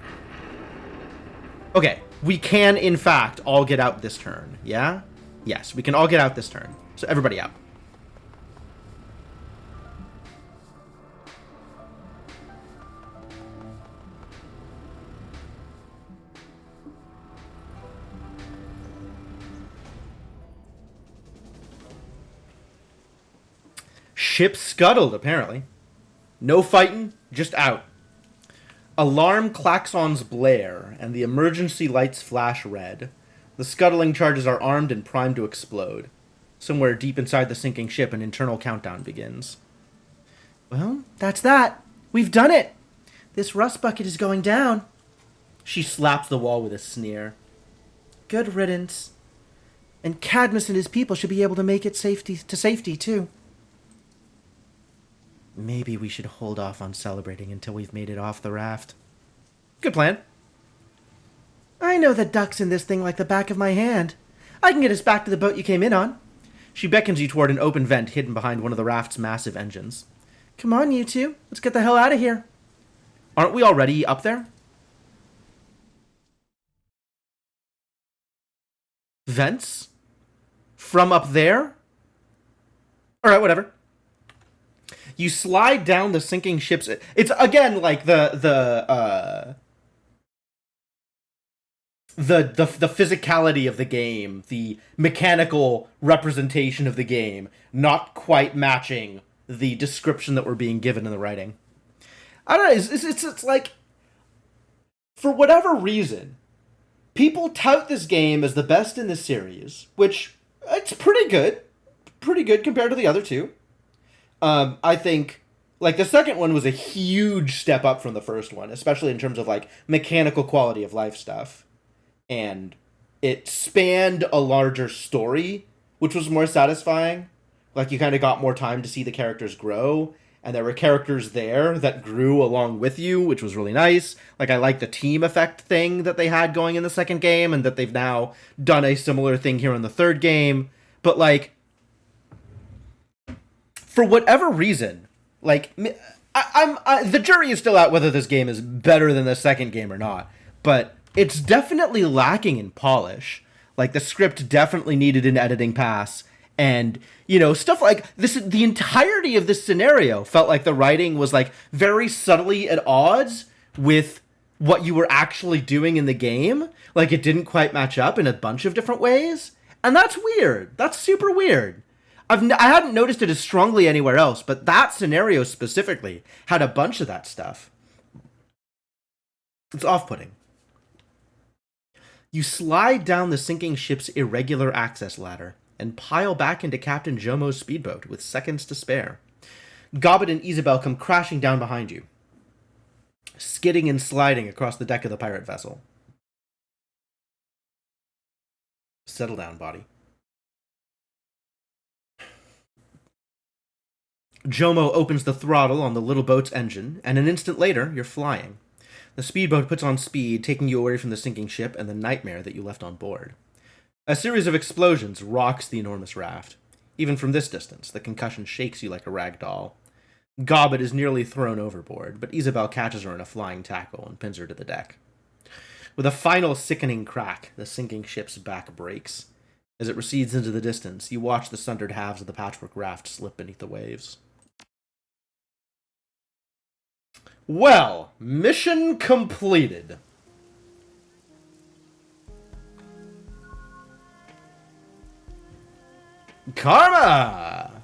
Okay. We can, in fact, all get out this turn. Yeah? Yes, we can all get out this turn. So everybody out. Ship scuttled, apparently. No fighting, just out. Alarm klaxons blare, and the emergency lights flash red. The scuttling charges are armed and primed to explode. Somewhere deep inside the sinking ship, an internal countdown begins. Well, that's that. We've done it. This rust bucket is going down. She slaps the wall with a sneer. Good riddance. And Cadmus and his people should be able to make it to safety, too. Maybe we should hold off on celebrating until we've made it off the raft. Good plan. I know the ducks in this thing like the back of my hand. I can get us back to the boat you came in on. She beckons you toward an open vent hidden behind one of the raft's massive engines. Come on, you two. Let's get the hell out of here. Aren't we already up there? Vents? From up there? Alright, whatever. You slide down the sinking ship's... It's, again, like the physicality of the game, the mechanical representation of the game, not quite matching the description that we're being given in the writing. I don't know, it's like... For whatever reason, people tout this game as the best in the series, which, it's pretty good. Pretty good compared to the other two. I think, like, the second one was a huge step up from the first one, especially in terms of, like, mechanical quality of life stuff. And it spanned a larger story, which was more satisfying. Like, you kind of got more time to see the characters grow, and there were characters there that grew along with you, which was really nice. Like, I like the team effect thing that they had going in the second game, and that they've now done a similar thing here in the third game. But, like, for whatever reason, like, the jury is still out whether this game is better than the second game or not, but it's definitely lacking in polish. Like, the script definitely needed an editing pass, and, you know, stuff like this. The entirety of this scenario felt like the writing was, like, very subtly at odds with what you were actually doing in the game. Like, it didn't quite match up in a bunch of different ways, and that's weird. That's super weird. I hadn't noticed it as strongly anywhere else, but that scenario specifically had a bunch of that stuff. It's off-putting. You slide down the sinking ship's irregular access ladder and pile back into Captain Jomo's speedboat with seconds to spare. Gobbet and Isabel come crashing down behind you, skidding and sliding across the deck of the pirate vessel. Settle down, body. Jomo opens the throttle on the little boat's engine, and an instant later, you're flying. The speedboat puts on speed, taking you away from the sinking ship and the nightmare that you left on board. A series of explosions rocks the enormous raft. Even from this distance, the concussion shakes you like a rag doll. Gobbet is nearly thrown overboard, but Isabel catches her in a flying tackle and pins her to the deck. With a final sickening crack, the sinking ship's back breaks. As it recedes into the distance, you watch the sundered halves of the patchwork raft slip beneath the waves. Well, mission completed. Karma!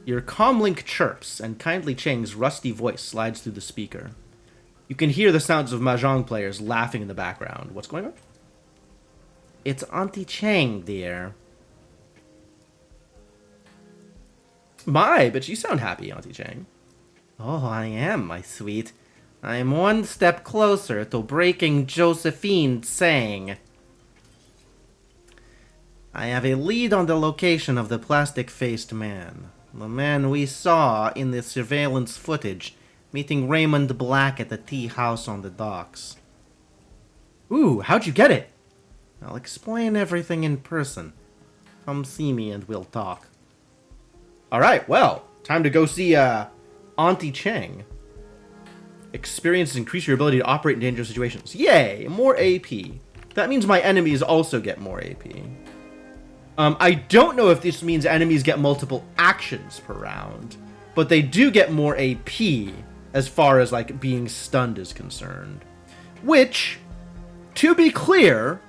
Your comlink chirps, and Kindly Cheng's rusty voice slides through the speaker. You can hear the sounds of mahjong players laughing in the background. What's going on? It's Auntie Cheng, dear. My, but you sound happy, Auntie Cheng. Oh, I am, my sweet. I'm one step closer to breaking Josephine's saying. I have a lead on the location of the plastic-faced man. The man we saw in the surveillance footage meeting Raymond Black at the tea house on the docks. Ooh, how'd you get it? I'll explain everything in person. Come see me and we'll talk. Alright, well, time to go see, Auntie Cheng. Experiences increase your ability to operate in dangerous situations. Yay! More AP. That means my enemies also get more AP. I don't know if this means enemies get multiple actions per round, but they do get more AP as far as, like, being stunned is concerned. Which, to be clear,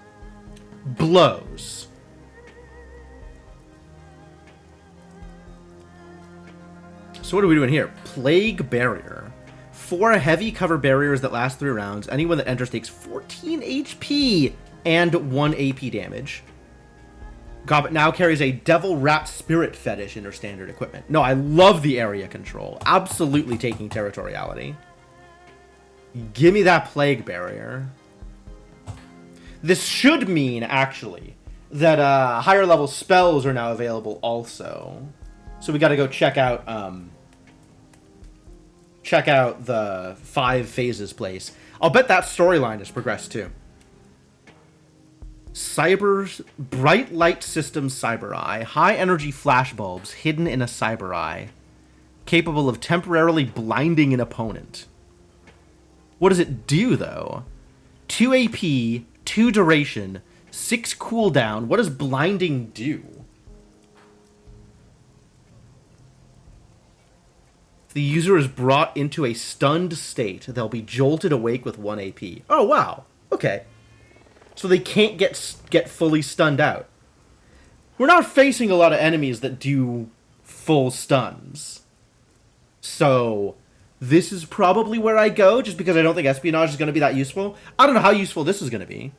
blows. So what are we doing here? Plague Barrier. 4 heavy cover barriers that last 3 rounds. Anyone that enters takes 14 HP and 1 AP damage. Gobbet now carries a Devil Rat Spirit Fetish in her standard equipment. No, I love the area control. Absolutely taking territoriality. Give me that Plague Barrier. This should mean, actually, that higher level spells are now available also. So we gotta go check out the 5 phases place. I'll bet that storyline has progressed too. Cyber's Bright Light System Cyber Eye. High energy flash bulbs hidden in a cyber eye. Capable of temporarily blinding an opponent. What does it do, though? 2 AP, 2 duration, 6 cooldown. What does blinding do? If the user is brought into a stunned state, they'll be jolted awake with 1 AP. Oh, wow. Okay. So they can't get fully stunned out. We're not facing a lot of enemies that do full stuns. So this is probably where I go, just because I don't think espionage is going to be that useful. I don't know how useful this is going to be,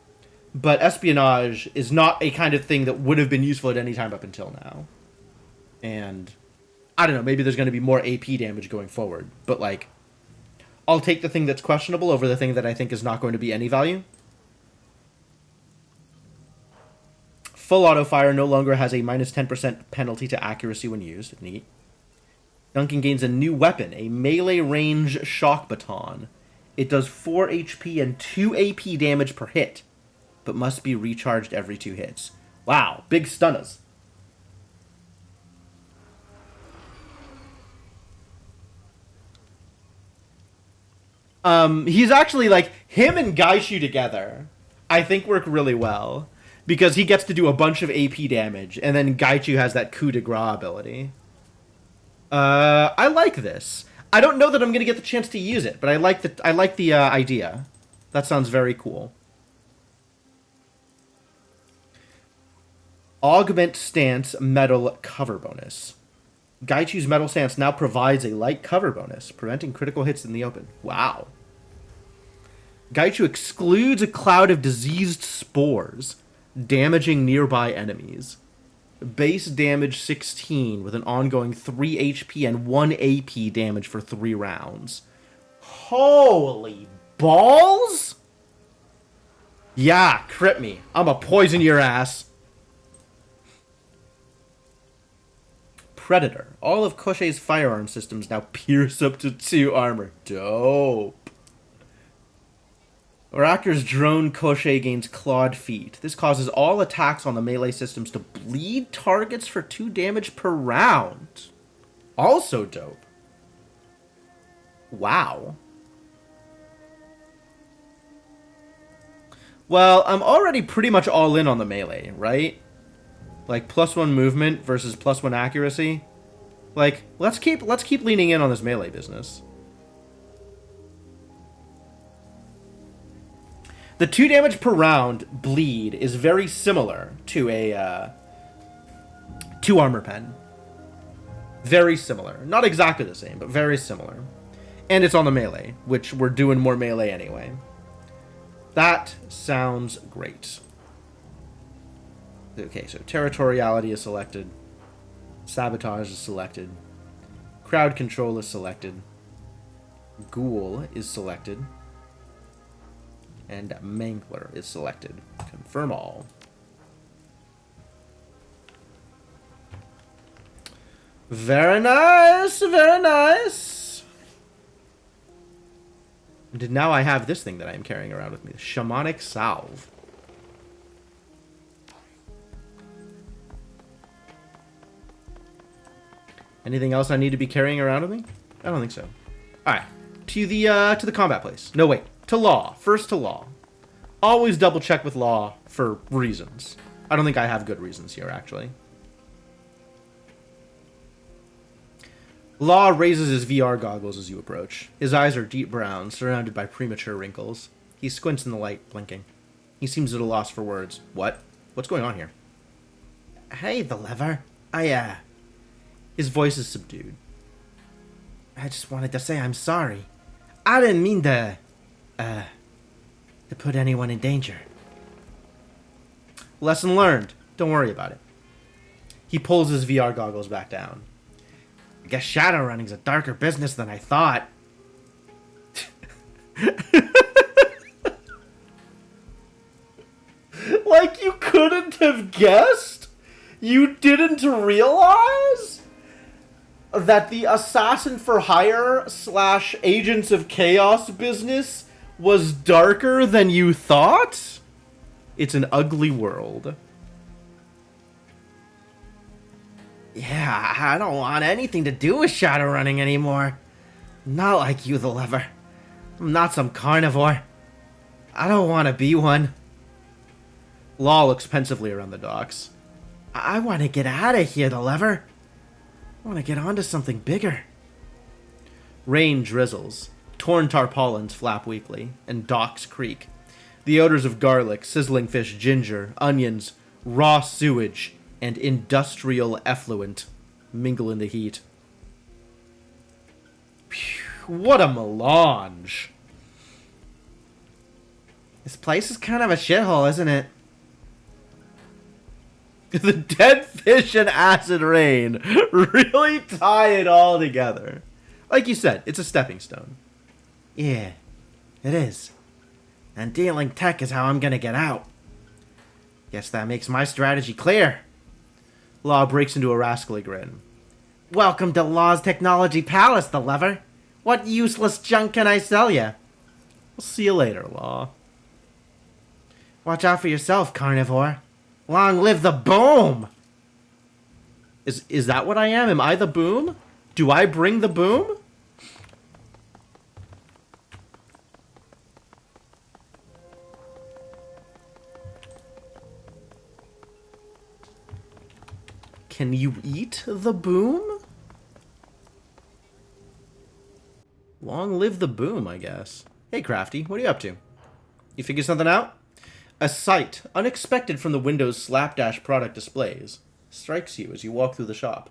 but espionage is not a kind of thing that would have been useful at any time up until now. And I don't know, maybe there's going to be more AP damage going forward, but like, I'll take the thing that's questionable over the thing that I think is not going to be any value. Full auto fire no longer has a minus 10% penalty to accuracy when used. Neat. Duncan gains a new weapon, a melee range shock baton. It does 4 HP and 2 AP damage per hit, but must be recharged every 2 hits. Wow, big stunners. He's actually, like, him and Gaishu together, I think work really well. Because he gets to do a bunch of AP damage, and then Gaichu has that coup de grace ability. I like this. I don't know that I'm going to get the chance to use it, but I like the idea. That sounds very cool. Augment Stance Metal Cover Bonus. Gaichu's Metal Stance now provides a light cover bonus, preventing critical hits in the open. Wow. Gaichu excludes a cloud of diseased spores, damaging nearby enemies. Base damage 16 with an ongoing 3 HP and 1 AP damage for 3 rounds. Holy balls! Yeah, crit me. I'ma poison your ass. Predator. All of Koshei's firearm systems now pierce up to 2 armor. Dope. Raker's drone Koshei gains clawed feet. This causes all attacks on the melee systems to bleed targets for 2 damage per round. Also dope. Wow. Well, I'm already pretty much all in on the melee, right? Like, +1 movement versus +1 accuracy. Like, let's keep leaning in on this melee business. The 2 damage per round bleed is very similar to a 2 armor pen. Very similar. Not exactly the same, but very similar. And it's on the melee, which we're doing more melee anyway. That sounds great. Okay, so territoriality is selected. Sabotage is selected. Crowd control is selected. Ghoul is selected. And Mangler is selected. Confirm all. Very nice, very nice. And now I have this thing that I am carrying around with me. The Shamanic Salve. Anything else I need to be carrying around with me? I don't think so. Alright. To the combat place. No, wait. To Law. First to Law. Always double check with Law for reasons. I don't think I have good reasons here, actually. Law raises his VR goggles as you approach. His eyes are deep brown, surrounded by premature wrinkles. He squints in the light, blinking. He seems at a loss for words. What? What's going on here? Hey, the lever. His voice is subdued. I just wanted to say I'm sorry. I didn't mean to put anyone in danger. Lesson learned. Don't worry about it. He pulls his VR goggles back down. I guess Shadowrunning's a darker business than I thought. Like you couldn't have guessed? You didn't realize that the Assassin for Hire / Agents of Chaos business was darker than you thought? It's an ugly world. Yeah, I don't want anything to do with Shadowrunning anymore. Not like you, the lever. I'm not some carnivore. I don't want to be one. Law looks pensively around the docks. I want to get out of here, the lever. I want to get onto something bigger. Rain drizzles. Torn tarpaulins flap weakly, and docks creak. The odors of garlic, sizzling fish, ginger, onions, raw sewage, and industrial effluent mingle in the heat. Phew, what a melange. This place is kind of a shithole, isn't it? The dead fish and acid rain really tie it all together. Like you said, it's a stepping stone. Yeah, it is. And dealing tech is how I'm gonna get out. Guess that makes my strategy clear. Law breaks into a rascally grin. Welcome to Law's Technology Palace, the lever. What useless junk can I sell you? We'll see you later, Law. Watch out for yourself, carnivore. Long live the boom! Is that what I am? Am I the boom? Do I bring the boom? Can you eat the boom? Long live the boom, I guess. Hey, Crafty, what are you up to? You figure something out? A sight, unexpected from the window's slapdash product displays, strikes you as you walk through the shop.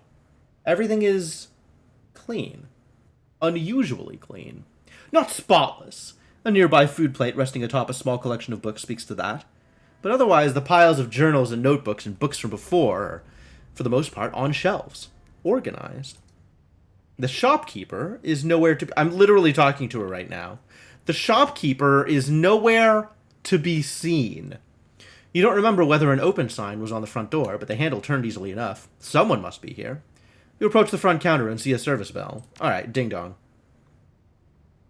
Everything is clean. Unusually clean. Not spotless. A nearby food plate resting atop a small collection of books speaks to that. But otherwise, the piles of journals and notebooks and books from before are, for the most part, on shelves. Organized. The shopkeeper is nowhere to... I'm literally talking to her right now. The shopkeeper is nowhere to be seen. You don't remember whether an open sign was on the front door, but the handle turned easily enough. Someone must be here. You approach the front counter and see a service bell. Alright, ding dong.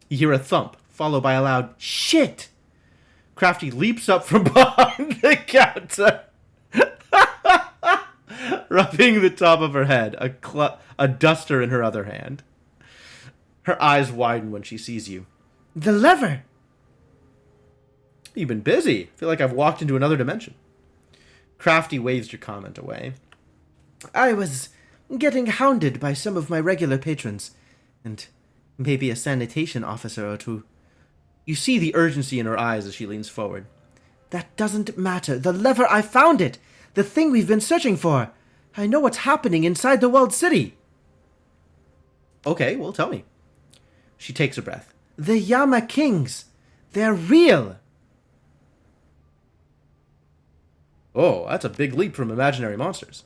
You hear a thump, followed by a loud, "Shit!" Crafty leaps up from behind the counter, rubbing the top of her head, a duster in her other hand. Her eyes widen when she sees you. The lever! You've been busy. I feel like I've walked into another dimension. Crafty waves your comment away. I was getting hounded by some of my regular patrons, and maybe a sanitation officer or two. You see the urgency in her eyes as she leans forward. That doesn't matter. The lever, I found it! The thing we've been searching for. I know what's happening inside the walled city. Okay, well, tell me. She takes a breath. The Yama Kings. They're real. Oh, that's a big leap from imaginary monsters.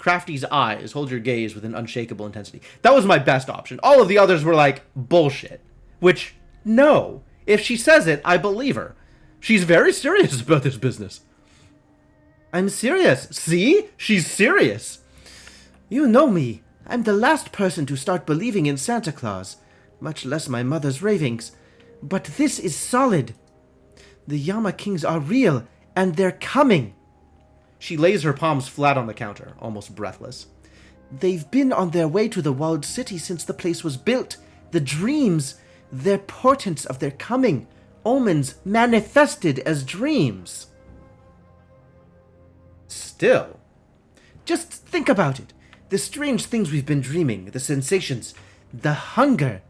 Crafty's eyes hold your gaze with an unshakable intensity. That was my best option. All of the others were like, bullshit. Which, no. If she says it, I believe her. She's very serious about this business. I'm serious. See? She's serious. You know me. I'm the last person to start believing in Santa Claus, much less my mother's ravings. But this is solid. The Yama Kings are real, and they're coming. She lays her palms flat on the counter, almost breathless. They've been on their way to the walled city since the place was built. The dreams, they're portents of their coming, omens manifested as dreams. Still. Just think about it. The strange things we've been dreaming, the sensations, the hunger.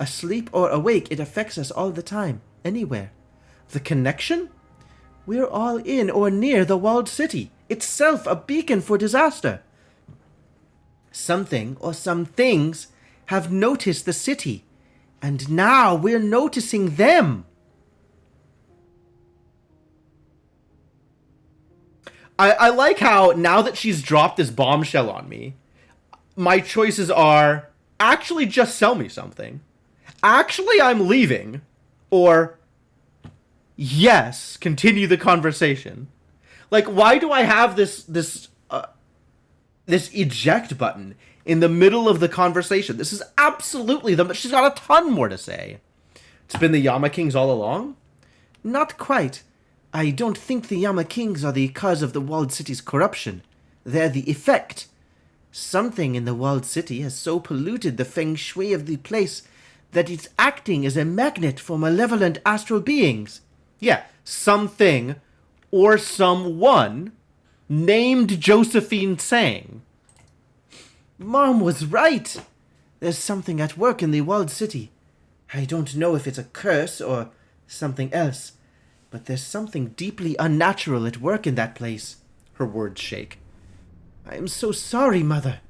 Asleep or awake, it affects us all the time, anywhere. The connection? We're all in or near the walled city, itself a beacon for disaster. Something or some things have noticed the city, and now we're noticing them. I like how now that she's dropped this bombshell on me, my choices are actually just sell me something. Actually, I'm leaving. Or yes, continue the conversation. Like, why do I have this eject button in the middle of the conversation? This is absolutely them. She's got a ton more to say. It's been the Yama Kings all along? Not quite. I don't think the Yama Kings are the cause of the walled city's corruption. They're the effect. Something in the walled city has so polluted the feng shui of the place that it's acting as a magnet for malevolent astral beings. Yeah, something or someone named Josephine Tsang. Mom was right. There's something at work in the walled city. I don't know if it's a curse or something else, but there's something deeply unnatural at work in that place. Her words shake. I'm so sorry, Mother.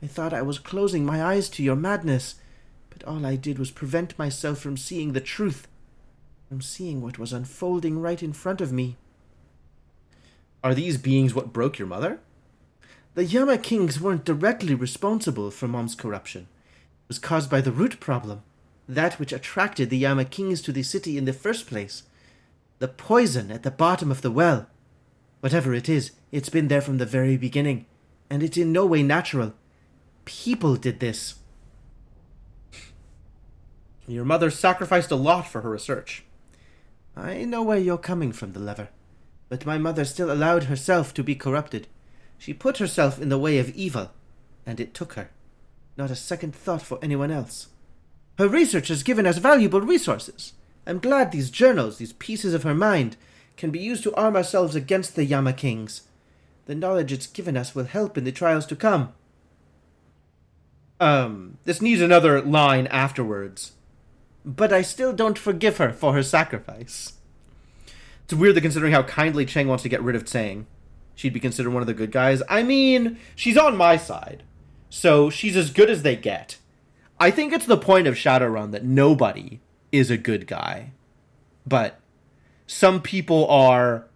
I thought I was closing my eyes to your madness, but all I did was prevent myself from seeing the truth, from seeing what was unfolding right in front of me. Are these beings what broke your mother? The Yama Kings weren't directly responsible for Mom's corruption. It was caused by the root problem, that which attracted the Yama Kings to the city in the first place. The poison at the bottom of the well. Whatever it is, it's been there from the very beginning, and it's in no way natural. People did this. Your mother sacrificed a lot for her research. I know where you're coming from, the lever. But my mother still allowed herself to be corrupted. She put herself in the way of evil, and it took her. Not a second thought for anyone else. Her research has given us valuable resources. I'm glad these journals, these pieces of her mind, can be used to arm ourselves against the Yama Kings. The knowledge it's given us will help in the trials to come. This needs another line afterwards. But I still don't forgive her for her sacrifice. It's weird that considering how kindly Chang wants to get rid of Tsang, she'd be considered one of the good guys. I mean, she's on my side, so she's as good as they get. I think it's the point of Shadowrun that nobody is a good guy. But some people are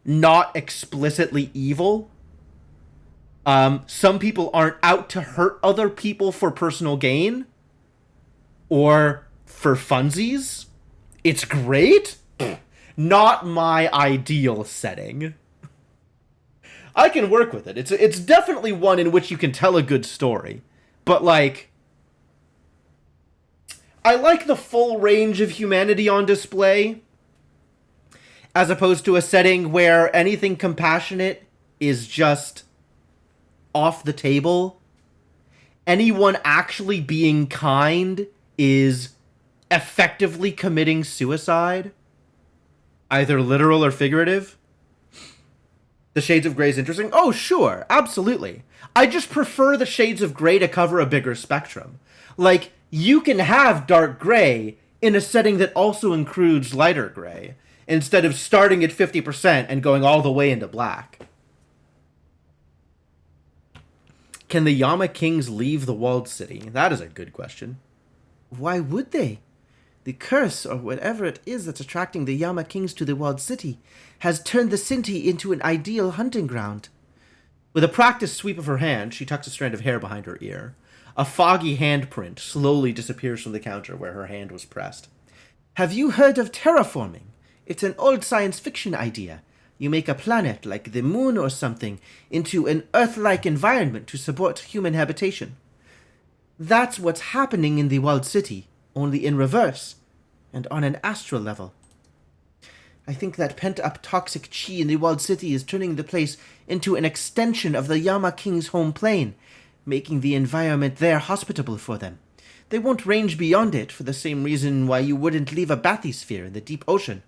not explicitly evil. Some people aren't out to hurt other people for personal gain. Or for funsies. It's great. Not my ideal setting. I can work with it. It's definitely one in which you can tell a good story. But, like, I like the full range of humanity on display, as opposed to a setting where anything compassionate is just off the table. Anyone actually being kind is effectively committing suicide, either literal or figurative. The Shades of Grey is interesting. Oh, sure, absolutely. I just prefer the Shades of Grey to cover a bigger spectrum. Like, you can have dark gray in a setting that also includes lighter gray, instead of starting at 50% and going all the way into black. Can the Yama Kings leave the walled city? That is a good question. Why would they? The curse, or whatever it is that's attracting the Yama Kings to the walled city, has turned the city into an ideal hunting ground. With a practiced sweep of her hand, she tucks a strand of hair behind her ear. A foggy handprint slowly disappears from the counter where her hand was pressed. Have you heard of terraforming? It's an old science fiction idea. You make a planet, like the moon or something, into an Earth-like environment to support human habitation. That's what's happening in the walled city, only in reverse, and on an astral level. I think that pent-up toxic chi in the walled city is turning the place into an extension of the Yama King's home plane, making the environment there hospitable for them. They won't range beyond it for the same reason why you wouldn't leave a bathysphere in the deep ocean.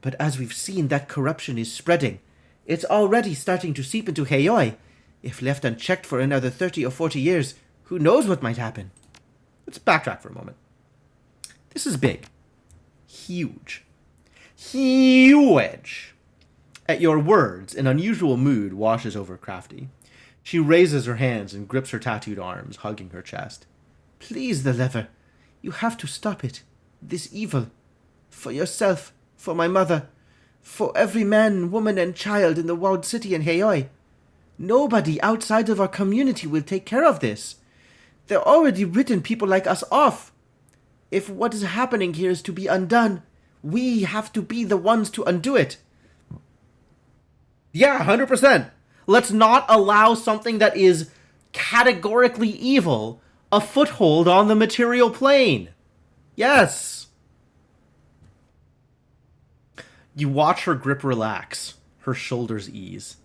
But as we've seen, that corruption is spreading. It's already starting to seep into Heioi. If left unchecked for another 30 or 40 years, who knows what might happen? Let's backtrack for a moment. This is big. Huge. Huge! At your words, an unusual mood washes over Crafty. She raises her hands and grips her tattooed arms, hugging her chest. Please, the lever. You have to stop it. This evil. For yourself. For my mother. For every man, woman, and child in the walled city in Heioi. Nobody outside of our community will take care of this. They're already written people like us off. If what is happening here is to be undone, we have to be the ones to undo it. Yeah, 100%. Let's not allow something that is categorically evil a foothold on the material plane. Yes. You watch her grip relax, her shoulders ease.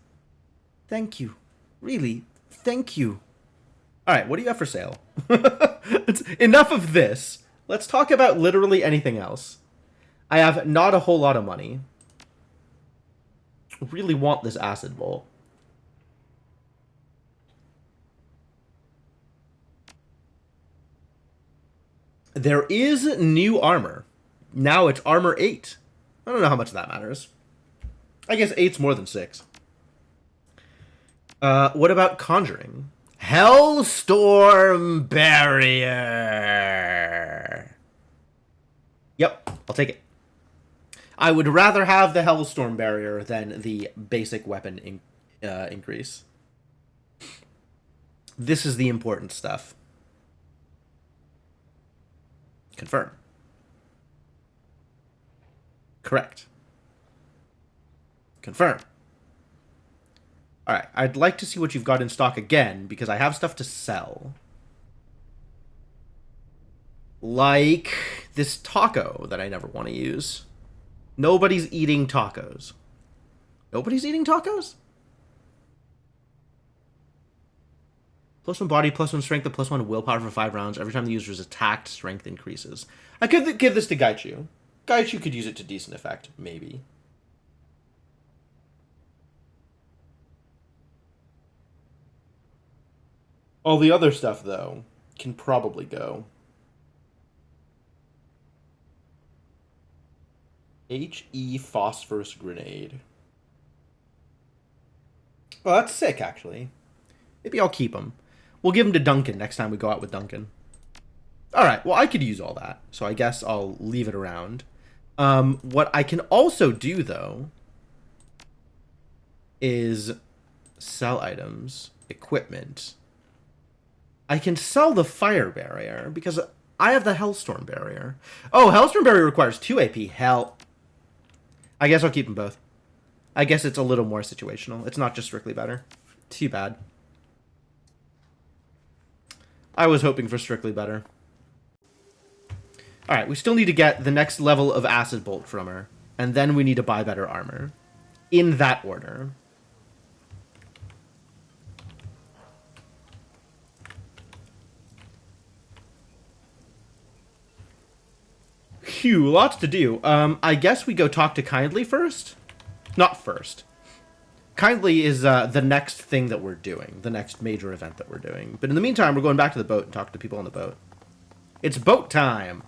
Thank you. Really, thank you. All right, what do you have for sale? It's enough of this. Let's talk about literally anything else. I have not a whole lot of money. I really want this acid bolt. There is new armor. Now it's armor 8. I don't know how much that matters. I guess 8's more than 6. What about conjuring? Hellstorm Barrier. Yep, I'll take it. I would rather have the Hellstorm Barrier than the basic weapon increase. This is the important stuff. Confirm. Correct. Confirm. Alright, I'd like to see what you've got in stock again, because I have stuff to sell. Like this taco that I never want to use. Nobody's eating tacos. Nobody's eating tacos? +1 body, +1 strength, and +1 willpower for 5 rounds. Every time the user is attacked, strength increases. I could give this to Gaichu. Gaichu could use it to decent effect, maybe. All the other stuff, though, can probably go. HE Phosphorus Grenade. Well, that's sick, actually. Maybe I'll keep them. We'll give them to Duncan next time we go out with Duncan. Alright, well, I could use all that, so I guess I'll leave it around. What I can also do, though, is sell items, equipment. I can sell the fire barrier, because I have the Hellstorm Barrier. Oh, Hellstorm Barrier requires 2 AP. Hell. I guess I'll keep them both. I guess it's a little more situational. It's not just strictly better. Too bad. I was hoping for strictly better. Alright, we still need to get the next level of Acid Bolt from her. And then we need to buy better armor. In that order. Phew, lots to do. I guess we go talk to Kindly first? Not first. Kindly is the next thing that we're doing. The next major event that we're doing. But in the meantime, we're going back to the boat and talk to people on the boat. It's boat time!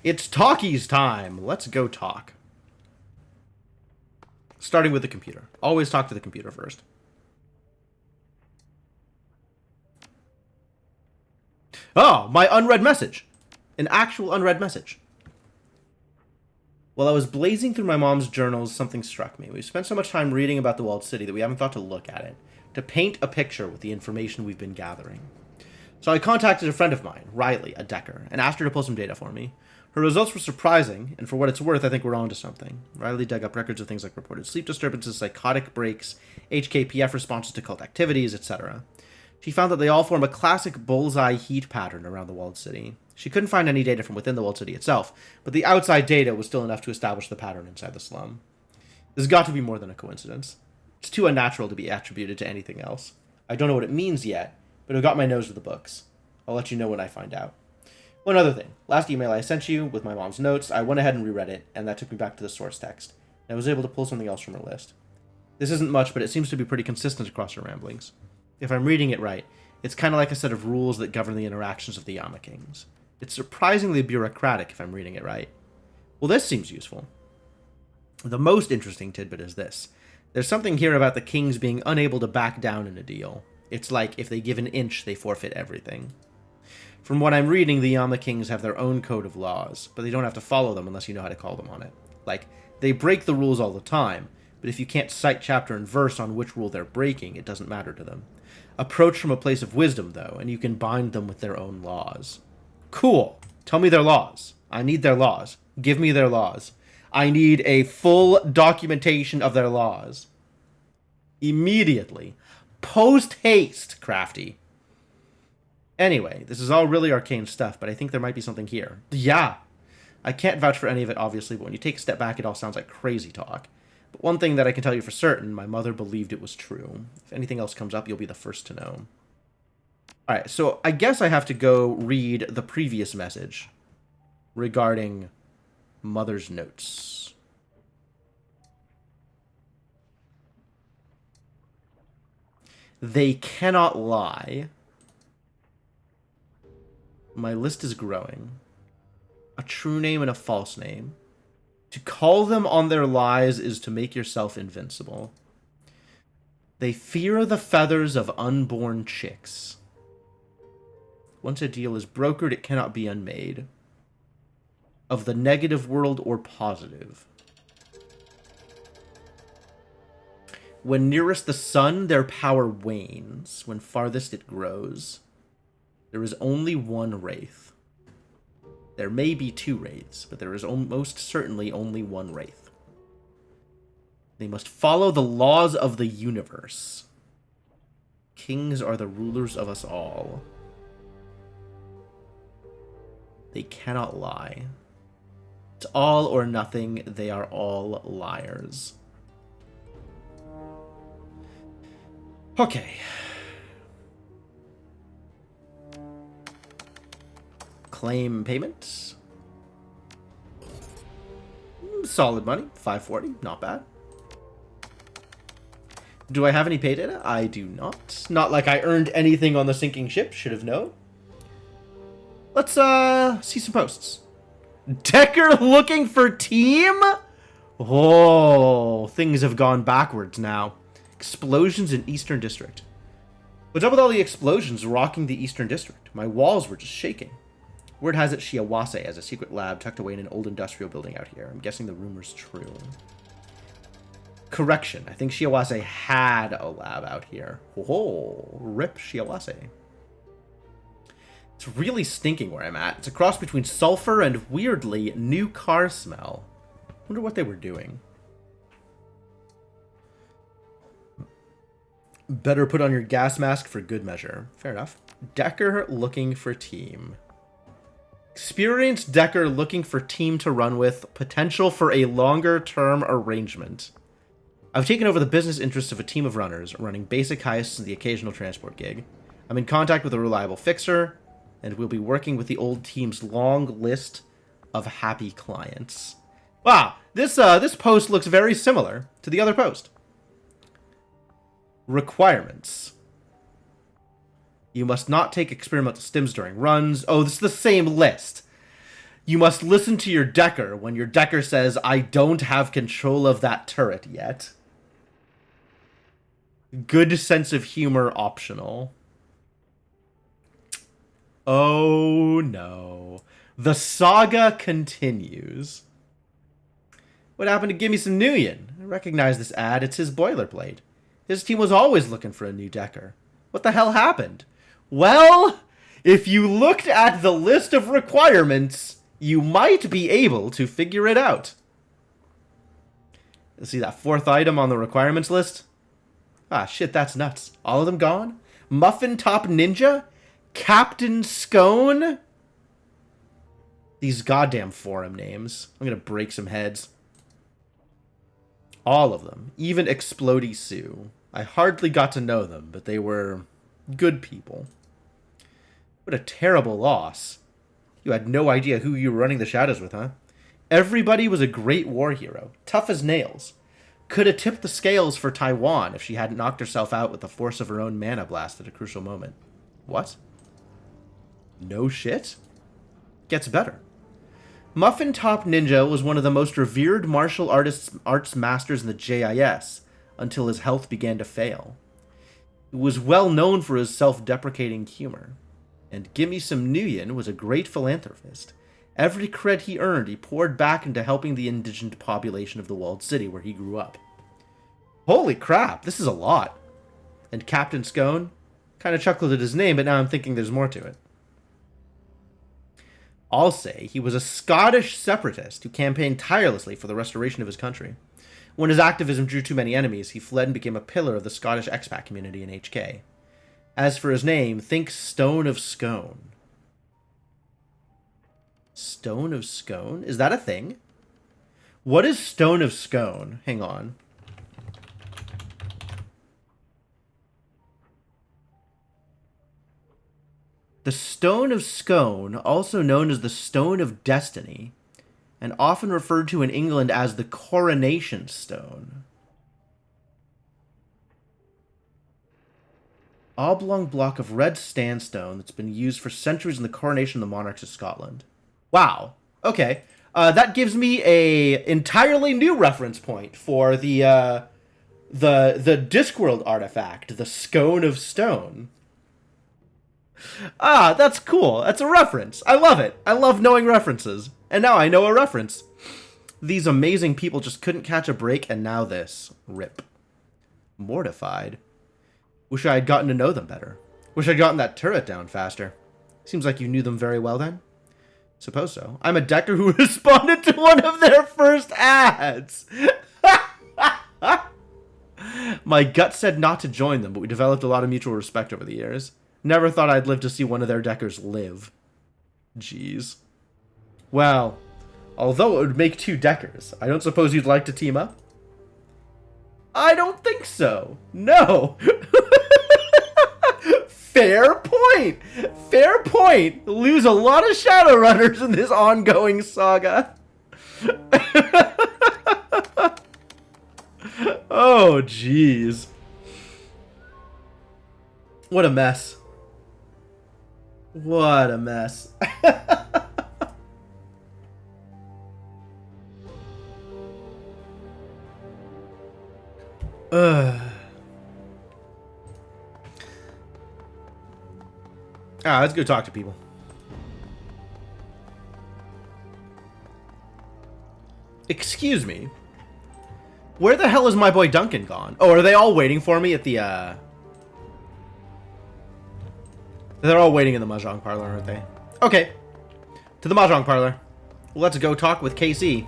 It's talkies time! Let's go talk. Starting with the computer. Always talk to the computer first. Oh, my unread message. An actual unread message. While I was blazing through my mom's journals, something struck me. We've spent so much time reading about the walled city that we haven't thought to look at it, to paint a picture with the information we've been gathering. So I contacted a friend of mine, Riley, a Decker, and asked her to pull some data for me. Her results were surprising, and for what it's worth, I think we're onto something. Riley dug up records of things like reported sleep disturbances, psychotic breaks, HKPF responses to cult activities, etc. She found that they all form a classic bullseye heat pattern around the walled city. She couldn't find any data from within the walled city itself, but the outside data was still enough to establish the pattern inside the slum. This has got to be more than a coincidence. It's too unnatural to be attributed to anything else. I don't know what it means yet, but I've got my nose to the books. I'll let you know when I find out. One other thing. Last email I sent you with my mom's notes, I went ahead and reread it, and that took me back to the source text. I was able to pull something else from her list. This isn't much, but it seems to be pretty consistent across her ramblings. If I'm reading it right, it's kind of like a set of rules that govern the interactions of the Yama Kings. It's surprisingly bureaucratic if I'm reading it right. Well, this seems useful. The most interesting tidbit is this. There's something here about the Kings being unable to back down in a deal. It's like if they give an inch, they forfeit everything. From what I'm reading, the Yama Kings have their own code of laws, but they don't have to follow them unless you know how to call them on it. Like, they break the rules all the time, but if you can't cite chapter and verse on which rule they're breaking, it doesn't matter to them. Approach from a place of wisdom, though, and you can bind them with their own laws. Cool. Tell me their laws. I need their laws. Give me their laws. I need a full documentation of their laws. Immediately. Post haste, Crafty. Anyway, this is all really arcane stuff, but I think there might be something here. Yeah. I can't vouch for any of it, obviously, but when you take a step back, it all sounds like crazy talk. But one thing that I can tell you for certain, my mother believed it was true. If anything else comes up, you'll be the first to know. Alright, so I guess I have to go read the previous message regarding Mother's notes. They cannot lie. My list is growing. A true name and a false name. To call them on their lies is to make yourself invincible. They fear the feathers of unborn chicks. Once a deal is brokered, it cannot be unmade. Of the negative world or positive. When nearest the sun, their power wanes. When farthest it grows. There is only one wraith. There may be two wraiths, but there is most certainly only one wraith. They must follow the laws of the universe. Kings are the rulers of us all. They cannot lie. It's all or nothing. They are all liars. Okay. Claim payments. Solid money. 540. Not bad. Do I have any pay data? I do not. Not like I earned anything on the sinking ship. Should have known. Let's see some posts. Decker looking for team? Oh, things have gone backwards now. Explosions in Eastern District. What's up with all the explosions rocking the Eastern District? My walls were just shaking. Word has it Shiawase has a secret lab tucked away in an old industrial building out here. I'm guessing the rumor's true. Correction. I think Shiawase had a lab out here. Oh, rip Shiawase. It's really stinking where I'm at. It's a cross between sulfur and, weirdly, new car smell. Wonder what they were doing. Better put on your gas mask for good measure. Fair enough. Decker looking for team. Experienced Decker looking for team to run with. Potential for a longer-term arrangement. I've taken over the business interests of a team of runners, running basic heists and the occasional transport gig. I'm in contact with a reliable fixer, and we'll be working with the old team's long list of happy clients. Wow, this post looks very similar to the other post. Requirements. You must not take experimental stims during runs. Oh, this is the same list. You must listen to your Decker when your Decker says, I don't have control of that turret yet. Good sense of humor optional. Oh no. The saga continues. What happened to Gimme Some Nuyen? I recognize this ad. It's his boilerplate. His team was always looking for a new decker. What the hell happened? Well, if you looked at the list of requirements, you might be able to figure it out. See that fourth item on the requirements list? Ah, shit, that's nuts. All of them gone? Muffin Top Ninja? Captain Scone? These goddamn forum names. I'm gonna break some heads. All of them. Even Explodey Sue. I hardly got to know them, but they were good people. What a terrible loss. You had no idea who you were running the shadows with, huh? Everybody was a great war hero. Tough as nails. Could have tipped the scales for Taiwan if she hadn't knocked herself out with the force of her own mana blast at a crucial moment. What? No shit? Gets better. Muffin Top Ninja was one of the most revered martial arts masters in the JIS until his health began to fail. He was well known for his self-deprecating humor. And Gimme Some Nuyen was a great philanthropist. Every cred he earned, he poured back into helping the indigent population of the walled city where he grew up. Holy crap, this is a lot. And Captain Scone? Kind of chuckled at his name, but now I'm thinking there's more to it. I'll say he was a Scottish separatist who campaigned tirelessly for the restoration of his country. When his activism drew too many enemies, he fled and became a pillar of the Scottish expat community in HK. As for his name, think Stone of Scone. Stone of Scone? Is that a thing? What is Stone of Scone? Hang on. The Stone of Scone, also known as the Stone of Destiny, and often referred to in England as the Coronation Stone. Oblong block of red sandstone that's been used for centuries in the coronation of the monarchs of Scotland. Wow. Okay. That gives me a entirely new reference point for the Discworld artifact, the Scone of Stone. Ah, that's cool. That's a reference. I love it. I love knowing references. And now I know a reference. These amazing people just couldn't catch a break, and now this. Rip. Mortified. Wish I had gotten to know them better. Wish I'd gotten that turret down faster. Seems like you knew them very well then. Suppose so. I'm a decker who responded to one of their first ads. My gut said not to join them, but we developed a lot of mutual respect over the years. Never thought I'd live to see one of their deckers live. Jeez. Well, although it would make two deckers, I don't suppose you'd like to team up? I don't think so. No. Fair point. Fair point. Lose a lot of Shadowrunners in this ongoing saga. Oh, jeez. What a mess. What a mess. Let's go talk to people. Excuse me. Where the hell is my boy Duncan gone? Oh, are they all waiting for me at the, They're all waiting in the Mahjong parlor, aren't they? Okay. To the Mahjong parlor. Let's go talk with KC.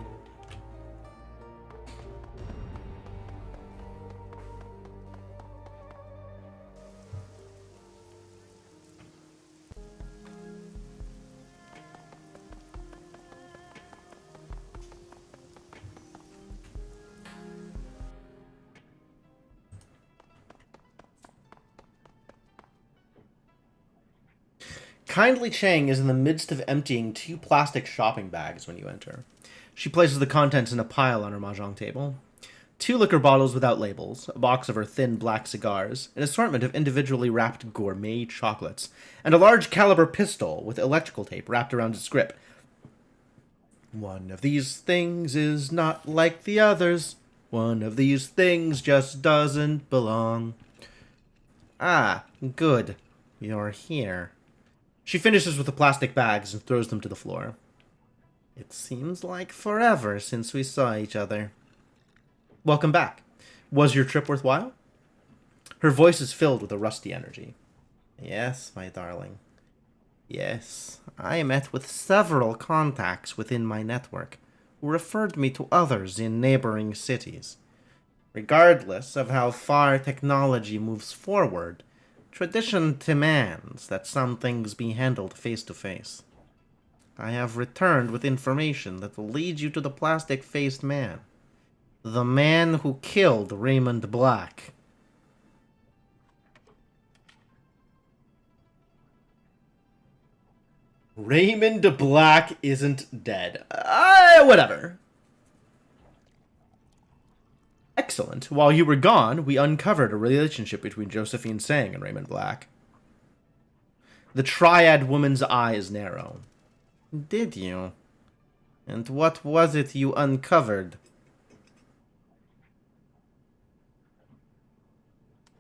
Kindly Chang is in the midst of emptying 2 plastic shopping bags when you enter. She places the contents in a pile on her mahjong table. 2 liquor bottles without labels, a box of her thin black cigars, an assortment of individually wrapped gourmet chocolates, and a large caliber pistol with electrical tape wrapped around its grip. One of these things is not like the others. One of these things just doesn't belong. Ah, good. You're here. She finishes with the plastic bags and throws them to the floor. It seems like forever since we saw each other. Welcome back. Was your trip worthwhile? Her voice is filled with a rusty energy. Yes, my darling. Yes, I met with several contacts within my network who referred me to others in neighboring cities. Regardless of how far technology moves forward, tradition demands that some things be handled face to face. I have returned with information that will lead you to the plastic-faced man. The man who killed Raymond Black. Raymond Black isn't dead. Whatever. Excellent. While you were gone, we uncovered a relationship between Josephine Sang and Raymond Black. The Triad woman's eyes narrow. Did you? And what was it you uncovered?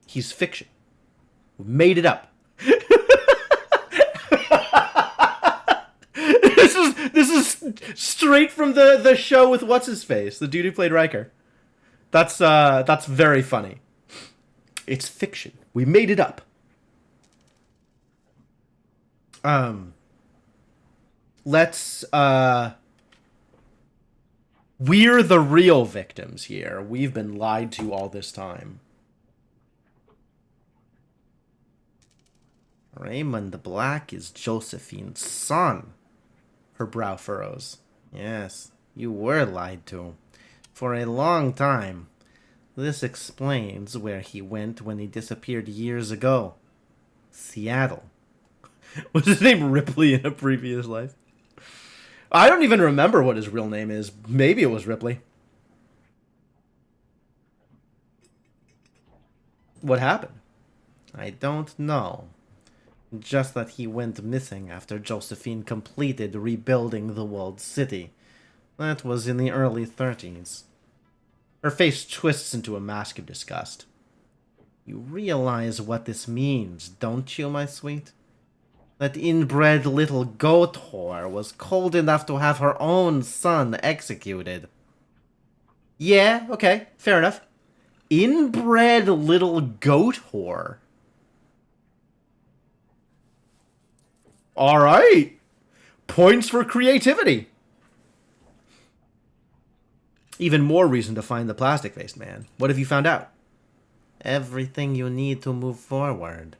He's fiction. We made it up. This is straight from the show with what's his face, the dude who played Riker. That's very funny. It's fiction. We made it up. Let's we're the real victims here. We've been lied to all this time. Raymond Black is Josephine's son. Her brow furrows. Yes, you were lied to. For a long time. This explains where he went when he disappeared years ago. Seattle. Was his name Ripley in a previous life? I don't even remember what his real name is. Maybe it was Ripley. What happened? I don't know. Just that he went missing after Josephine completed rebuilding the walled city. That was in the early 30s. Her face twists into a mask of disgust. You realize what this means, don't you, my sweet? That inbred little goat whore was cold enough to have her own son executed. Yeah, okay, fair enough. Inbred little goat whore. All right. Points for creativity. Even more reason to find the plastic-faced man. What have you found out? Everything you need to move forward.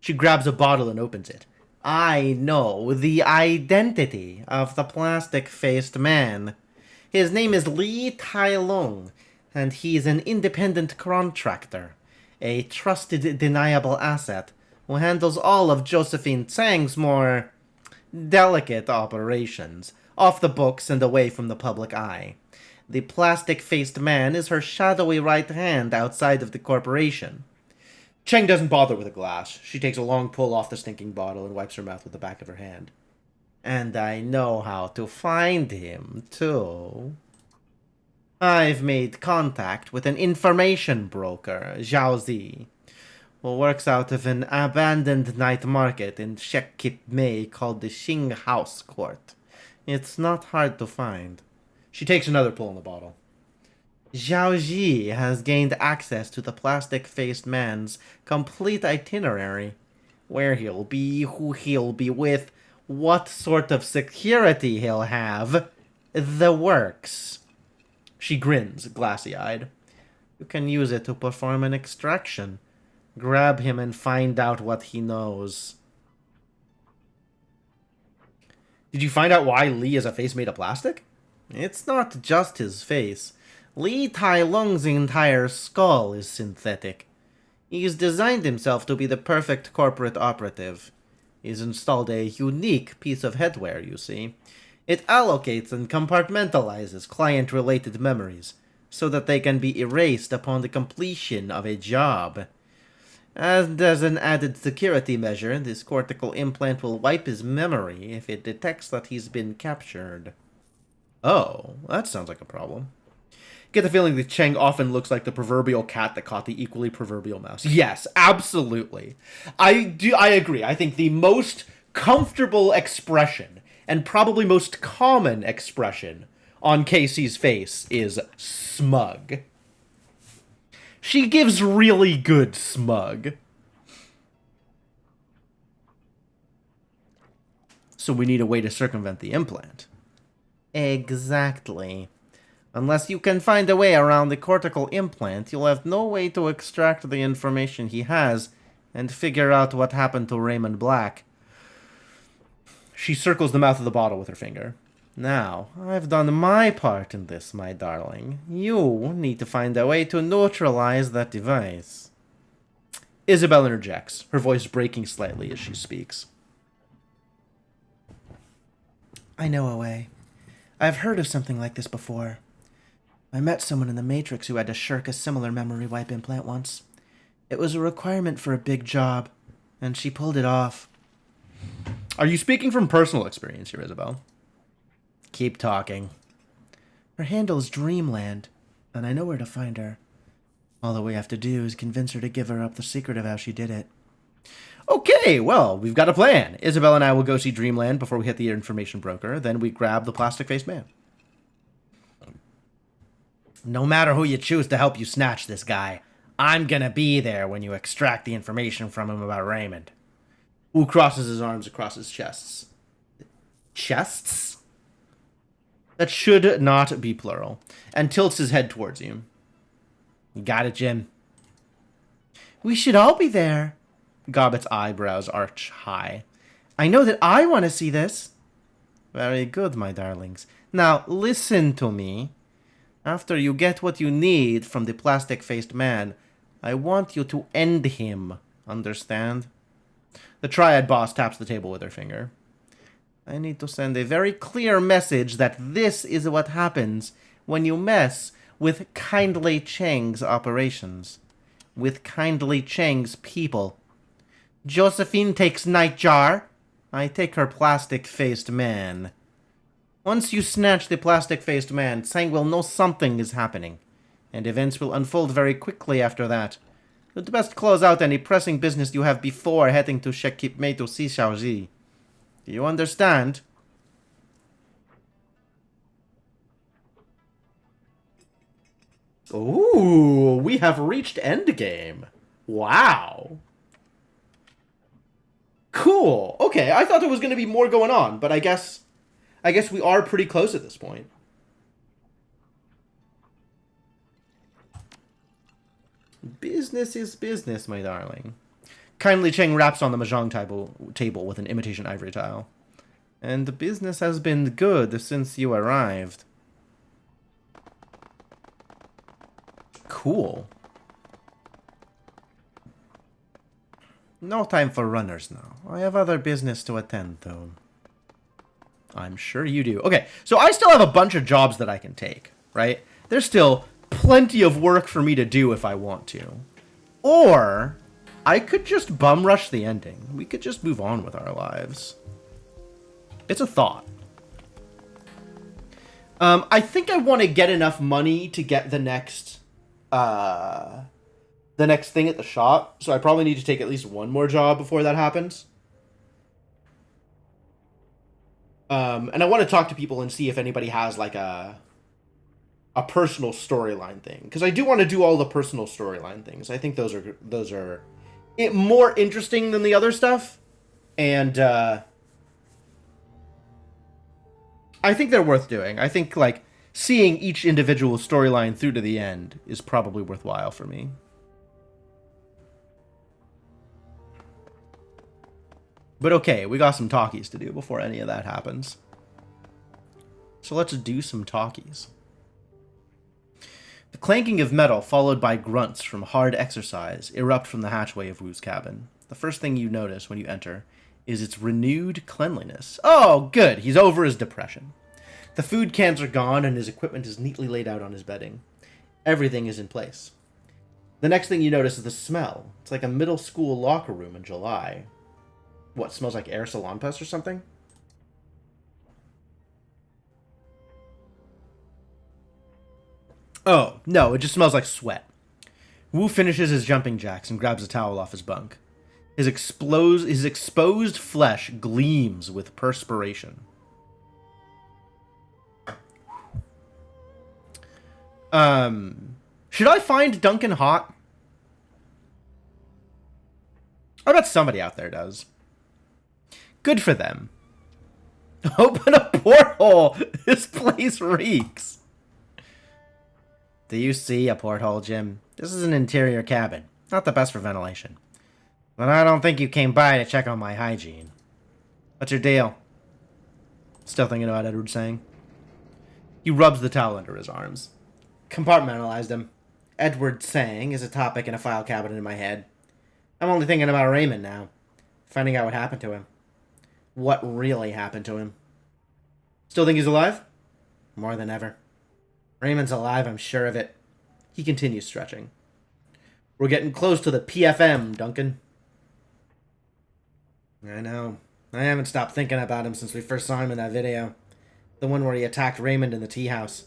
She grabs a bottle and opens it. I know the identity of the plastic-faced man. His name is Lee Tai Lung, and he's an independent contractor, a trusted, deniable asset who handles all of Josephine Tsang's more delicate operations, off the books and away from the public eye. The plastic-faced man is her shadowy right hand outside of the corporation. Cheng doesn't bother with a glass. She takes a long pull off the stinking bottle and wipes her mouth with the back of her hand. And I know how to find him, too. I've made contact with an information broker, Zhao Zi, who works out of an abandoned night market in Shek Kip Mei called the Xing House Court. It's not hard to find. She takes another pull on the bottle. Zhao Ji has gained access to the plastic-faced man's complete itinerary. Where he'll be, who he'll be with, what sort of security he'll have. The works. She grins, glassy-eyed. You can use it to perform an extraction. Grab him and find out what he knows. Did you find out why Lee has a face made of plastic? It's not just his face. Lee Tai Lung's entire skull is synthetic. He's designed himself to be the perfect corporate operative. He's installed a unique piece of headwear, you see. It allocates and compartmentalizes client-related memories, so that they can be erased upon the completion of a job. And as an added security measure, this cortical implant will wipe his memory if it detects that he's been captured. Oh, that sounds like a problem. Get the feeling that Cheng often looks like the proverbial cat that caught the equally proverbial mouse. Yes, absolutely. I agree. I think the most comfortable expression and probably most common expression on Casey's face is smug. She gives really good smug. So we need a way to circumvent the implant. Exactly. Unless you can find a way around the cortical implant, you'll have no way to extract the information he has and figure out what happened to Raymond Black. She circles the mouth of the bottle with her finger. Now, I've done my part in this, my darling. You need to find a way to neutralize that device. Isabel interjects, her voice breaking slightly as she speaks. I know a way. I've heard of something like this before. I met someone in the Matrix who had to shirk a similar memory wipe implant once. It was a requirement for a big job, and she pulled it off. Are you speaking from personal experience here, Isabel? Keep talking. Her handle is Dreamland, and I know where to find her. All that we have to do is convince her to give her up the secret of how she did it. Okay, well, we've got a plan. Isabel and I will go see Dreamland before we hit the information broker. Then we grab the plastic-faced man. No matter who you choose to help you snatch this guy, I'm gonna be there when you extract the information from him about Raymond. Wu crosses his arms across his chests. Chests? That should not be plural. And tilts his head towards you. You got it, Jim. We should all be there. Gobbet's eyebrows arch high. I know that I want to see this. Very good, my darlings. Now, listen to me. After you get what you need from the plastic-faced man, I want you to end him. Understand? The Triad boss taps the table with her finger. I need to send a very clear message that this is what happens when you mess with Kindly Chang's operations. With Kindly Chang's people. Josephine takes Nightjar. I take her plastic-faced man. Once you snatch the plastic-faced man, Sang will know something is happening, and events will unfold very quickly after that. You'd best close out any pressing business you have before heading to Shekipme to see Xiaoji. Do you understand? Ooh, we have reached endgame. Wow. Cool. Okay, I thought there was going to be more going on, but I guess we are pretty close at this point. Business is business, my darling. Kindly Cheng raps on the mahjong table with an imitation ivory tile. And the business has been good since you arrived. Cool. No time for runners now. I have other business to attend to. I'm sure you do. Okay, so I still have a bunch of jobs that I can take, right? There's still plenty of work for me to do if I want to. Or I could just bum rush the ending. We could just move on with our lives. It's a thought. I think I want to get enough money to get the next thing at the shop. So I probably need to take at least one more job before that happens. And I want to talk to people and see if anybody has like a personal storyline thing, because I do want to do all the personal storyline things. I think those are more interesting than the other stuff, and I think they're worth doing. I think like seeing each individual storyline through to the end is probably worthwhile for me. But okay, we got some talkies to do before any of that happens. So let's do some talkies. The clanking of metal, followed by grunts from hard exercise, erupt from the hatchway of Wu's cabin. The first thing you notice when you enter is its renewed cleanliness. Oh, good, he's over his depression. The food cans are gone and his equipment is neatly laid out on his bedding. Everything is in place. The next thing you notice is the smell. It's like a middle school locker room in July. What, smells like air salon pest or something? Oh, no, it just smells like sweat. Wu finishes his jumping jacks and grabs a towel off his bunk. His exposed flesh gleams with perspiration. Should I find Duncan hot? I bet somebody out there does. Good for them. Open a porthole! This place reeks. Do you see a porthole, Jim? This is an interior cabin. Not the best for ventilation. But I don't think you came by to check on my hygiene. What's your deal? Still thinking about Edward saying. He rubs the towel under his arms. Compartmentalized him. Edward saying is a topic in a file cabinet in my head. I'm only thinking about Raymond now. Finding out what happened to him. What really happened to him. Still think he's alive? More than ever. Raymond's alive, I'm sure of it. He continues stretching. We're getting close to the PFM, Duncan. I know. I haven't stopped thinking about him since we first saw him in that video. The one where he attacked Raymond in the tea house.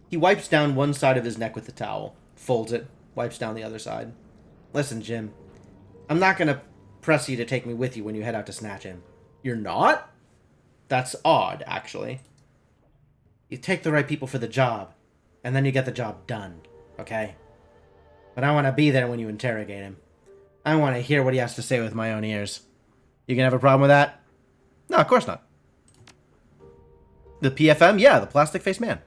He wipes down one side of his neck with the towel, folds it, wipes down the other side. Listen, Jim. I'm not gonna press you to take me with you when you head out to snatch him. You're not? That's odd, actually. You take the right people for the job, and then you get the job done, okay? But I want to be there when you interrogate him. I want to hear what he has to say with my own ears. You gonna have a problem with that? No, of course not. The PFM? Yeah, the plastic-faced man.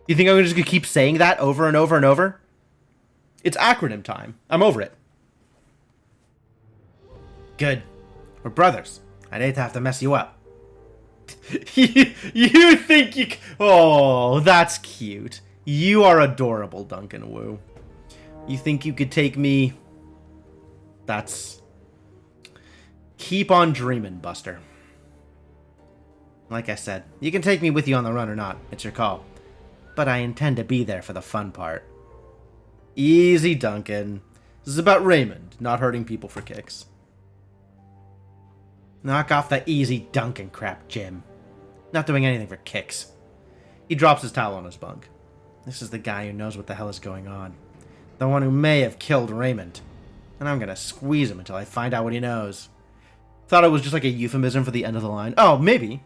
You think I'm just gonna keep saying that over and over and over? It's acronym time. I'm over it. Good. We're brothers. I'd hate to have to mess you up. you think you... Oh, that's cute. You are adorable, Duncan Wu. You think you could take me... That's... Keep on dreaming, Buster. Like I said, you can take me with you on the run or not. It's your call. But I intend to be there for the fun part. Easy, Duncan. This is about Raymond, not hurting people for kicks. Knock off the easy Duncan crap, Jim. Not doing anything for kicks. He drops his towel on his bunk. This is the guy who knows what the hell is going on. The one who may have killed Raymond. And I'm gonna squeeze him until I find out what he knows. Thought it was just like a euphemism for the end of the line. Oh, maybe.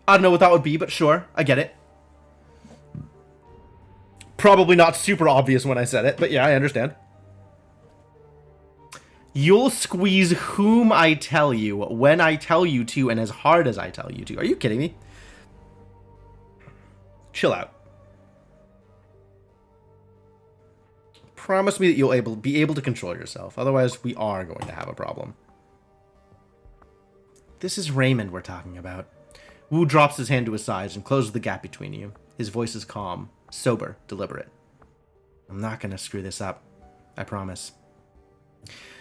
I don't know what that would be, but sure, I get it. Probably not super obvious when I said it, but yeah, I understand. You'll squeeze whom I tell you, when I tell you to, and as hard as I tell you to. Are you kidding me? Chill out. Promise me that you'll be able to control yourself. Otherwise, we are going to have a problem. This is Raymond we're talking about. Wu drops his hand to his sides and closes the gap between you. His voice is calm, sober, deliberate. I'm not going to screw this up. I promise.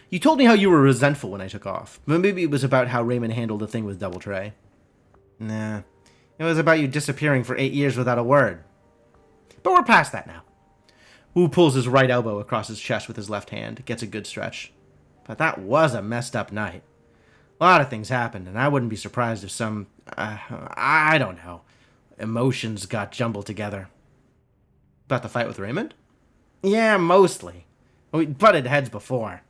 You told me how you were resentful when I took off, but maybe it was about how Raymond handled the thing with Doubletree. Nah, it was about you disappearing for 8 years without a word. But we're past that now. Wu pulls his right elbow across his chest with his left hand, gets a good stretch. But that was a messed up night. A lot of things happened, and I wouldn't be surprised if some, I don't know, emotions got jumbled together. About the fight with Raymond? Yeah, mostly. We butted heads before.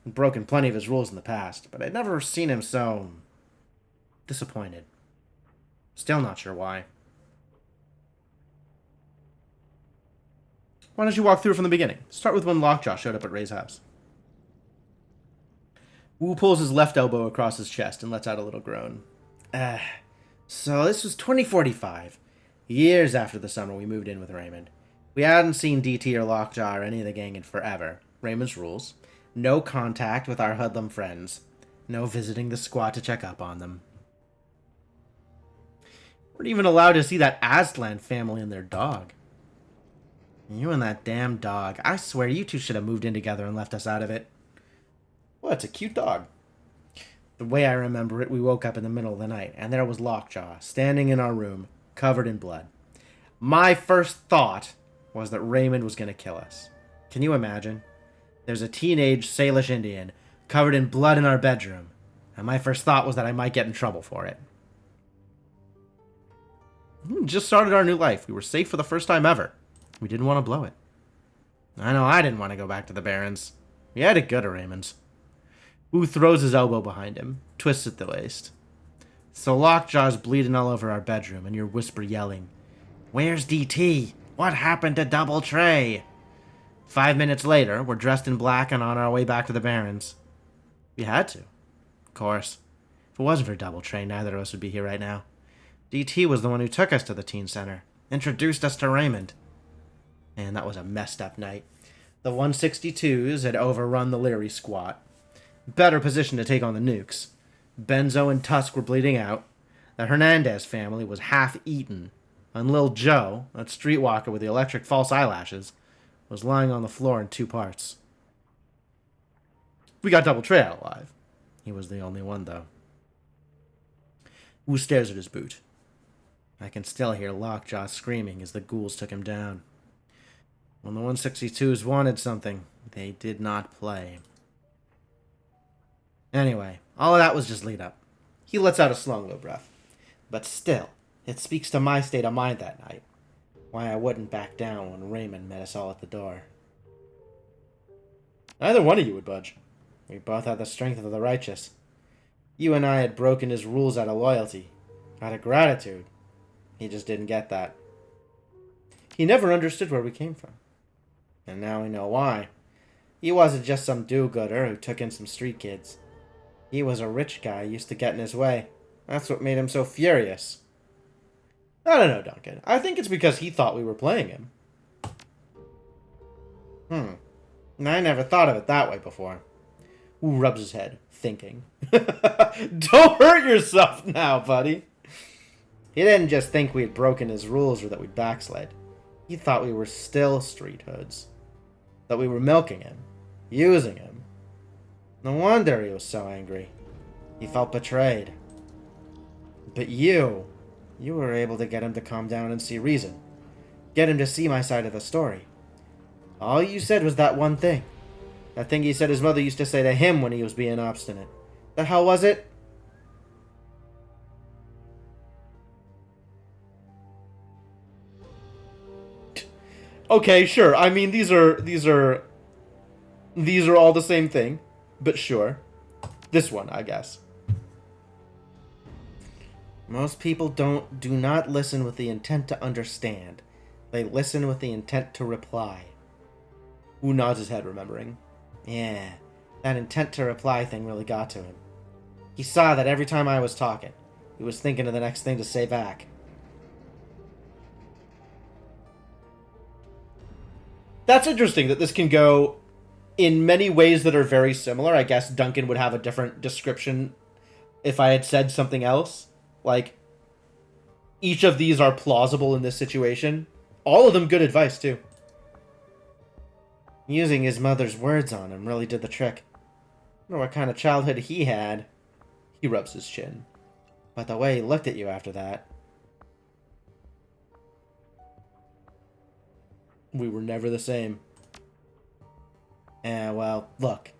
Broken plenty of his rules in the past, but I'd never seen him so disappointed. Still not sure why. Why don't you walk through from the beginning? Start with when Lockjaw showed up at Ray's house. Wu pulls his left elbow across his chest and lets out a little groan. So this was 2045, years after the summer we moved in with Raymond. We hadn't seen DT or Lockjaw or any of the gang in forever. Raymond's rules. No contact with our hoodlum friends. No visiting the squad to check up on them. Weren't even allowed to see that Aztlan family and their dog. You and that damn dog. I swear you two should have moved in together and left us out of it. Well, it's a cute dog. The way I remember it, we woke up in the middle of the night, and there was Lockjaw, standing in our room, covered in blood. My first thought was that Raymond was going to kill us. Can you imagine? There's a teenage Salish Indian covered in blood in our bedroom, and my first thought was that I might get in trouble for it. We just started our new life. We were safe for the first time ever. We didn't want to blow it. I know I didn't want to go back to the Barrens. We had it good at Raymond's. Wu throws his elbow behind him, twists at the waist. So Lockjaw's bleeding all over our bedroom, and you're whisper yelling, "Where's DT? What happened to Double Tray? 5 minutes later, we're dressed in black and on our way back to the Barrens. We had to. Of course. If it wasn't for Double Tray, neither of us would be here right now. DT was the one who took us to the teen center. Introduced us to Raymond. Man, that was a messed up night. The 162s had overrun the Leary squat. Better position to take on the nukes. Benzo and Tusk were bleeding out. The Hernandez family was half eaten. And Lil Joe, that streetwalker with the electric false eyelashes, was lying on the floor in 2 parts. We got Double Tray out alive. He was the only one, though. Who stares at his boot? I can still hear Lockjaw screaming as the ghouls took him down. When the 162s wanted something, they did not play. Anyway, all of that was just lead up. He lets out a slow breath. But still, it speaks to my state of mind that night. Why I wouldn't back down when Raymond met us all at the door. Neither one of you would budge. We both had the strength of the righteous. You and I had broken his rules out of loyalty, out of gratitude. He just didn't get that. He never understood where we came from. And now we know why. He wasn't just some do-gooder who took in some street kids. He was a rich guy used to get in his way. That's what made him so furious. I don't know, Duncan. I think it's because he thought we were playing him. I never thought of it that way before. Who rubs his head, thinking. Don't hurt yourself now, buddy. He didn't just think we had broken his rules or that we'd backslid. He thought we were still street hoods. That we were milking him. Using him. No wonder he was so angry. He felt betrayed. But you were able to get him to calm down and see reason. Get him to see my side of the story. All you said was that one thing. That thing he said his mother used to say to him when he was being obstinate. The hell was it? Okay, sure. I mean, these are all the same thing, but sure. This one, I guess. Most people do not listen with the intent to understand. They listen with the intent to reply. Who nods his head, remembering. Yeah, that intent to reply thing really got to him. He saw that every time I was talking, he was thinking of the next thing to say back. That's interesting that this can go in many ways that are very similar. I guess Duncan would have a different description if I had said something else. Like, each of these are plausible in this situation. All of them good advice, too. Using his mother's words on him really did the trick. I wonder what kind of childhood he had. He rubs his chin. But the way he looked at you after that. We were never the same. Well, look.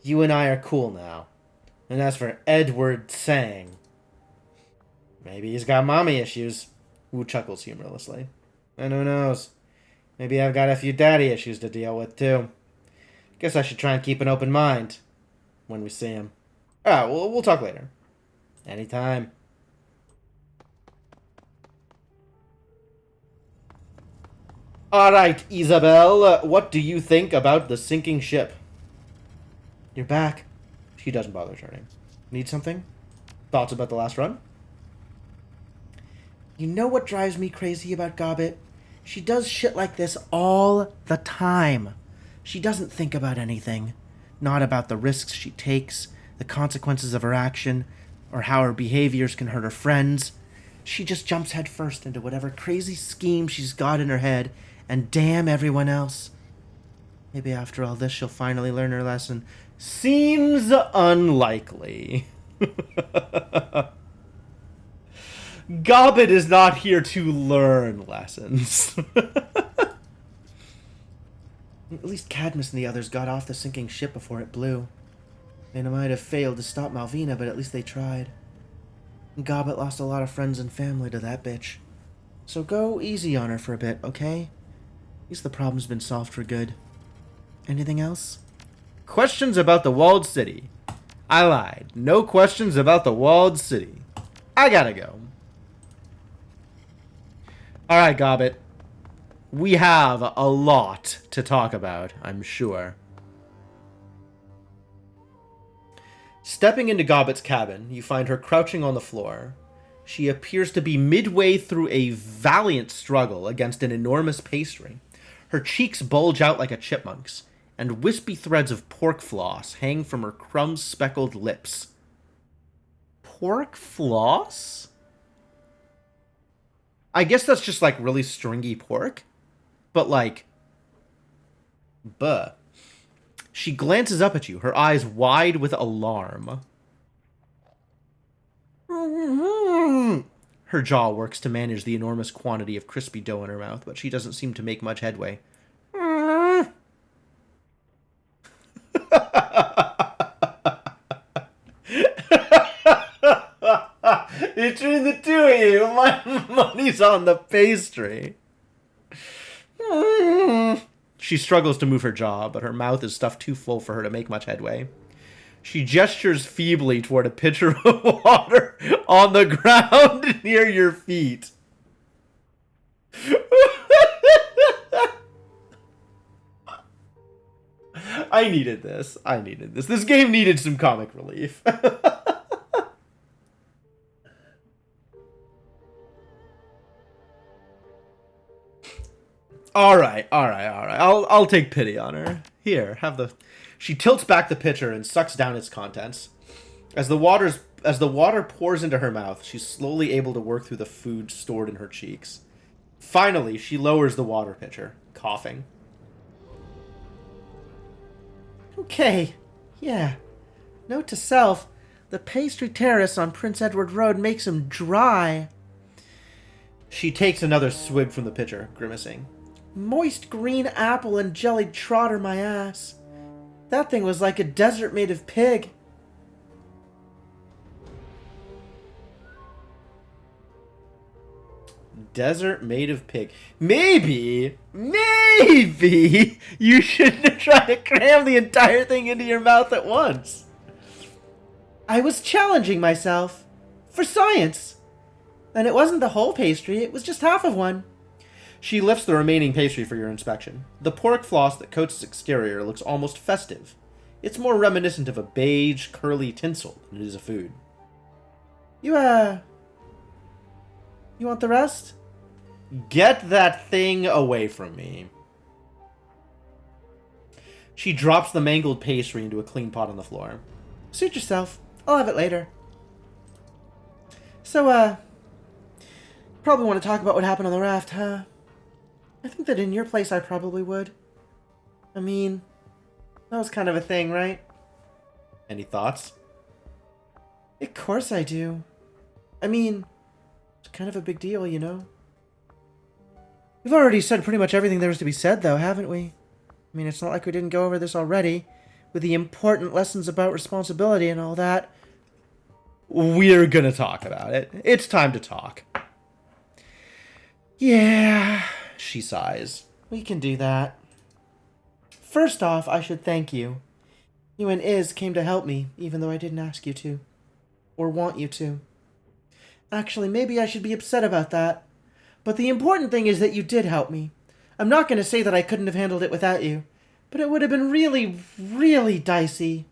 You and I are cool now. And as for Edward Sang, maybe he's got mommy issues. Wu chuckles humorlessly. And who knows? Maybe I've got a few daddy issues to deal with, too. Guess I should try and keep an open mind when we see him. We'll talk later. Anytime. Alright, Isabel, what do you think about the sinking ship? You're back. She doesn't bother turning. Need something? Thoughts about the last run? You know what drives me crazy about Gobbet? She does shit like this all the time. She doesn't think about anything. Not about the risks she takes, the consequences of her action, or how her behaviors can hurt her friends. She just jumps headfirst into whatever crazy scheme she's got in her head, and damn everyone else. Maybe after all this she'll finally learn her lesson. Seems unlikely. Gobbet is not here to learn lessons. At least Cadmus and the others got off the sinking ship before it blew. They might have failed to stop Malvina, but at least they tried. Gobbet lost a lot of friends and family to that bitch. So go easy on her for a bit, okay? At least the problem's been solved for good. Anything else? Questions about the walled city. I lied. No questions about the walled city. I gotta go. Alright, Gobbet. We have a lot to talk about, I'm sure. Stepping into Gobbet's cabin, you find her crouching on the floor. She appears to be midway through a valiant struggle against an enormous pastry. Her cheeks bulge out like a chipmunk's, and wispy threads of pork floss hang from her crumb-speckled lips. Pork floss? I guess that's just like really stringy pork. But like, buh. She glances up at you, her eyes wide with alarm. Her jaw works to manage the enormous quantity of crispy dough in her mouth, but she doesn't seem to make much headway. Between the two of you, my money's on the pastry. She struggles to move her jaw, but her mouth is stuffed too full for her to make much headway. She gestures feebly toward a pitcher of water on the ground near your feet. I needed this. This game needed some comic relief. All right. I'll take pity on her. Here, have the... She tilts back the pitcher and sucks down its contents. As the water pours into her mouth, she's slowly able to work through the food stored in her cheeks. Finally, she lowers the water pitcher, coughing. Okay, yeah. Note to self, the pastry terrace on Prince Edward Road makes him dry. She takes another swig from the pitcher, grimacing. Moist green apple and jellied trotter my ass. That thing was like a desert made of pig. Desert made of pig. Maybe you shouldn't have tried to cram the entire thing into your mouth at once. I was challenging myself. For science. And it wasn't the whole pastry, it was just half of one. She lifts the remaining pastry for your inspection. The pork floss that coats its exterior looks almost festive. It's more reminiscent of a beige, curly tinsel than it is a food. You want the rest? Get that thing away from me. She drops the mangled pastry into a clean pot on the floor. Suit yourself. I'll have it later. So, probably want to talk about what happened on the raft, huh? I think that in your place I probably would. I mean, that was kind of a thing, right? Any thoughts? Of course I do. I mean, it's kind of a big deal, you know? We've already said pretty much everything there was to be said, though, haven't we? I mean, it's not like we didn't go over this already, with the important lessons about responsibility and all that. We're gonna talk about it. It's time to talk. Yeah, she sighs. We can do that. First off, I should thank you. You and Iz came to help me, even though I didn't ask you to. Or want you to. Actually, maybe I should be upset about that. But the important thing is that you did help me. I'm not going to say that I couldn't have handled it without you, but it would have been really, really dicey.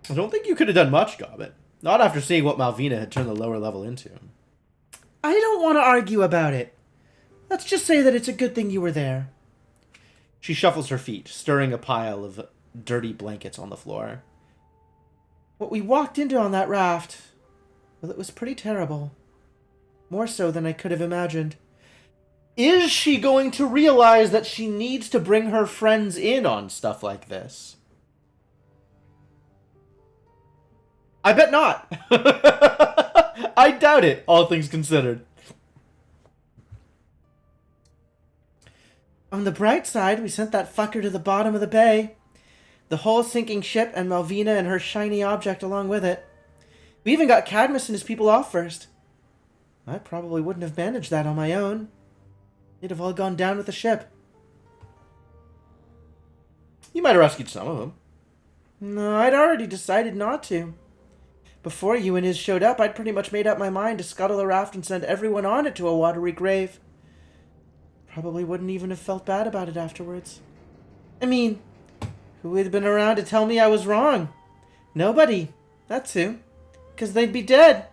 I don't think you could have done much, Gobbet. Not after seeing what Malvina had turned the lower level into. I don't want to argue about it. Let's just say that it's a good thing you were there. She shuffles her feet, stirring a pile of dirty blankets on the floor. What we walked into on that raft, well, it was pretty terrible. More so than I could have imagined. Is she going to realize that she needs to bring her friends in on stuff like this? I bet not. I doubt it, all things considered. On the bright side, we sent that fucker to the bottom of the bay. The whole sinking ship and Malvina and her shiny object along with it. We even got Cadmus and his people off first. I probably wouldn't have managed that on my own. They'd have all gone down with the ship. You might have rescued some of them. No, I'd already decided not to. Before you and his showed up, I'd pretty much made up my mind to scuttle the raft and send everyone on it to a watery grave. Probably wouldn't even have felt bad about it afterwards. I mean, who would have been around to tell me I was wrong? Nobody. That's who. 'Cause they'd be dead.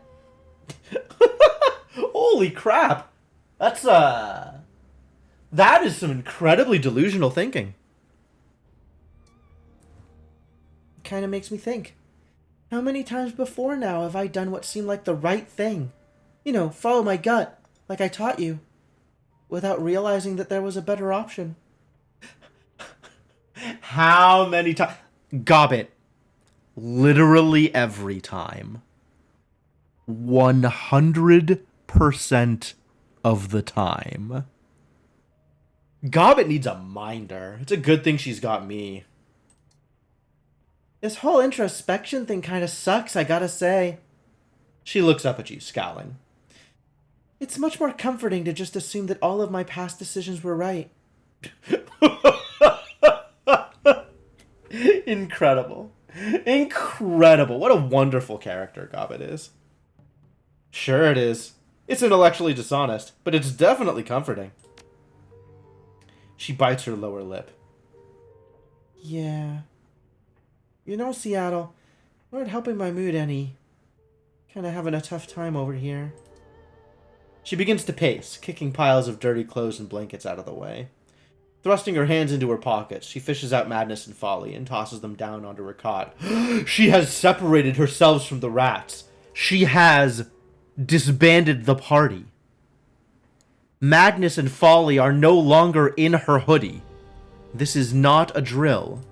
Holy crap! That is some incredibly delusional thinking. Kind of makes me think. How many times before now have I done what seemed like the right thing? You know, follow my gut, like I taught you, without realizing that there was a better option. How many times? Gobbit. Literally every time. 100% of the time. Gobbit needs a minder. It's a good thing she's got me. This whole introspection thing kind of sucks, I gotta say. She looks up at you, scowling. It's much more comforting to just assume that all of my past decisions were right. Incredible. Incredible. What a wonderful character Gobbit is. Sure it is. It's intellectually dishonest, but it's definitely comforting. She bites her lower lip. Yeah. You know, Seattle, weren't helping my mood any. Kinda having a tough time over here. She begins to pace, kicking piles of dirty clothes and blankets out of the way. Thrusting her hands into her pockets, she fishes out Madness and Folly and tosses them down onto her cot. She has separated herself from the rats. She has disbanded the party. Madness and Folly are no longer in her hoodie. This is not a drill.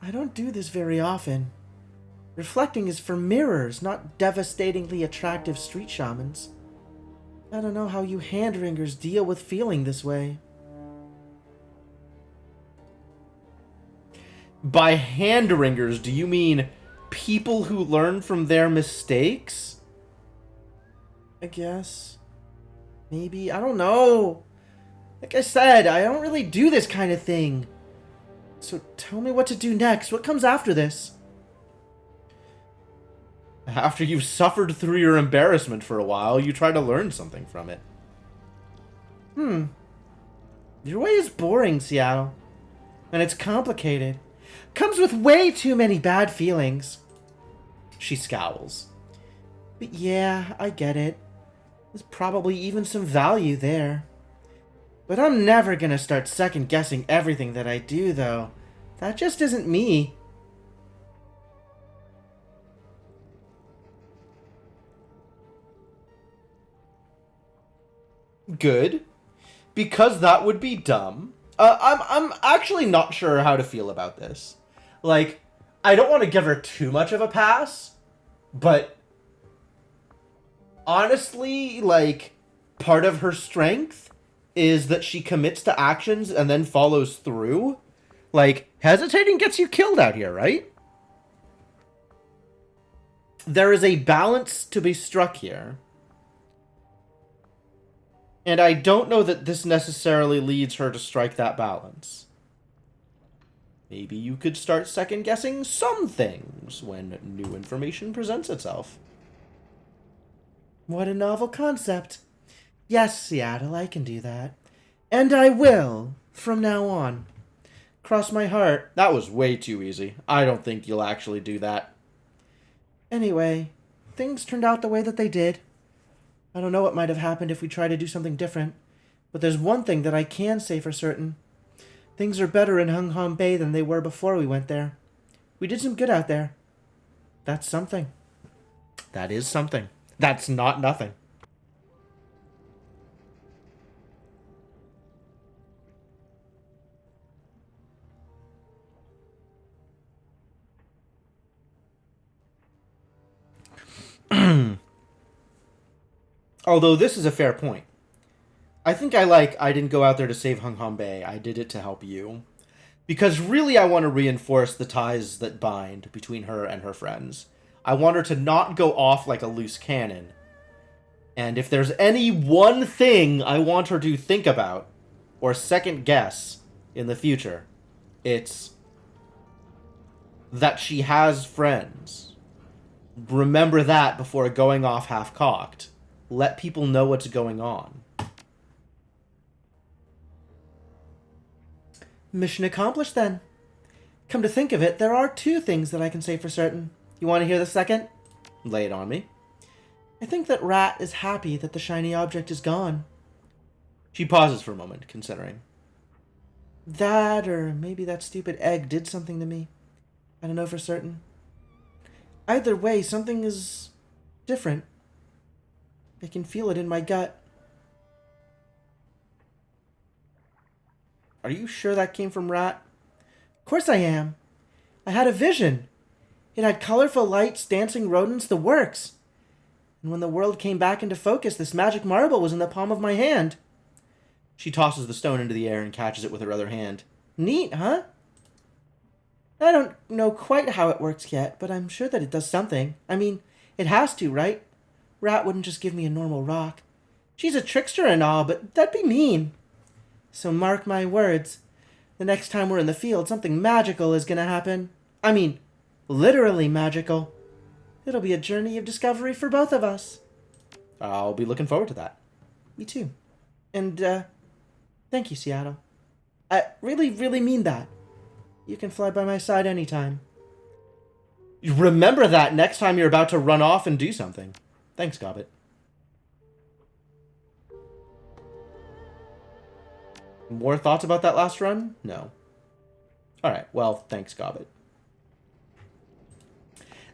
I don't do this very often. Reflecting is for mirrors, not devastatingly attractive street shamans. I don't know how you hand-wringers deal with feeling this way. By hand-wringers, do you mean people who learn from their mistakes? I guess. Maybe. I don't know. Like I said, I don't really do this kind of thing. So tell me what to do next. What comes after this? After you've suffered through your embarrassment for a while, you try to learn something from it. Your way is boring, Seattle. And it's complicated. Comes with way too many bad feelings. She scowls. But yeah, I get it. There's probably even some value there. But I'm never gonna start second-guessing everything that I do, though. That just isn't me. Good. Because that would be dumb. I'm actually not sure how to feel about this. Like, I don't want to give her too much of a pass, but honestly, like, part of her strength is that she commits to actions and then follows through. Like, hesitating gets you killed out here, right? There is a balance to be struck here. And I don't know that this necessarily leads her to strike that balance. Maybe you could start second-guessing some things when new information presents itself. What a novel concept. Yes, Seattle, I can do that. And I will, from now on. Cross my heart. That was way too easy. I don't think you'll actually do that. Anyway, things turned out the way that they did. I don't know what might have happened if we tried to do something different, but there's one thing that I can say for certain. Things are better in Hung Hom Bay than they were before we went there. We did some good out there. That's something. That is something. That's not nothing. Although this is a fair point. I think I didn't go out there to save Hung Hom Bay. I did it to help you. Because really I want to reinforce the ties that bind between her and her friends. I want her to not go off like a loose cannon. And if there's any one thing I want her to think about, or second guess, in the future, it's that she has friends. Remember that before going off half-cocked. Let people know what's going on. Mission accomplished, then. Come to think of it, there are 2 things that I can say for certain. You want to hear the second? Lay it on me. I think that Rat is happy that the shiny object is gone. She pauses for a moment, considering. That, or maybe that stupid egg did something to me. I don't know for certain. Either way, something is different. I can feel it in my gut. Are you sure that came from Rat? Of course I am. I had a vision. It had colorful lights, dancing rodents, the works. And when the world came back into focus, this magic marble was in the palm of my hand. She tosses the stone into the air and catches it with her other hand. Neat, huh? I don't know quite how it works yet, but I'm sure that it does something. I mean, it has to, right? Rat wouldn't just give me a normal rock. She's a trickster and all, but that'd be mean. So mark my words. The next time we're in the field, something magical is gonna happen. I mean, literally magical. It'll be a journey of discovery for both of us. I'll be looking forward to that. Me too. And, thank you, Seattle. I really, really mean that. You can fly by my side anytime. Remember that next time you're about to run off and do something. Thanks, Gobbet. More thoughts about that last run? No. Alright, well, thanks, Gobbet.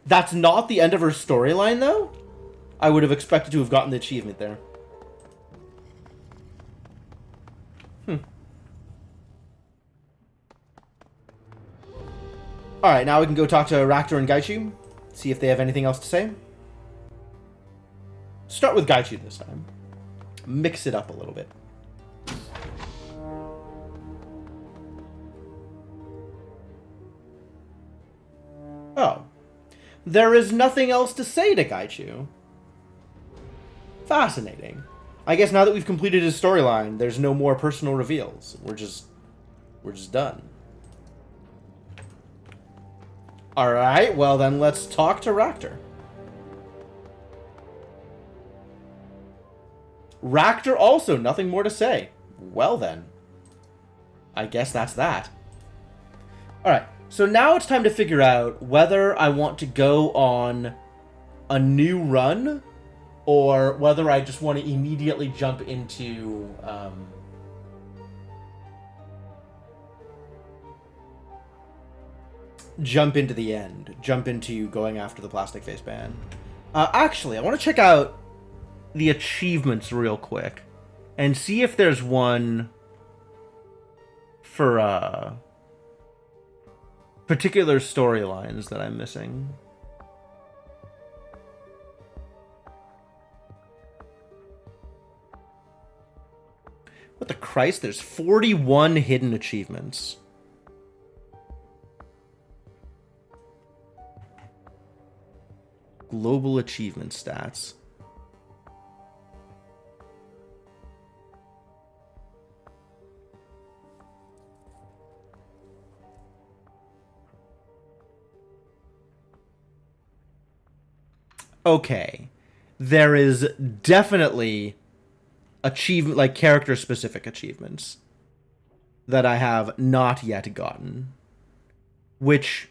That's not the end of her storyline, though? I would have expected to have gotten the achievement there. Alright, now we can go talk to Raktor and Gaichu. See if they have anything else to say. Start with Gaichu this time. Mix it up a little bit. Oh. There is nothing else to say to Gaichu. Fascinating. I guess now that we've completed his storyline, there's no more personal reveals. We're just done. Alright, well then let's talk to Raktor. Raktor also, nothing more to say. Well then. I guess that's that. Alright, so now it's time to figure out whether I want to go on a new run or whether I just want to immediately jump into the end. Jump into going after the plastic face band. Actually, I want to check out the achievements real quick and see if there's one for particular storylines that I'm missing. What the Christ? There's 41 hidden achievements. Global achievement stats. Okay. There is definitely achievement, like character specific achievements that I have not yet gotten, which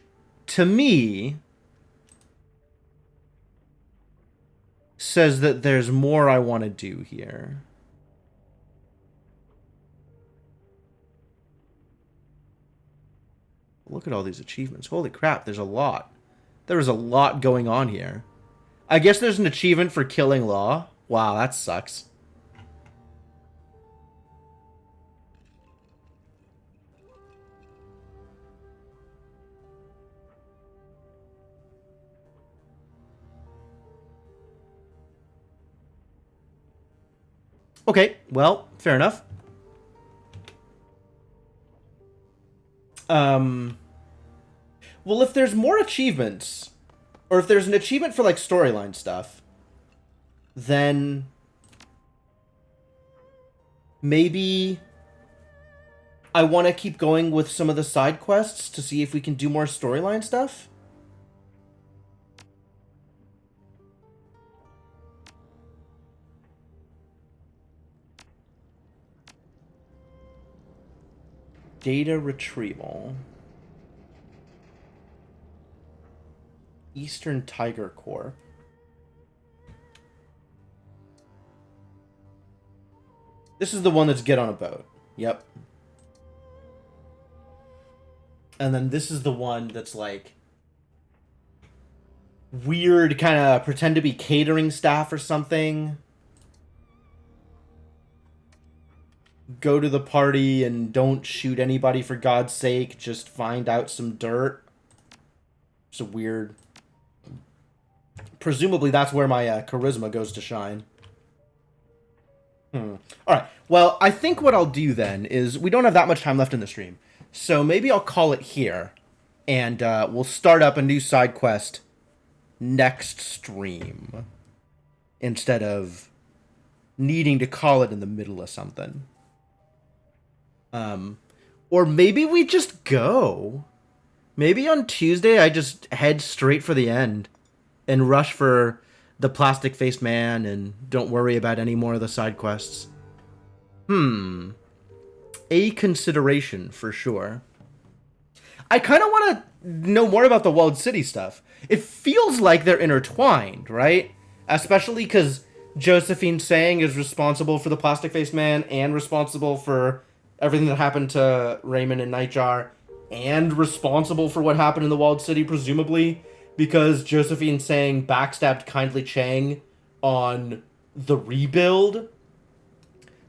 to me says that there's more I want to do here. Look at all these achievements. Holy crap, there's a lot. There is a lot going on here. I guess there's an achievement for killing Law. Wow, that sucks. Okay, well, fair enough. Well, if there's more achievements, or if there's an achievement for, like, storyline stuff, then maybe I want to keep going with some of the side quests to see if we can do more storyline stuff. Data retrieval. Eastern Tiger Corps. This is the one that's get on a boat. Yep. And then this is the one that's like weird, kind of pretend to be catering staff or something. Go to the party and don't shoot anybody for God's sake. Just find out some dirt. It's a weird... Presumably that's where my charisma goes to shine. Alright, well, I think what I'll do then is... We don't have that much time left in the stream. So maybe I'll call it here. And we'll start up a new side quest next stream. Instead of needing to call it in the middle of something. Or maybe we just go. Maybe on Tuesday I just head straight for the end and rush for the plastic-faced man and don't worry about any more of the side quests. A consideration for sure. I kind of want to know more about the walled city stuff. It feels like they're intertwined, right? Especially because Josephine Sang is responsible for the plastic-faced man and responsible for everything that happened to Raymond and Nightjar, and responsible for what happened in the Walled City, presumably, because Josephine Sang backstabbed Kindly Chang on the rebuild.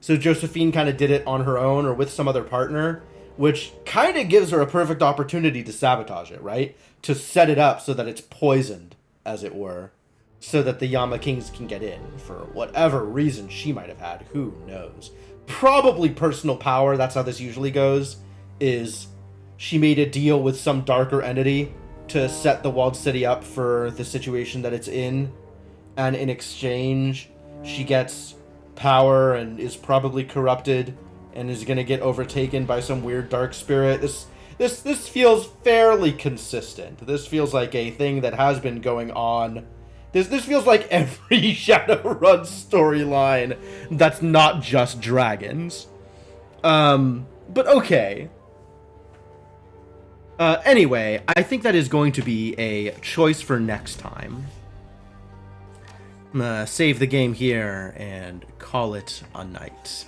So Josephine kind of did it on her own or with some other partner, which kind of gives her a perfect opportunity to sabotage it, right? To set it up so that it's poisoned, as it were, so that the Yama Kings can get in for whatever reason she might have had. Who knows? Probably personal power, that's how this usually goes, is she made a deal with some darker entity to set the walled city up for the situation that it's in, and in exchange she gets power and is probably corrupted and is going to get overtaken by some weird dark spirit. This feels fairly consistent. This feels like a thing that has been going on. This feels like every Shadowrun storyline that's not just dragons. But okay. Anyway, I think that is going to be a choice for next time. I'm gonna save the game here and call it a night.